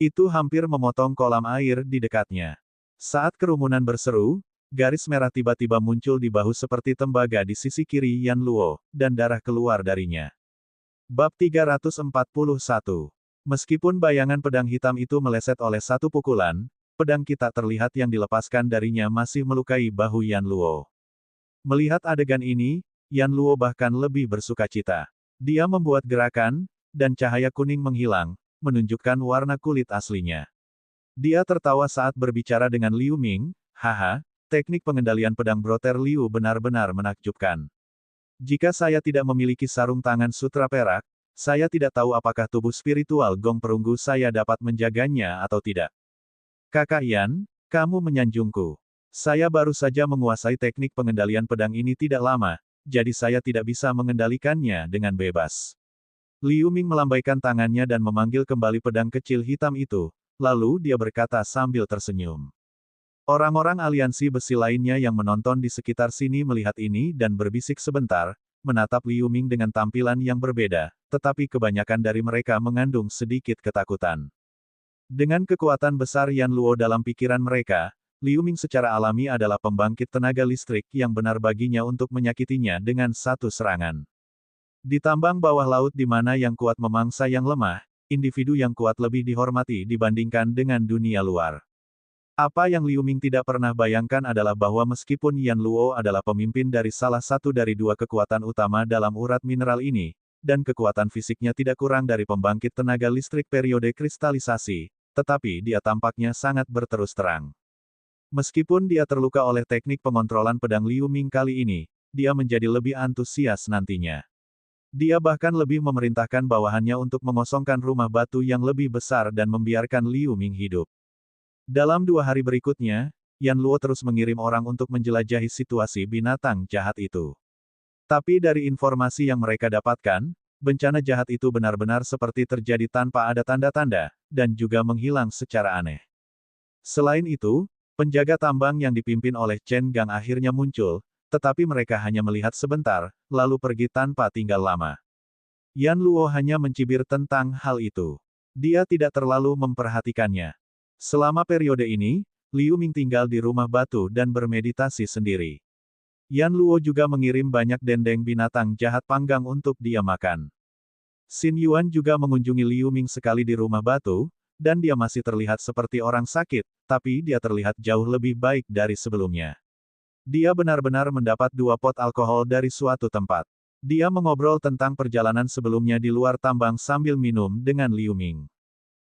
Itu hampir memotong kolam air di dekatnya. Saat kerumunan berseru, garis merah tiba-tiba muncul di bahu seperti tembaga di sisi kiri Yan Luo, dan darah keluar darinya. Bab 341. Meskipun bayangan pedang hitam itu meleset oleh satu pukulan, pedang kita terlihat yang dilepaskan darinya masih melukai bahu Yan Luo. Melihat adegan ini, Yan Luo bahkan lebih bersukacita. Dia membuat gerakan, dan cahaya kuning menghilang, menunjukkan warna kulit aslinya. Dia tertawa saat berbicara dengan Liu Ming, haha, teknik pengendalian pedang broter Liu benar-benar menakjubkan. Jika saya tidak memiliki sarung tangan sutra perak, saya tidak tahu apakah tubuh spiritual Gong Perunggu saya dapat menjaganya atau tidak. Kakak Yan, kamu menyanjungku. Saya baru saja menguasai teknik pengendalian pedang ini tidak lama, jadi saya tidak bisa mengendalikannya dengan bebas. Liu Ming melambaikan tangannya dan memanggil kembali pedang kecil hitam itu, lalu dia berkata sambil tersenyum. Orang-orang aliansi besi lainnya yang menonton di sekitar sini melihat ini dan berbisik sebentar, menatap Liu Ming dengan tampilan yang berbeda, tetapi kebanyakan dari mereka mengandung sedikit ketakutan. Dengan kekuatan besar Yan Luo dalam pikiran mereka, Liu Ming secara alami adalah pembangkit tenaga listrik yang benar baginya untuk menyakitinya dengan satu serangan. Di tambang bawah laut di mana yang kuat memangsa yang lemah, individu yang kuat lebih dihormati dibandingkan dengan dunia luar. Apa yang Liu Ming tidak pernah bayangkan adalah bahwa meskipun Yan Luo adalah pemimpin dari salah satu dari dua kekuatan utama dalam urat mineral ini, dan kekuatan fisiknya tidak kurang dari pembangkit tenaga listrik periode kristalisasi, tetapi dia tampaknya sangat berterus terang. Meskipun dia terluka oleh teknik pengontrolan pedang Liu Ming kali ini, dia menjadi lebih antusias nantinya. Dia bahkan lebih memerintahkan bawahannya untuk mengosongkan rumah batu yang lebih besar dan membiarkan Liu Ming hidup. Dalam 2 hari berikutnya, Yan Luo terus mengirim orang untuk menjelajahi situasi binatang jahat itu. Tapi dari informasi yang mereka dapatkan, bencana jahat itu benar-benar seperti terjadi tanpa ada tanda-tanda, dan juga menghilang secara aneh. Selain itu, penjaga tambang yang dipimpin oleh Chen Gang akhirnya muncul, tetapi mereka hanya melihat sebentar, lalu pergi tanpa tinggal lama. Yan Luo hanya mencibir tentang hal itu. Dia tidak terlalu memperhatikannya. Selama periode ini, Liu Ming tinggal di rumah batu dan bermeditasi sendiri. Yan Luo juga mengirim banyak dendeng binatang jahat panggang untuk dia makan. Xin Yuan juga mengunjungi Liu Ming sekali di rumah batu, dan dia masih terlihat seperti orang sakit, tapi dia terlihat jauh lebih baik dari sebelumnya. Dia benar-benar mendapat 2 pot alkohol dari suatu tempat. Dia mengobrol tentang perjalanan sebelumnya di luar tambang sambil minum dengan Liu Ming.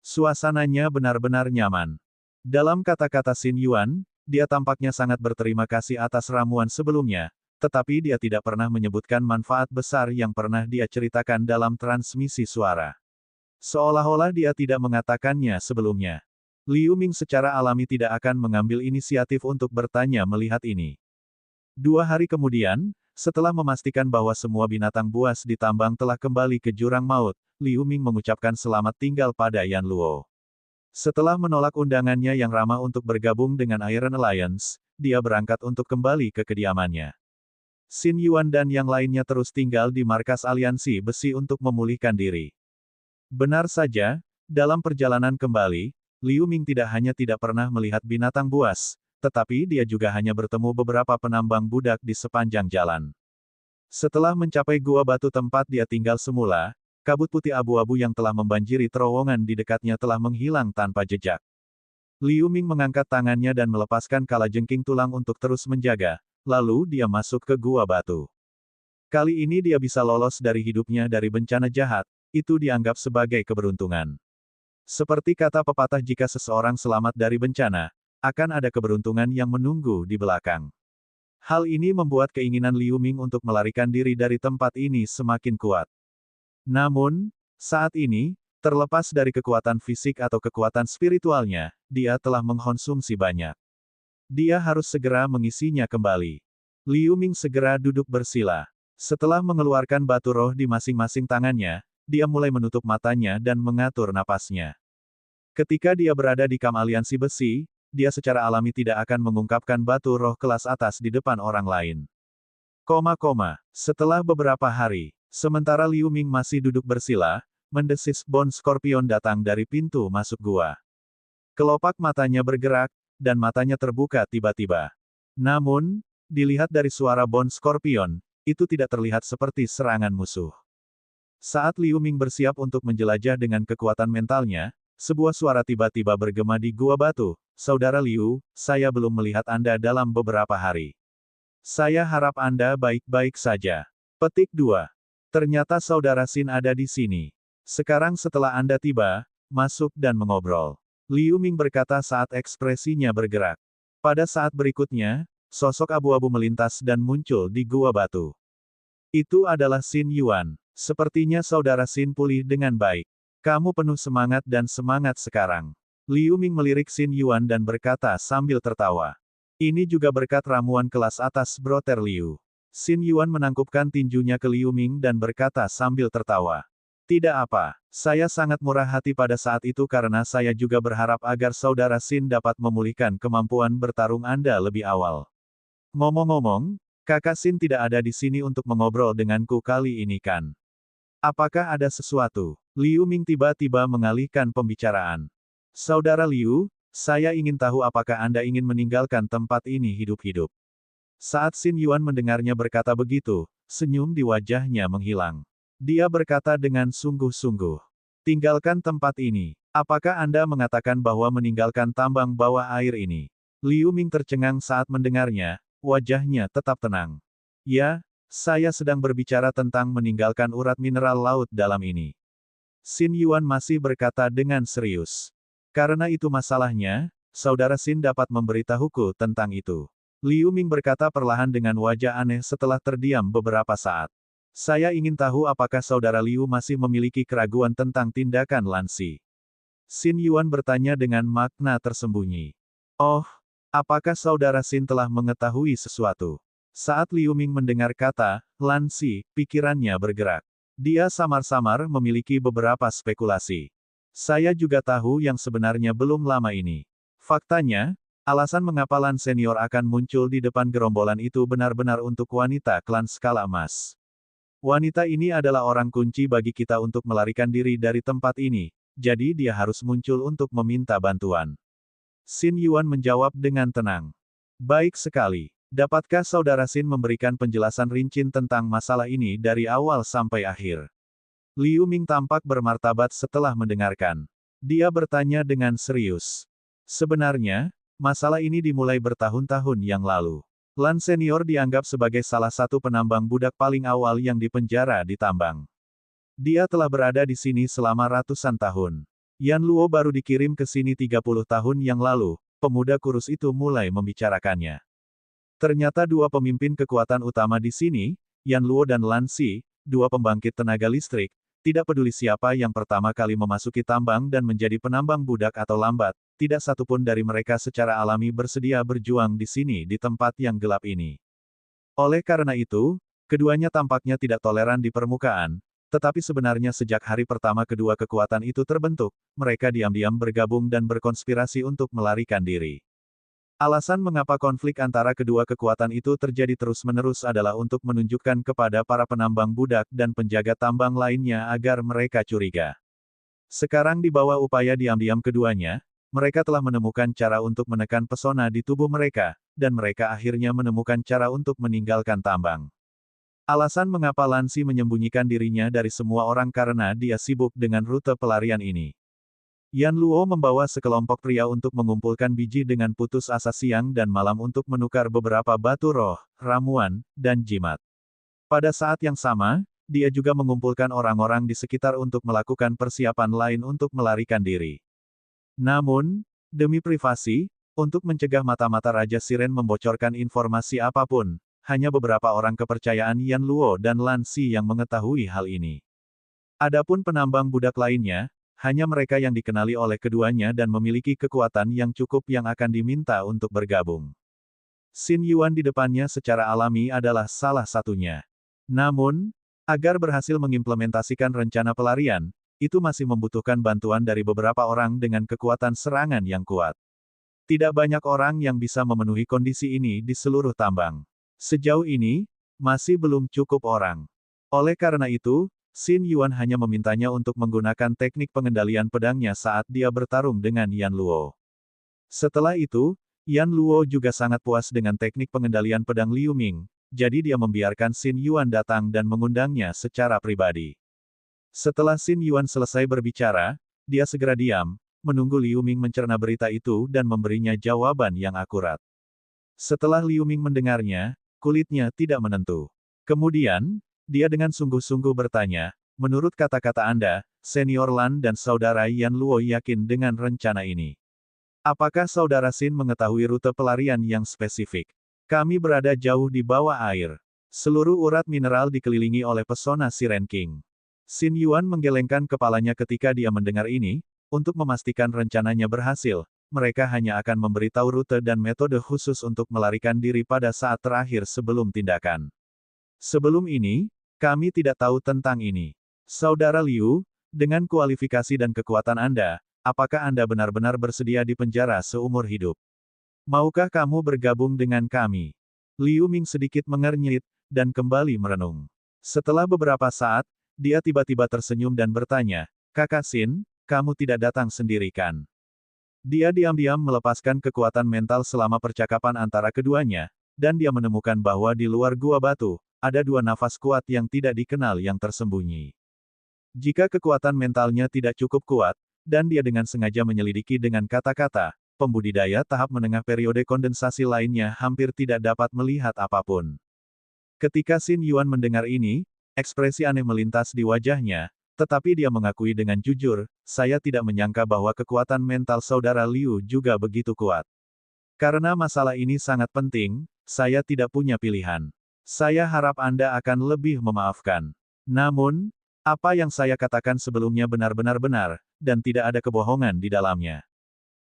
Suasananya benar-benar nyaman. Dalam kata-kata Xin Yuan, dia tampaknya sangat berterima kasih atas ramuan sebelumnya, tetapi dia tidak pernah menyebutkan manfaat besar yang pernah dia ceritakan dalam transmisi suara. Seolah-olah dia tidak mengatakannya sebelumnya. Liu Ming secara alami tidak akan mengambil inisiatif untuk bertanya melihat ini. 2 hari kemudian, setelah memastikan bahwa semua binatang buas di tambang telah kembali ke jurang maut, Liu Ming mengucapkan selamat tinggal pada Yan Luo. Setelah menolak undangannya yang ramah untuk bergabung dengan Iron Alliance, dia berangkat untuk kembali ke kediamannya. Xin Yuan dan yang lainnya terus tinggal di markas aliansi besi untuk memulihkan diri. Benar saja, dalam perjalanan kembali, Liu Ming tidak hanya tidak pernah melihat binatang buas, tetapi dia juga hanya bertemu beberapa penambang budak di sepanjang jalan. Setelah mencapai gua batu tempat dia tinggal semula, kabut putih abu-abu yang telah membanjiri terowongan di dekatnya telah menghilang tanpa jejak. Liu Ming mengangkat tangannya dan melepaskan kalajengking tulang untuk terus menjaga, lalu dia masuk ke gua batu. Kali ini dia bisa lolos dari hidupnya dari bencana jahat, itu dianggap sebagai keberuntungan. Seperti kata pepatah jika seseorang selamat dari bencana, akan ada keberuntungan yang menunggu di belakang. Hal ini membuat keinginan Liu Ming untuk melarikan diri dari tempat ini semakin kuat. Namun, Saat ini, terlepas dari kekuatan fisik atau kekuatan spiritualnya, dia telah mengkonsumsi banyak. Dia harus segera mengisinya kembali. Liu Ming segera duduk bersila. Setelah mengeluarkan batu roh di masing-masing tangannya, dia mulai menutup matanya dan mengatur napasnya. Ketika dia berada di kamp aliansi besi, dia secara alami tidak akan mengungkapkan batu roh kelas atas di depan orang lain. Setelah beberapa hari, sementara Liu Ming masih duduk bersila, mendesis Bone Scorpion datang dari pintu masuk gua. Kelopak matanya bergerak, dan matanya terbuka tiba-tiba. Namun, dilihat dari suara Bone Scorpion, itu tidak terlihat seperti serangan musuh. Saat Liu Ming bersiap untuk menjelajah dengan kekuatan mentalnya, sebuah suara tiba-tiba bergema di gua batu. Saudara Liu, saya belum melihat Anda dalam beberapa hari. Saya harap Anda baik-baik saja. Petik 2. Ternyata Saudara Xin ada di sini. Sekarang setelah Anda tiba, masuk dan mengobrol. Liu Ming berkata saat ekspresinya bergerak. Pada saat berikutnya, sosok abu-abu melintas dan muncul di gua batu. Itu adalah Xin Yuan. Sepertinya Saudara Xin pulih dengan baik. Kamu penuh semangat dan semangat sekarang. Liu Ming melirik Xin Yuan dan berkata sambil tertawa. Ini juga berkat ramuan kelas atas Brother Liu. Xin Yuan menangkupkan tinjunya ke Liu Ming dan berkata sambil tertawa. Tidak apa, saya sangat murah hati pada saat itu karena saya juga berharap agar Saudara Xin dapat memulihkan kemampuan bertarung Anda lebih awal. Ngomong-ngomong, Kakak Xin tidak ada di sini untuk mengobrol denganku kali ini kan? Apakah ada sesuatu? Liu Ming tiba-tiba mengalihkan pembicaraan. Saudara Liu, saya ingin tahu apakah Anda ingin meninggalkan tempat ini hidup-hidup. Saat Xin Yuan mendengarnya berkata begitu, senyum di wajahnya menghilang. Dia berkata dengan sungguh-sungguh. Tinggalkan tempat ini. Apakah Anda mengatakan bahwa meninggalkan tambang bawah air ini? Liu Ming tercengang saat mendengarnya, wajahnya tetap tenang. Ya, saya sedang berbicara tentang meninggalkan urat mineral laut dalam ini. Xin Yuan masih berkata dengan serius. Karena itu masalahnya, Saudara Xin dapat memberitahuku tentang itu. Liu Ming berkata perlahan dengan wajah aneh setelah terdiam beberapa saat. Saya ingin tahu apakah Saudara Liu masih memiliki keraguan tentang tindakan Lan Xi. Xin Yuan bertanya dengan makna tersembunyi. Oh, apakah Saudara Xin telah mengetahui sesuatu? Saat Liu Ming mendengar kata Lan Xi, pikirannya bergerak. Dia samar-samar memiliki beberapa spekulasi. Saya juga tahu yang sebenarnya belum lama ini. Faktanya, alasan mengapa Lan Senior akan muncul di depan gerombolan itu benar-benar untuk wanita klan skala emas. Wanita ini adalah orang kunci bagi kita untuk melarikan diri dari tempat ini, jadi dia harus muncul untuk meminta bantuan. Xin Yuan menjawab dengan tenang. Baik sekali. Dapatkah Saudara Xin memberikan penjelasan rinci tentang masalah ini dari awal sampai akhir? Liu Ming tampak bermartabat setelah mendengarkan. Dia bertanya dengan serius. Sebenarnya, masalah ini dimulai bertahun-tahun yang lalu. Lan Senior dianggap sebagai salah satu penambang budak paling awal yang dipenjara di tambang. Dia telah berada di sini selama ratusan tahun. Yan Luo baru dikirim ke sini 30 tahun yang lalu, pemuda kurus itu mulai membicarakannya. Ternyata dua pemimpin kekuatan utama di sini, Yan Luo dan Lan Xi, dua pembangkit tenaga listrik, tidak peduli siapa yang pertama kali memasuki tambang dan menjadi penambang budak atau lambat, tidak satupun dari mereka secara alami bersedia berjuang di sini di tempat yang gelap ini. Oleh karena itu, keduanya tampaknya tidak toleran di permukaan, tetapi sebenarnya sejak hari pertama kedua kekuatan itu terbentuk, mereka diam-diam bergabung dan berkonspirasi untuk melarikan diri. Alasan mengapa konflik antara kedua kekuatan itu terjadi terus-menerus adalah untuk menunjukkan kepada para penambang budak dan penjaga tambang lainnya agar mereka curiga. Sekarang di bawah upaya diam-diam keduanya, mereka telah menemukan cara untuk menekan pesona di tubuh mereka, dan mereka akhirnya menemukan cara untuk meninggalkan tambang. Alasan mengapa Lan Xi menyembunyikan dirinya dari semua orang karena dia sibuk dengan rute pelarian ini. Yan Luo membawa sekelompok pria untuk mengumpulkan biji dengan putus asa siang dan malam untuk menukar beberapa batu roh, ramuan, dan jimat. Pada saat yang sama, dia juga mengumpulkan orang-orang di sekitar untuk melakukan persiapan lain untuk melarikan diri. Namun, demi privasi, untuk mencegah mata-mata Raja Siren membocorkan informasi apapun, hanya beberapa orang kepercayaan Yan Luo dan Lan Xi yang mengetahui hal ini. Adapun penambang budak lainnya, hanya mereka yang dikenali oleh keduanya dan memiliki kekuatan yang cukup yang akan diminta untuk bergabung. Xin Yuan di depannya secara alami adalah salah satunya. Namun, agar berhasil mengimplementasikan rencana pelarian, itu masih membutuhkan bantuan dari beberapa orang dengan kekuatan serangan yang kuat. Tidak banyak orang yang bisa memenuhi kondisi ini di seluruh tambang. Sejauh ini, masih belum cukup orang. Oleh karena itu, Xin Yuan hanya memintanya untuk menggunakan teknik pengendalian pedangnya saat dia bertarung dengan Yan Luo. Setelah itu, Yan Luo juga sangat puas dengan teknik pengendalian pedang Liu Ming, jadi dia membiarkan Xin Yuan datang dan mengundangnya secara pribadi. Setelah Xin Yuan selesai berbicara, dia segera diam, menunggu Liu Ming mencerna berita itu dan memberinya jawaban yang akurat. Setelah Liu Ming mendengarnya, kulitnya tidak menentu. Kemudian, dia dengan sungguh-sungguh bertanya, menurut kata-kata Anda, Senior Lan dan Saudara Yan Luo yakin dengan rencana ini? Apakah Saudara Xin mengetahui rute pelarian yang spesifik? Kami berada jauh di bawah air. Seluruh urat mineral dikelilingi oleh pesona Siren King. Xin Yuan menggelengkan kepalanya ketika dia mendengar ini, untuk memastikan rencananya berhasil, mereka hanya akan memberitahu rute dan metode khusus untuk melarikan diri pada saat terakhir sebelum tindakan. Sebelum ini, kami tidak tahu tentang ini. Saudara Liu, dengan kualifikasi dan kekuatan Anda, apakah Anda benar-benar bersedia dipenjara seumur hidup? Maukah kamu bergabung dengan kami? Liu Ming sedikit mengernyit, dan kembali merenung. Setelah beberapa saat, dia tiba-tiba tersenyum dan bertanya, Kakak Xin, kamu tidak datang sendiri kan? Dia diam-diam melepaskan kekuatan mental selama percakapan antara keduanya, dan dia menemukan bahwa di luar gua batu, ada dua nafas kuat yang tidak dikenal yang tersembunyi. Jika kekuatan mentalnya tidak cukup kuat, dan dia dengan sengaja menyelidiki dengan kata-kata, pembudidaya tahap menengah periode kondensasi lainnya hampir tidak dapat melihat apapun. Ketika Xin Yuan mendengar ini, ekspresi aneh melintas di wajahnya, tetapi dia mengakui dengan jujur, saya tidak menyangka bahwa kekuatan mental Saudara Liu juga begitu kuat. Karena masalah ini sangat penting, saya tidak punya pilihan. Saya harap Anda akan lebih memaafkan. Namun, apa yang saya katakan sebelumnya benar-benar benar, dan tidak ada kebohongan di dalamnya.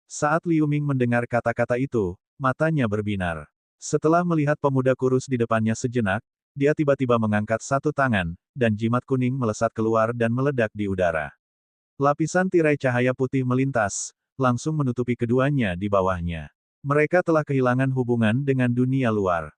Saat Liu Ming mendengar kata-kata itu, matanya berbinar. Setelah melihat pemuda kurus di depannya sejenak, dia tiba-tiba mengangkat satu tangan, dan jimat kuning melesat keluar dan meledak di udara. Lapisan tirai cahaya putih melintas, langsung menutupi keduanya di bawahnya. Mereka telah kehilangan hubungan dengan dunia luar.